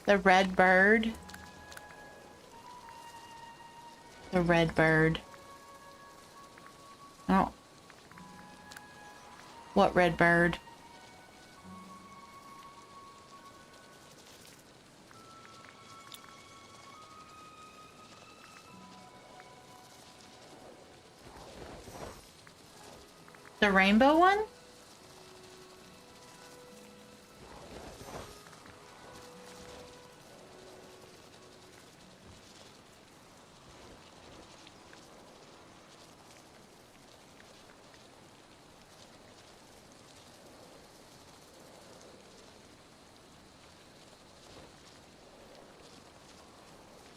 The red bird. The red bird. Oh. What red bird? The rainbow one?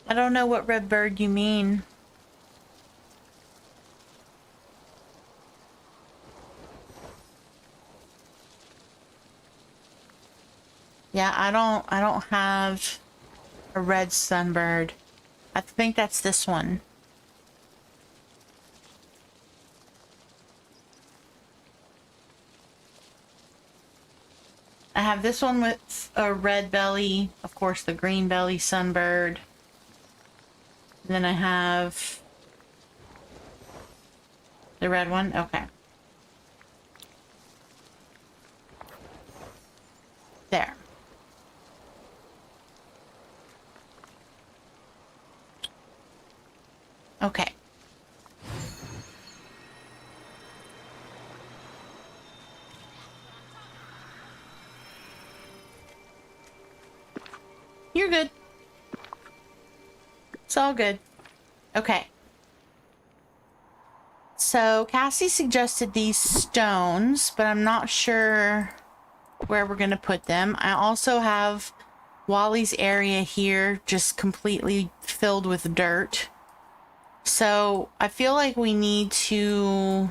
I don't know what red bird you mean. Yeah, I don't have a red sunbird. I think that's this one. I have this one with a red belly, of course the green belly sunbird. And then I have the red one. Okay. There. Okay. You're good. It's all good. Okay. So Cassie suggested these stones, but I'm not sure where we're going to put them. I also have Wally's area here just completely filled with dirt. So I feel like we need to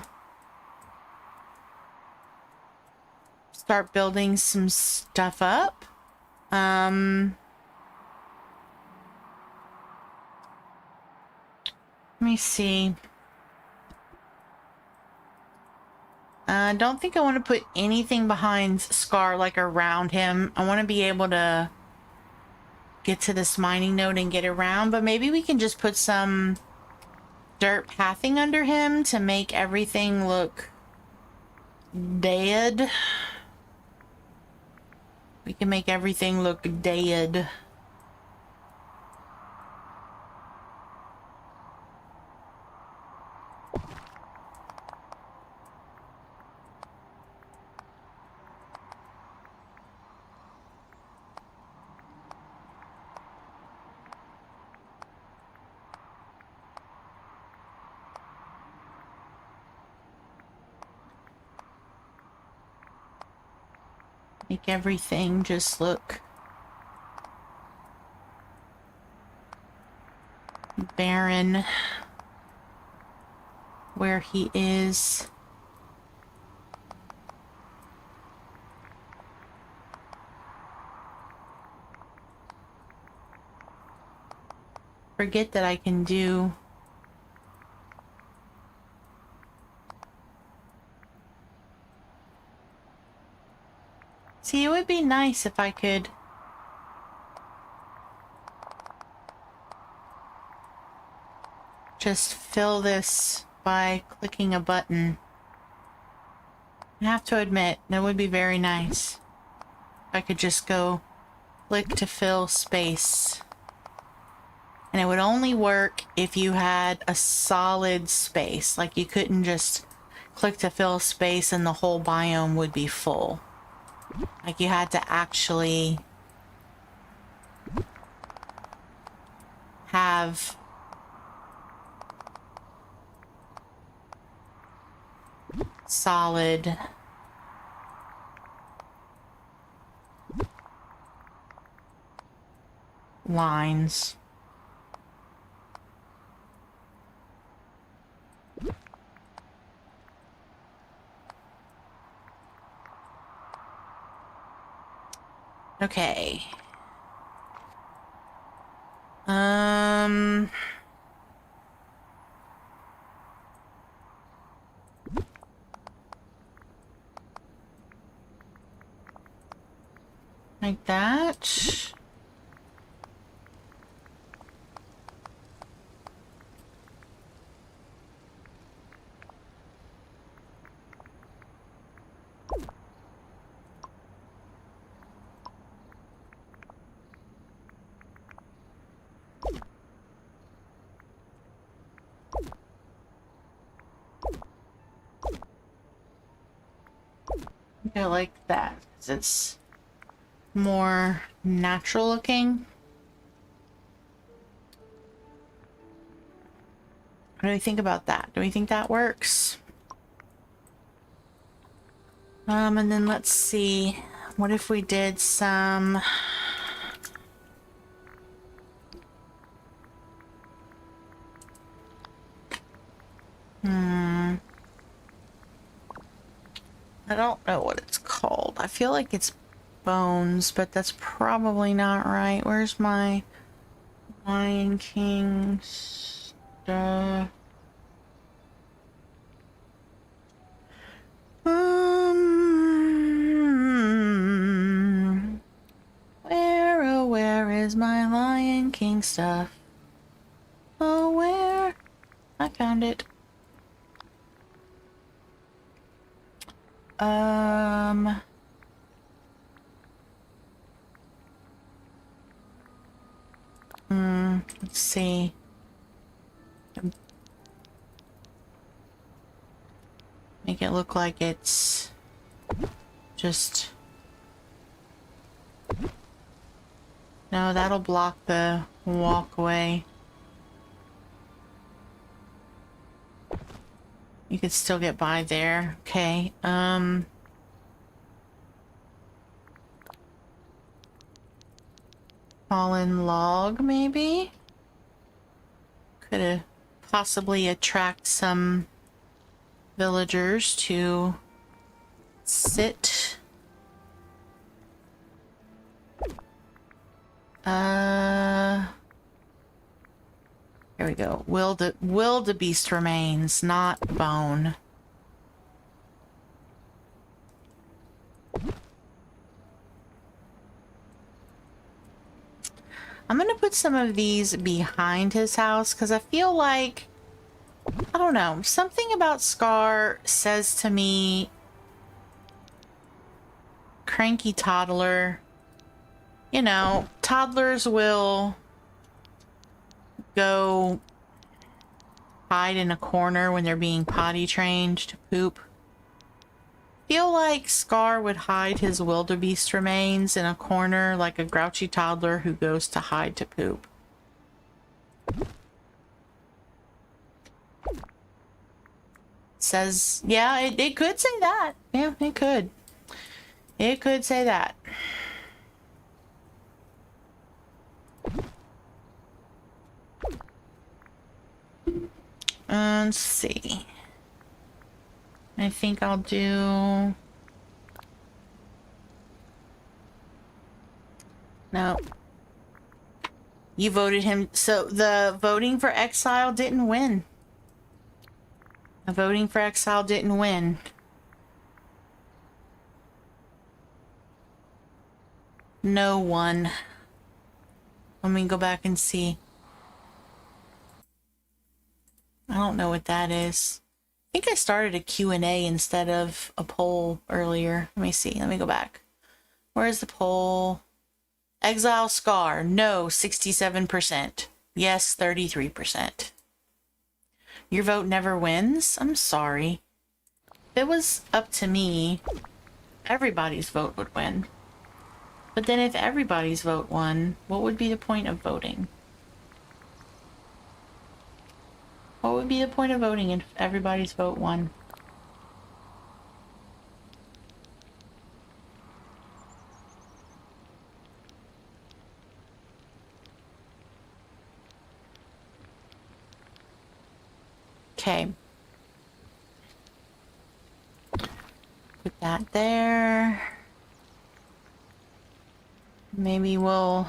start building some stuff up. Let me see. I don't think I want to put anything behind Scar, like around him. I want to be able to get to this mining node and get around, but maybe we can just put some dirt pathing under him to make everything look dead. We can make everything look dead. Make everything just look barren where he is. Forget that I can do See, it would be nice if I could just fill this by clicking a button. I have to admit, that would be very nice. If I could just go click to fill space. And it would only work if you had a solid space. Like you couldn't just click to fill space and the whole biome would be full. Like you had to actually have solid lines. Okay. Like that. I like that because it's more natural looking. What do we think about that? Do we think that works? And then let's see. What if we did some... I don't know what it's called. I feel like it's bones, but that's probably not right. Where's my Lion King stuff? Where is my Lion King stuff? Oh, where? I found it. Let's see. Make it look like it's just... No, that'll block the walkway. You could still get by there. Okay, fallen log, maybe? Could possibly attract some villagers to sit. Here we go. Wildebeest remains, not bone. I'm gonna put some of these behind his house because I feel like, I don't know, something about Scar says to me, cranky toddler. You know, toddlers will go hide in a corner when they're being potty trained to poop. Feel like Scar would hide his wildebeest remains in a corner like a grouchy toddler who goes to hide to poop. Says, yeah, it could say that. Yeah, it could. It could say that. Let's see. I think I'll do... No. You voted him... So the voting for exile didn't win. The voting for exile didn't win. No one. Let me go back and see. I don't know what that is. I think I started a Q&A instead of a poll earlier. Let me see. Let me go back. Where's the poll? Exile Scar. No, 67%. Yes, 33%. Your vote never wins? I'm sorry. it was up to me, everybody's vote would win. But then if everybody's vote won, what would be the point of voting? What would be the point of voting if everybody's vote won? Okay. Put that there. Maybe we'll...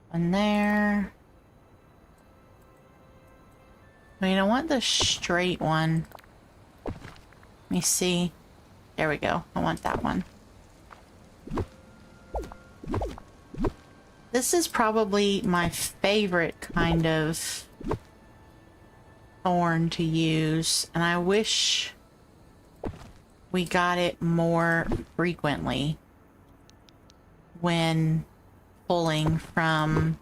one there. Wait, I want the straight one. Let me see. There we go. I want that one. This is probably my favorite kind of thorn to use, and I wish we got it more frequently when pulling from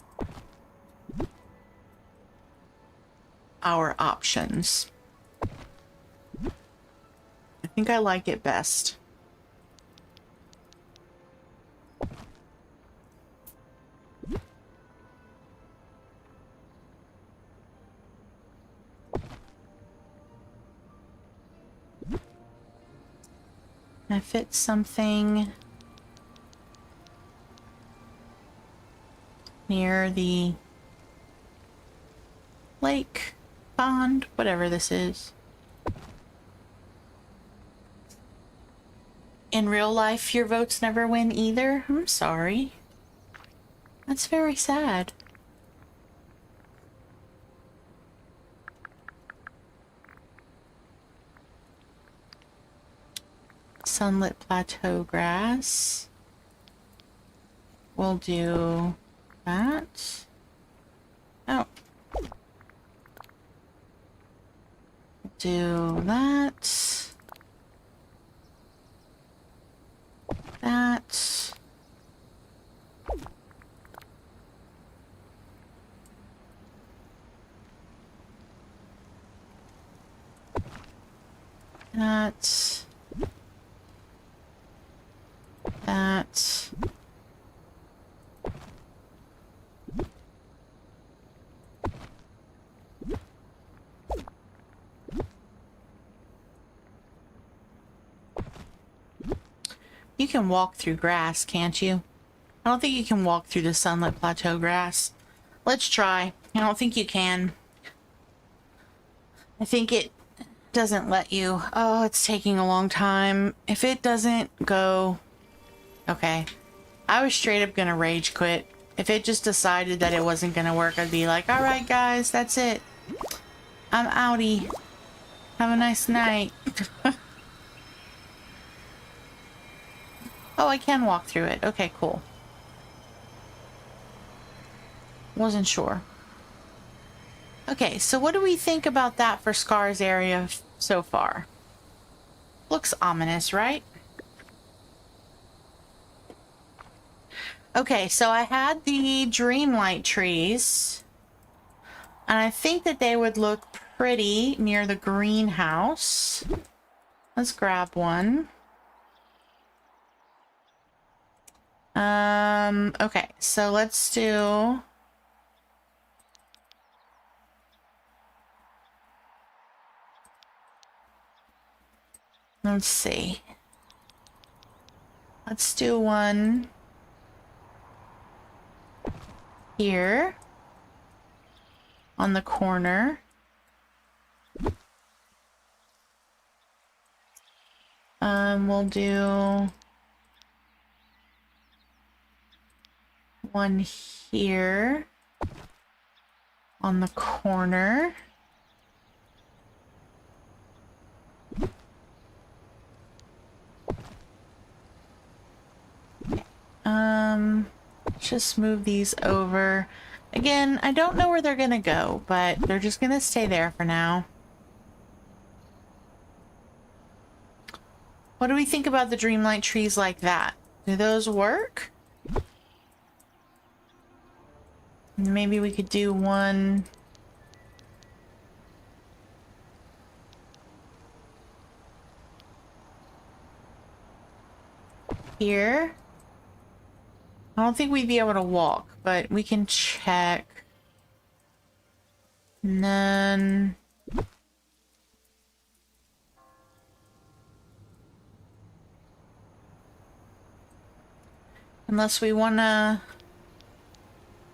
our options. I think I like it best. I fit something near the lake, pond, whatever this is. In real life, your votes never win either? I'm sorry. That's very sad. Sunlit plateau grass. We'll do that. Oh. Do that. That. That. That. You can walk through grass, can't you? I don't think you can walk through the sunlit plateau grass. Let's try. I don't think you can. I think it doesn't let you. Oh, it's taking a long time. If it doesn't go... Okay. I was straight up gonna rage quit. If it just decided that it wasn't gonna work, I'd be like, alright guys, that's it. I'm outie. Have a nice night. Oh, I can walk through it. Okay, cool. Wasn't sure. Okay, so what do we think about that for Scar's area so far? Looks ominous, right? Okay, so I had the Dreamlight trees. And I think that they would look pretty near the greenhouse. Let's grab one. Okay, so let's do... Let's see. Let's do one here on the corner. We'll do one here on the corner. Just move these over. Again, I don't know where they're gonna go, but they're just gonna stay there for now. What do we think about the Dreamlight trees like that? Do those work? Maybe we could do one here. I don't think we'd be able to walk, but we can check. And then unless we want to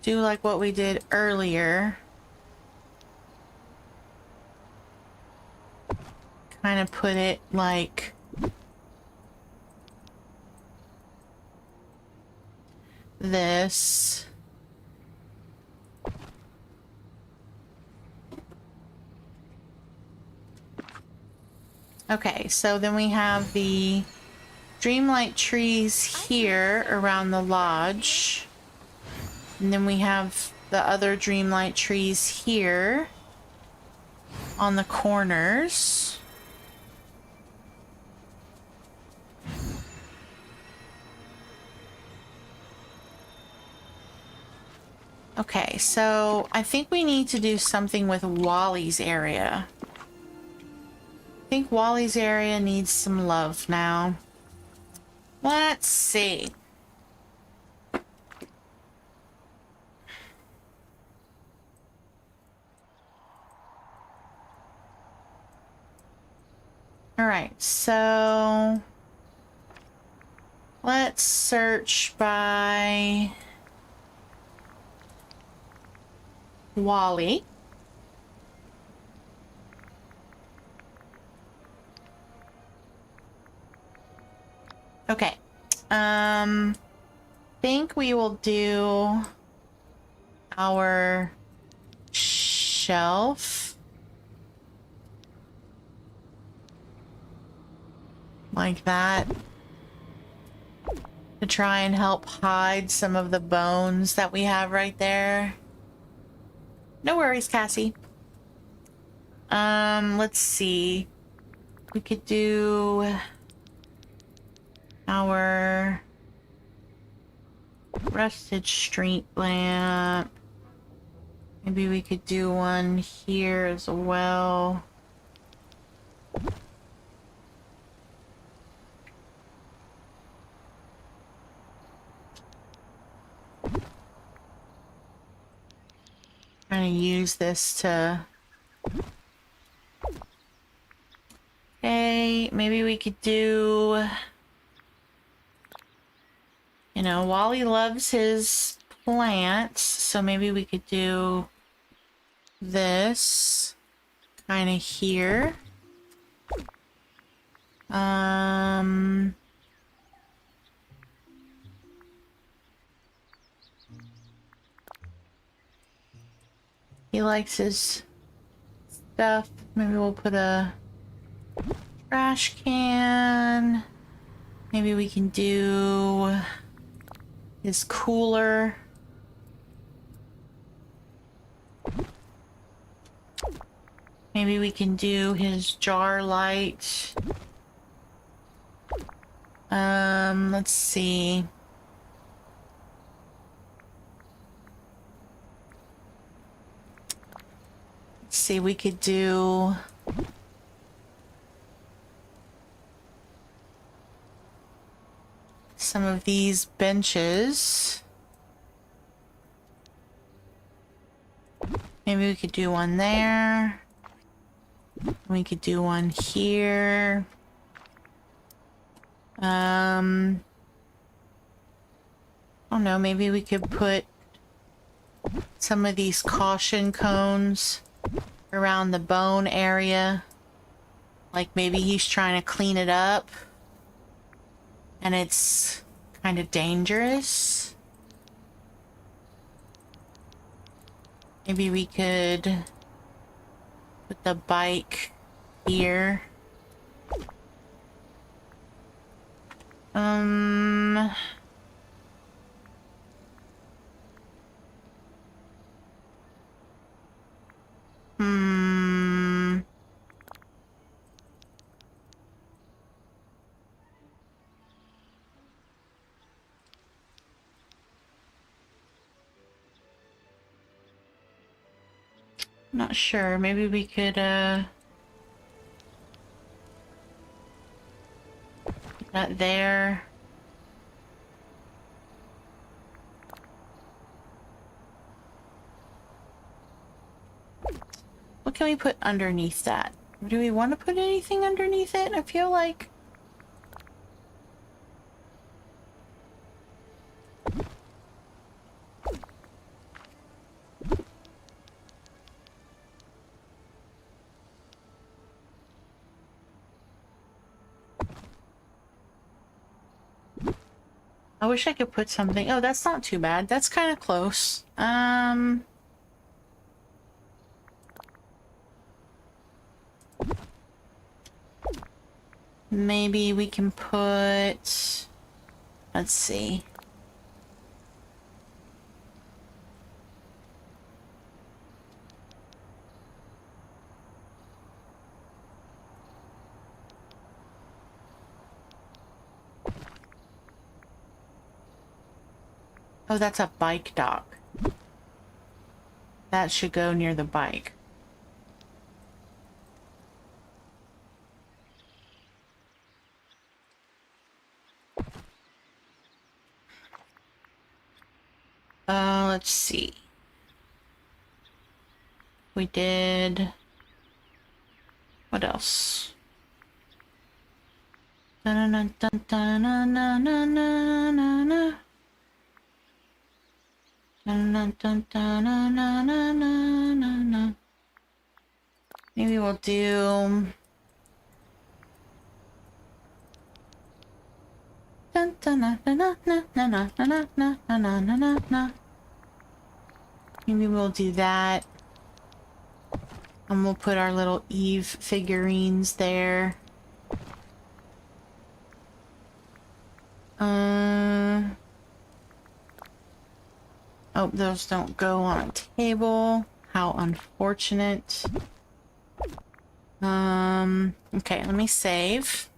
do like what we did earlier. Kind of put it like this. Okay, so then we have the Dreamlight trees here around the lodge. And then we have the other Dreamlight trees here on the corners. Okay, so I think we need to do something with Wally's area. I think Wally's area needs some love now. Let's see. All right, so let's search by Wally. Okay. Think we will do our shelf like that to try and help hide some of the bones that we have right there. No worries, Cassie. Let's see. We could do our rusted street lamp. Maybe we could do one here as well. Trying to use this to... Okay, maybe we could do... You know, Wally loves his plants, so maybe we could do this kind of here. He likes his stuff. Maybe we'll put a trash can. Maybe we can do his cooler. Maybe we can do his jar light. Let's see. Let's see, we could do some of these benches. Maybe we could do one there. We could do one here. I don't know, maybe we could put some of these caution cones around the bone area. Like maybe he's trying to clean it up and it's kind of dangerous. Maybe we could put the bike here. Not sure. Maybe we could, put that there. What can we put underneath that? Do we want to put anything underneath it? I feel like... I wish I could put something... Oh, that's not too bad. That's kind of close. Maybe we can put... Let's see. Oh, that's a bike dock. That should go near the bike. Let's see. We did... What else? Dun-dun-dun-dun-dun-dun-dun-dun-dun-dun. Dun-dun-dun-dun-dun-dun-dun-dun-dun. Maybe we'll do... Maybe we'll do that. And we'll put our little Eve figurines there. Oh, those don't go on a table. How unfortunate. Okay, let me save.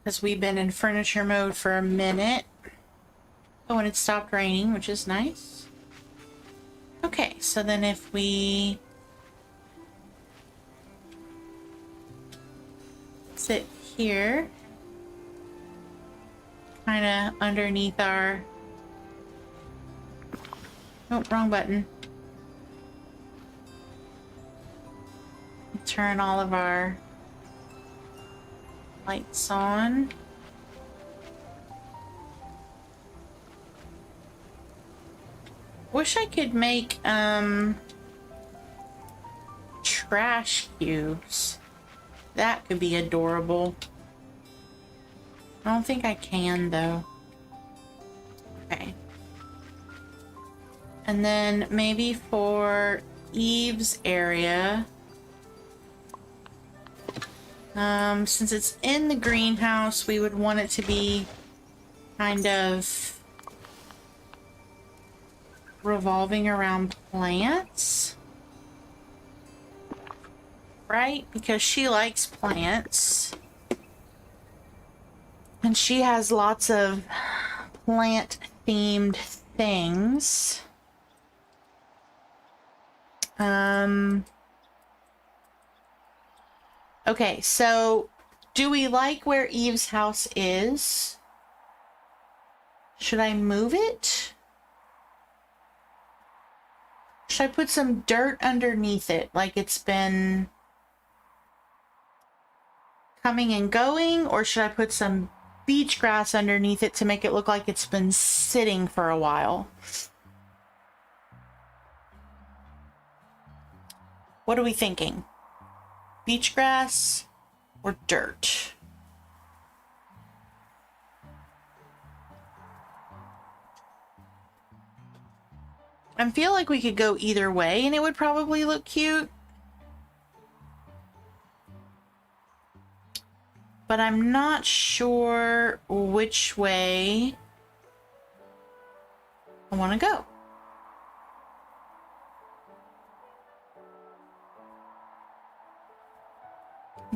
Because we've been in furniture mode for a minute. Oh, and it stopped raining, which is nice. Okay, so then if we sit here, kind of underneath our... Oh, wrong button. Turn all of our lights on. Wish I could make trash cubes. That could be adorable. I don't think I can though. Okay. And then maybe for Eve's area, since it's in the greenhouse, we would want it to be kind of revolving around plants, right? Because she likes plants. And she has lots of plant-themed things. Okay, so do we like where Eve's house is? Should I move it? Should I put some dirt underneath it, like it's been coming and going? Or should I put some beach grass underneath it to make it look like it's been sitting for a while? What are we thinking? Beach grass or dirt? I feel like we could go either way and it would probably look cute. But I'm not sure which way I want to go.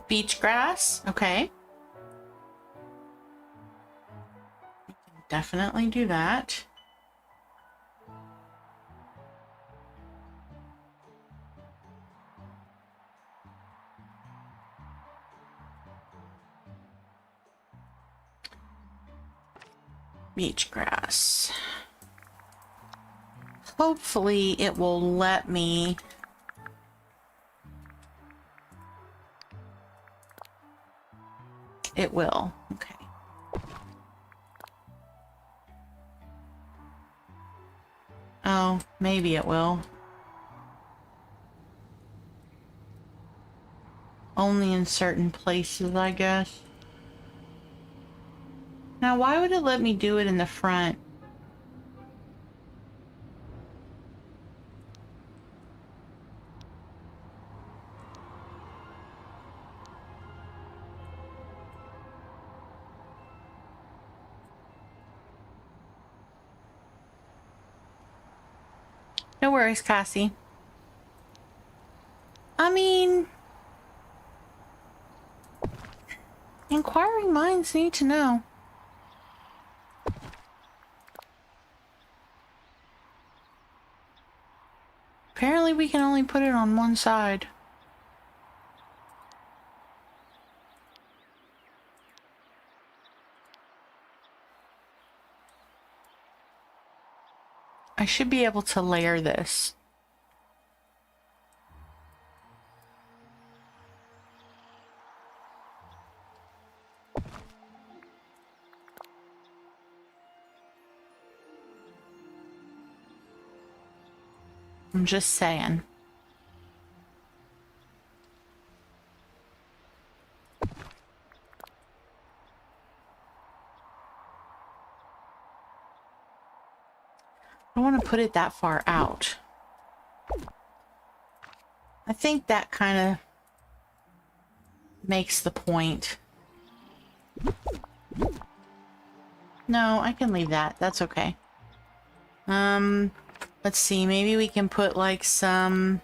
Beach grass, okay. We can definitely do that. Beach grass. Hopefully it will let me. It will. Okay. Oh, maybe it will. Only in certain places, I guess. Now, why would it let me do it in the front? No worries, Cassie. I mean, inquiring minds need to know. Apparently we can only put it on one side. I should be able to layer this. I'm just saying. I don't want to put it that far out. I think that kind of makes the point. No, I can leave that. That's okay. Let's see. Maybe we can put like some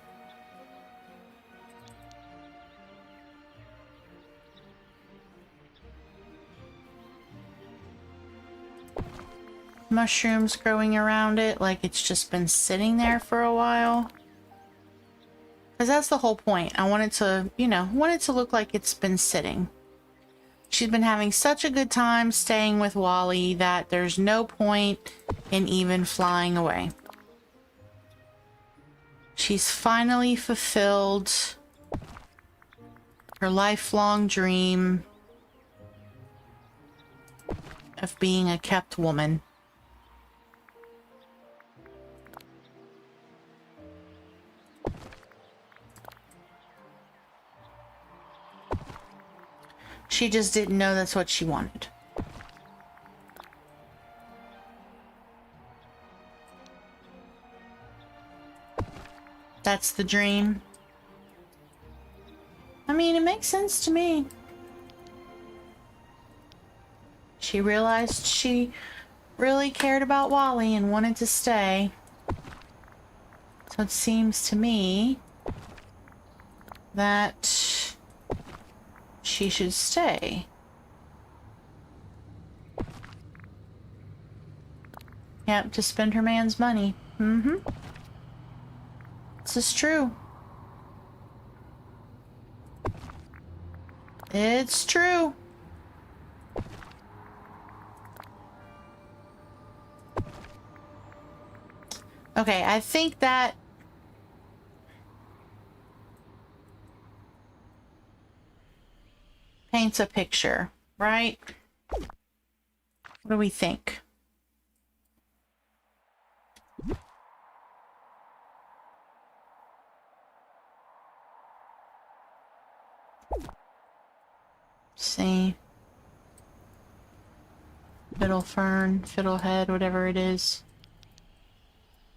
mushrooms growing around it, like it's just been sitting there for a while. Because that's the whole point. I want it to, you know, want it to look like it's been sitting. She's been having such a good time staying with Wally that there's no point in even flying away. She's finally fulfilled her lifelong dream of being a kept woman. She just didn't know that's what she wanted. That's the dream. I mean, it makes sense to me. She realized she really cared about Wally and wanted to stay. So it seems to me that she should stay. Yep, to spend her man's money. Mm-hmm. This is true. It's true. Okay, I think that paints a picture, right? What do we think? See. Fiddle fern, fiddlehead, whatever it is.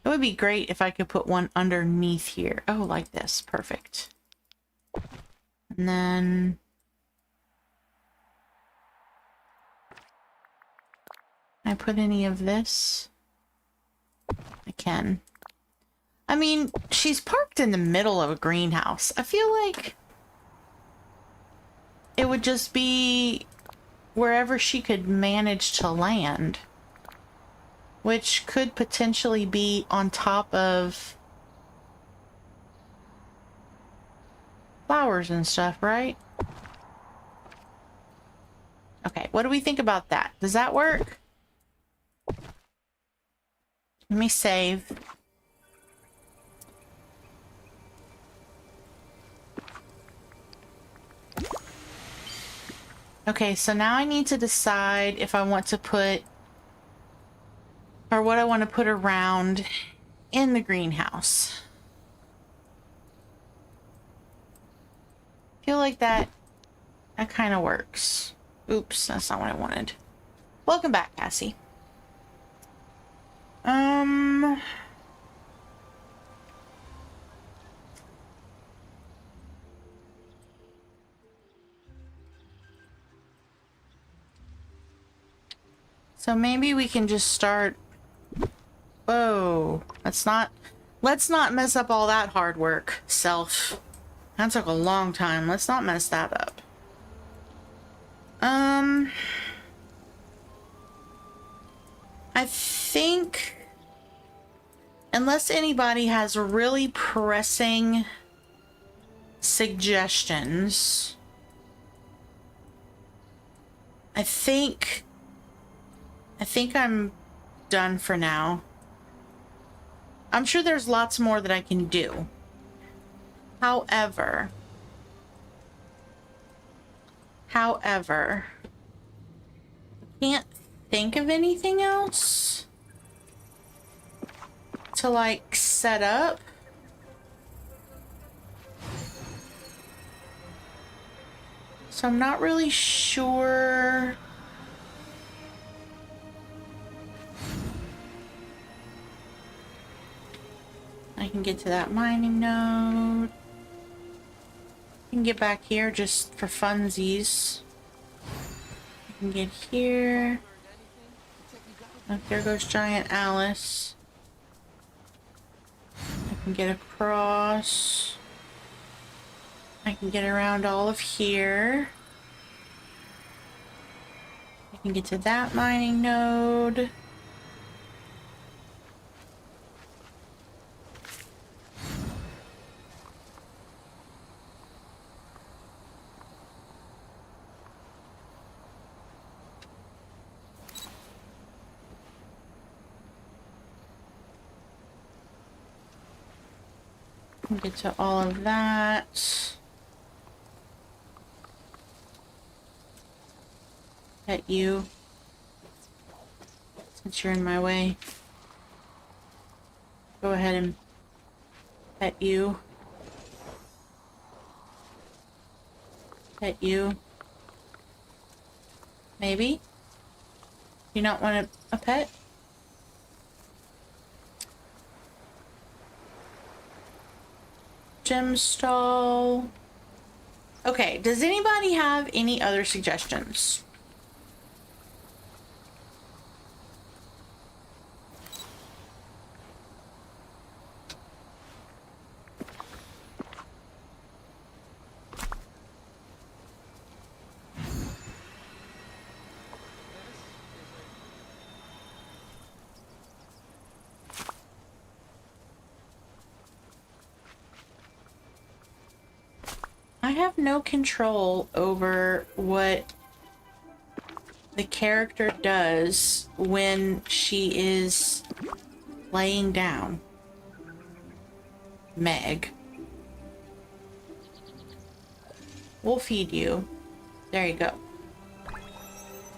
It would be great if I could put one underneath here. Oh, like this. Perfect. And then can I put any of this? I can. I mean, she's parked in the middle of a greenhouse. I feel like it would just be wherever she could manage to land, which could potentially be on top of flowers and stuff, right? Okay, what do we think about that? Does that work? Let me save. Okay, so now I need to decide if I want to put, or what I want to put around in the greenhouse. Feel like that kind of works. Oops, that's not what I wanted. Welcome back, Cassie. So maybe we can just start. Whoa, let's not mess up all that hard work, self. That took a long time. Let's not mess that up. I think, unless anybody has really pressing suggestions, I think I'm done for now. I'm sure there's lots more that I can do. However, can't think of anything else to like set up. So I'm not really sure. I can get to that mining node. I can get back here just for funsies. I can get here. Oh, there goes Giant Alice. I can get across. I can get around all of here. I can get to that mining node. Get to all of that. Pet you. Since you're in my way. Go ahead and pet you. Pet you. Maybe? You not want a pet? Gem stall. Okay, does anybody have any other suggestions? I have no control over what the character does when she is laying down. Meg. We'll feed you. There you go.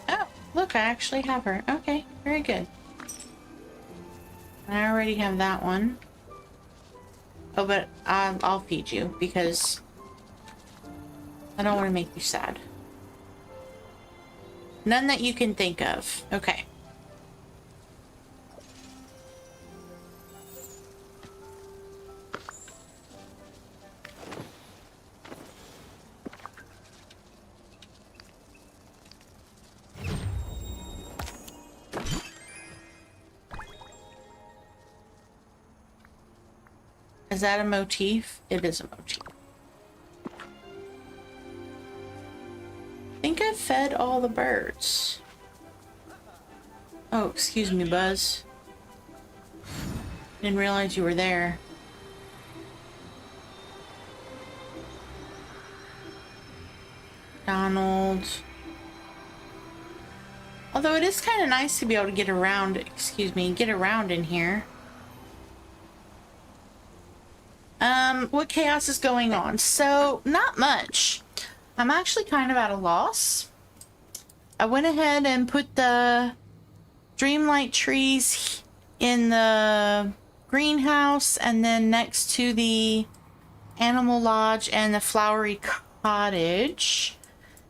Oh, look, I actually have her. Okay, very good. I already have that one. Oh, but I'll feed you because I don't want to make you sad. None that you can think of. Okay. Is that a motif? It is a motif. I think I fed all the birds. Oh, excuse me, Buzz. Didn't realize you were there. Donald. Although it is kind of nice to be able to get around, get around in here. What chaos is going on? So, not much. I'm actually kind of at a loss. I went ahead and put the Dreamlight trees in the greenhouse and then next to the animal lodge and the flowery cottage.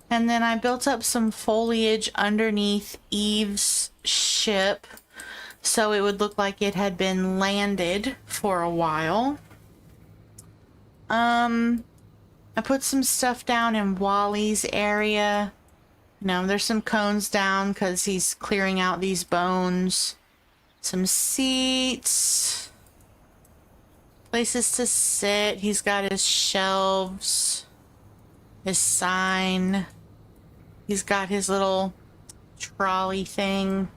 And then I built up some foliage underneath Eve's ship so it would look like it had been landed for a while. I put some stuff down in Wally's area. You know, there's some cones down because he's clearing out these bones. Some seats. Places to sit. He's got his shelves. His sign. He's got his little trolley thing.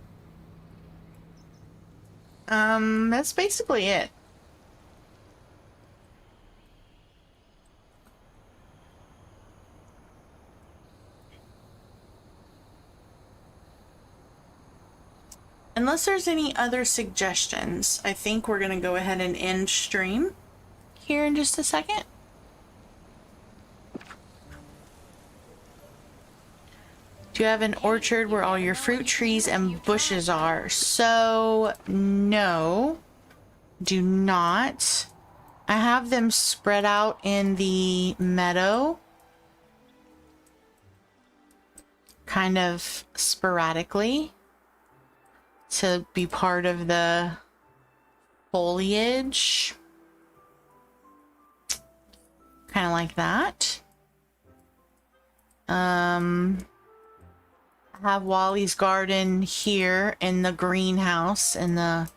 That's basically it. Unless there's any other suggestions, I think we're gonna go ahead and end stream here in just a second. Do you have an orchard where all your fruit trees and bushes are? So, no, do not. I have them spread out in the meadow, kind of sporadically, to be part of the foliage. Kind of like that. I have Wally's garden here in the greenhouse in the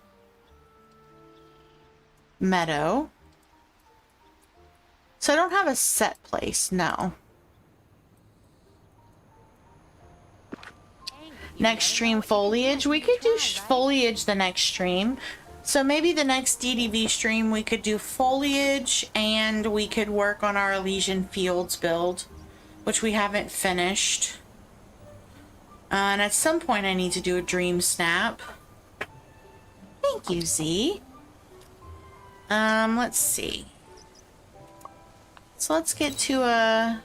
meadow. So I don't have a set place, no. Next stream foliage. We could do foliage the next stream. So maybe the next DDV stream we could do foliage and we could work on our Elysian Fields build, which we haven't finished. And at some point I need to do a dream snap. Thank you, Z. Let's see. So let's get to a...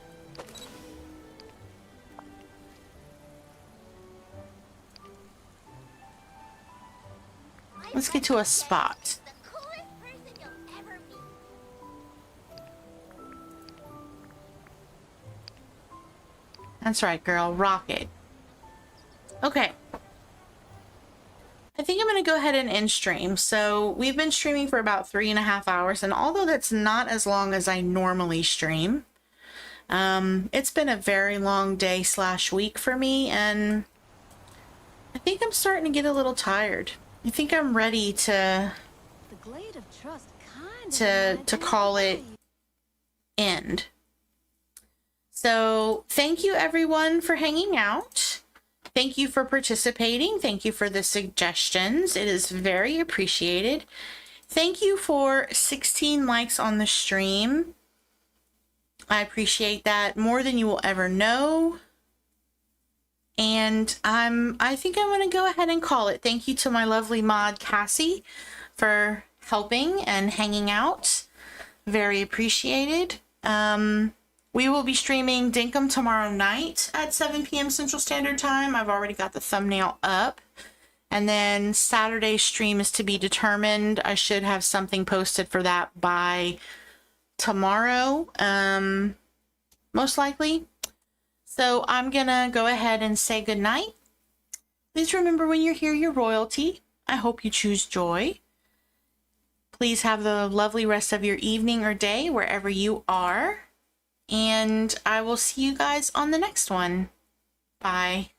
Let's get to a spot. That's right, girl. Rock it. Okay. I think I'm going to go ahead and end stream. So we've been streaming for about 3.5 hours. And although that's not as long as I normally stream, it's been a very long day / week for me. And I think I'm starting to get a little tired. I think I'm ready to call it end. So thank you everyone for hanging out. Thank you for participating. Thank you for the suggestions. It is very appreciated. Thank you for 16 likes on the stream. I appreciate that more than you will ever know. And I think I'm going to go ahead and call it. Thank you to my lovely mod Cassie for helping and hanging out. Very appreciated. We will be streaming Dinkum tomorrow night at 7 p.m. Central Standard Time. I've already got the thumbnail up. And then Saturday's stream is to be determined. I should have something posted for that by tomorrow, most likely. So I'm gonna go ahead and say goodnight. Please remember when you're here, you're royalty. I hope you choose joy. Please have the lovely rest of your evening or day wherever you are. And I will see you guys on the next one. Bye.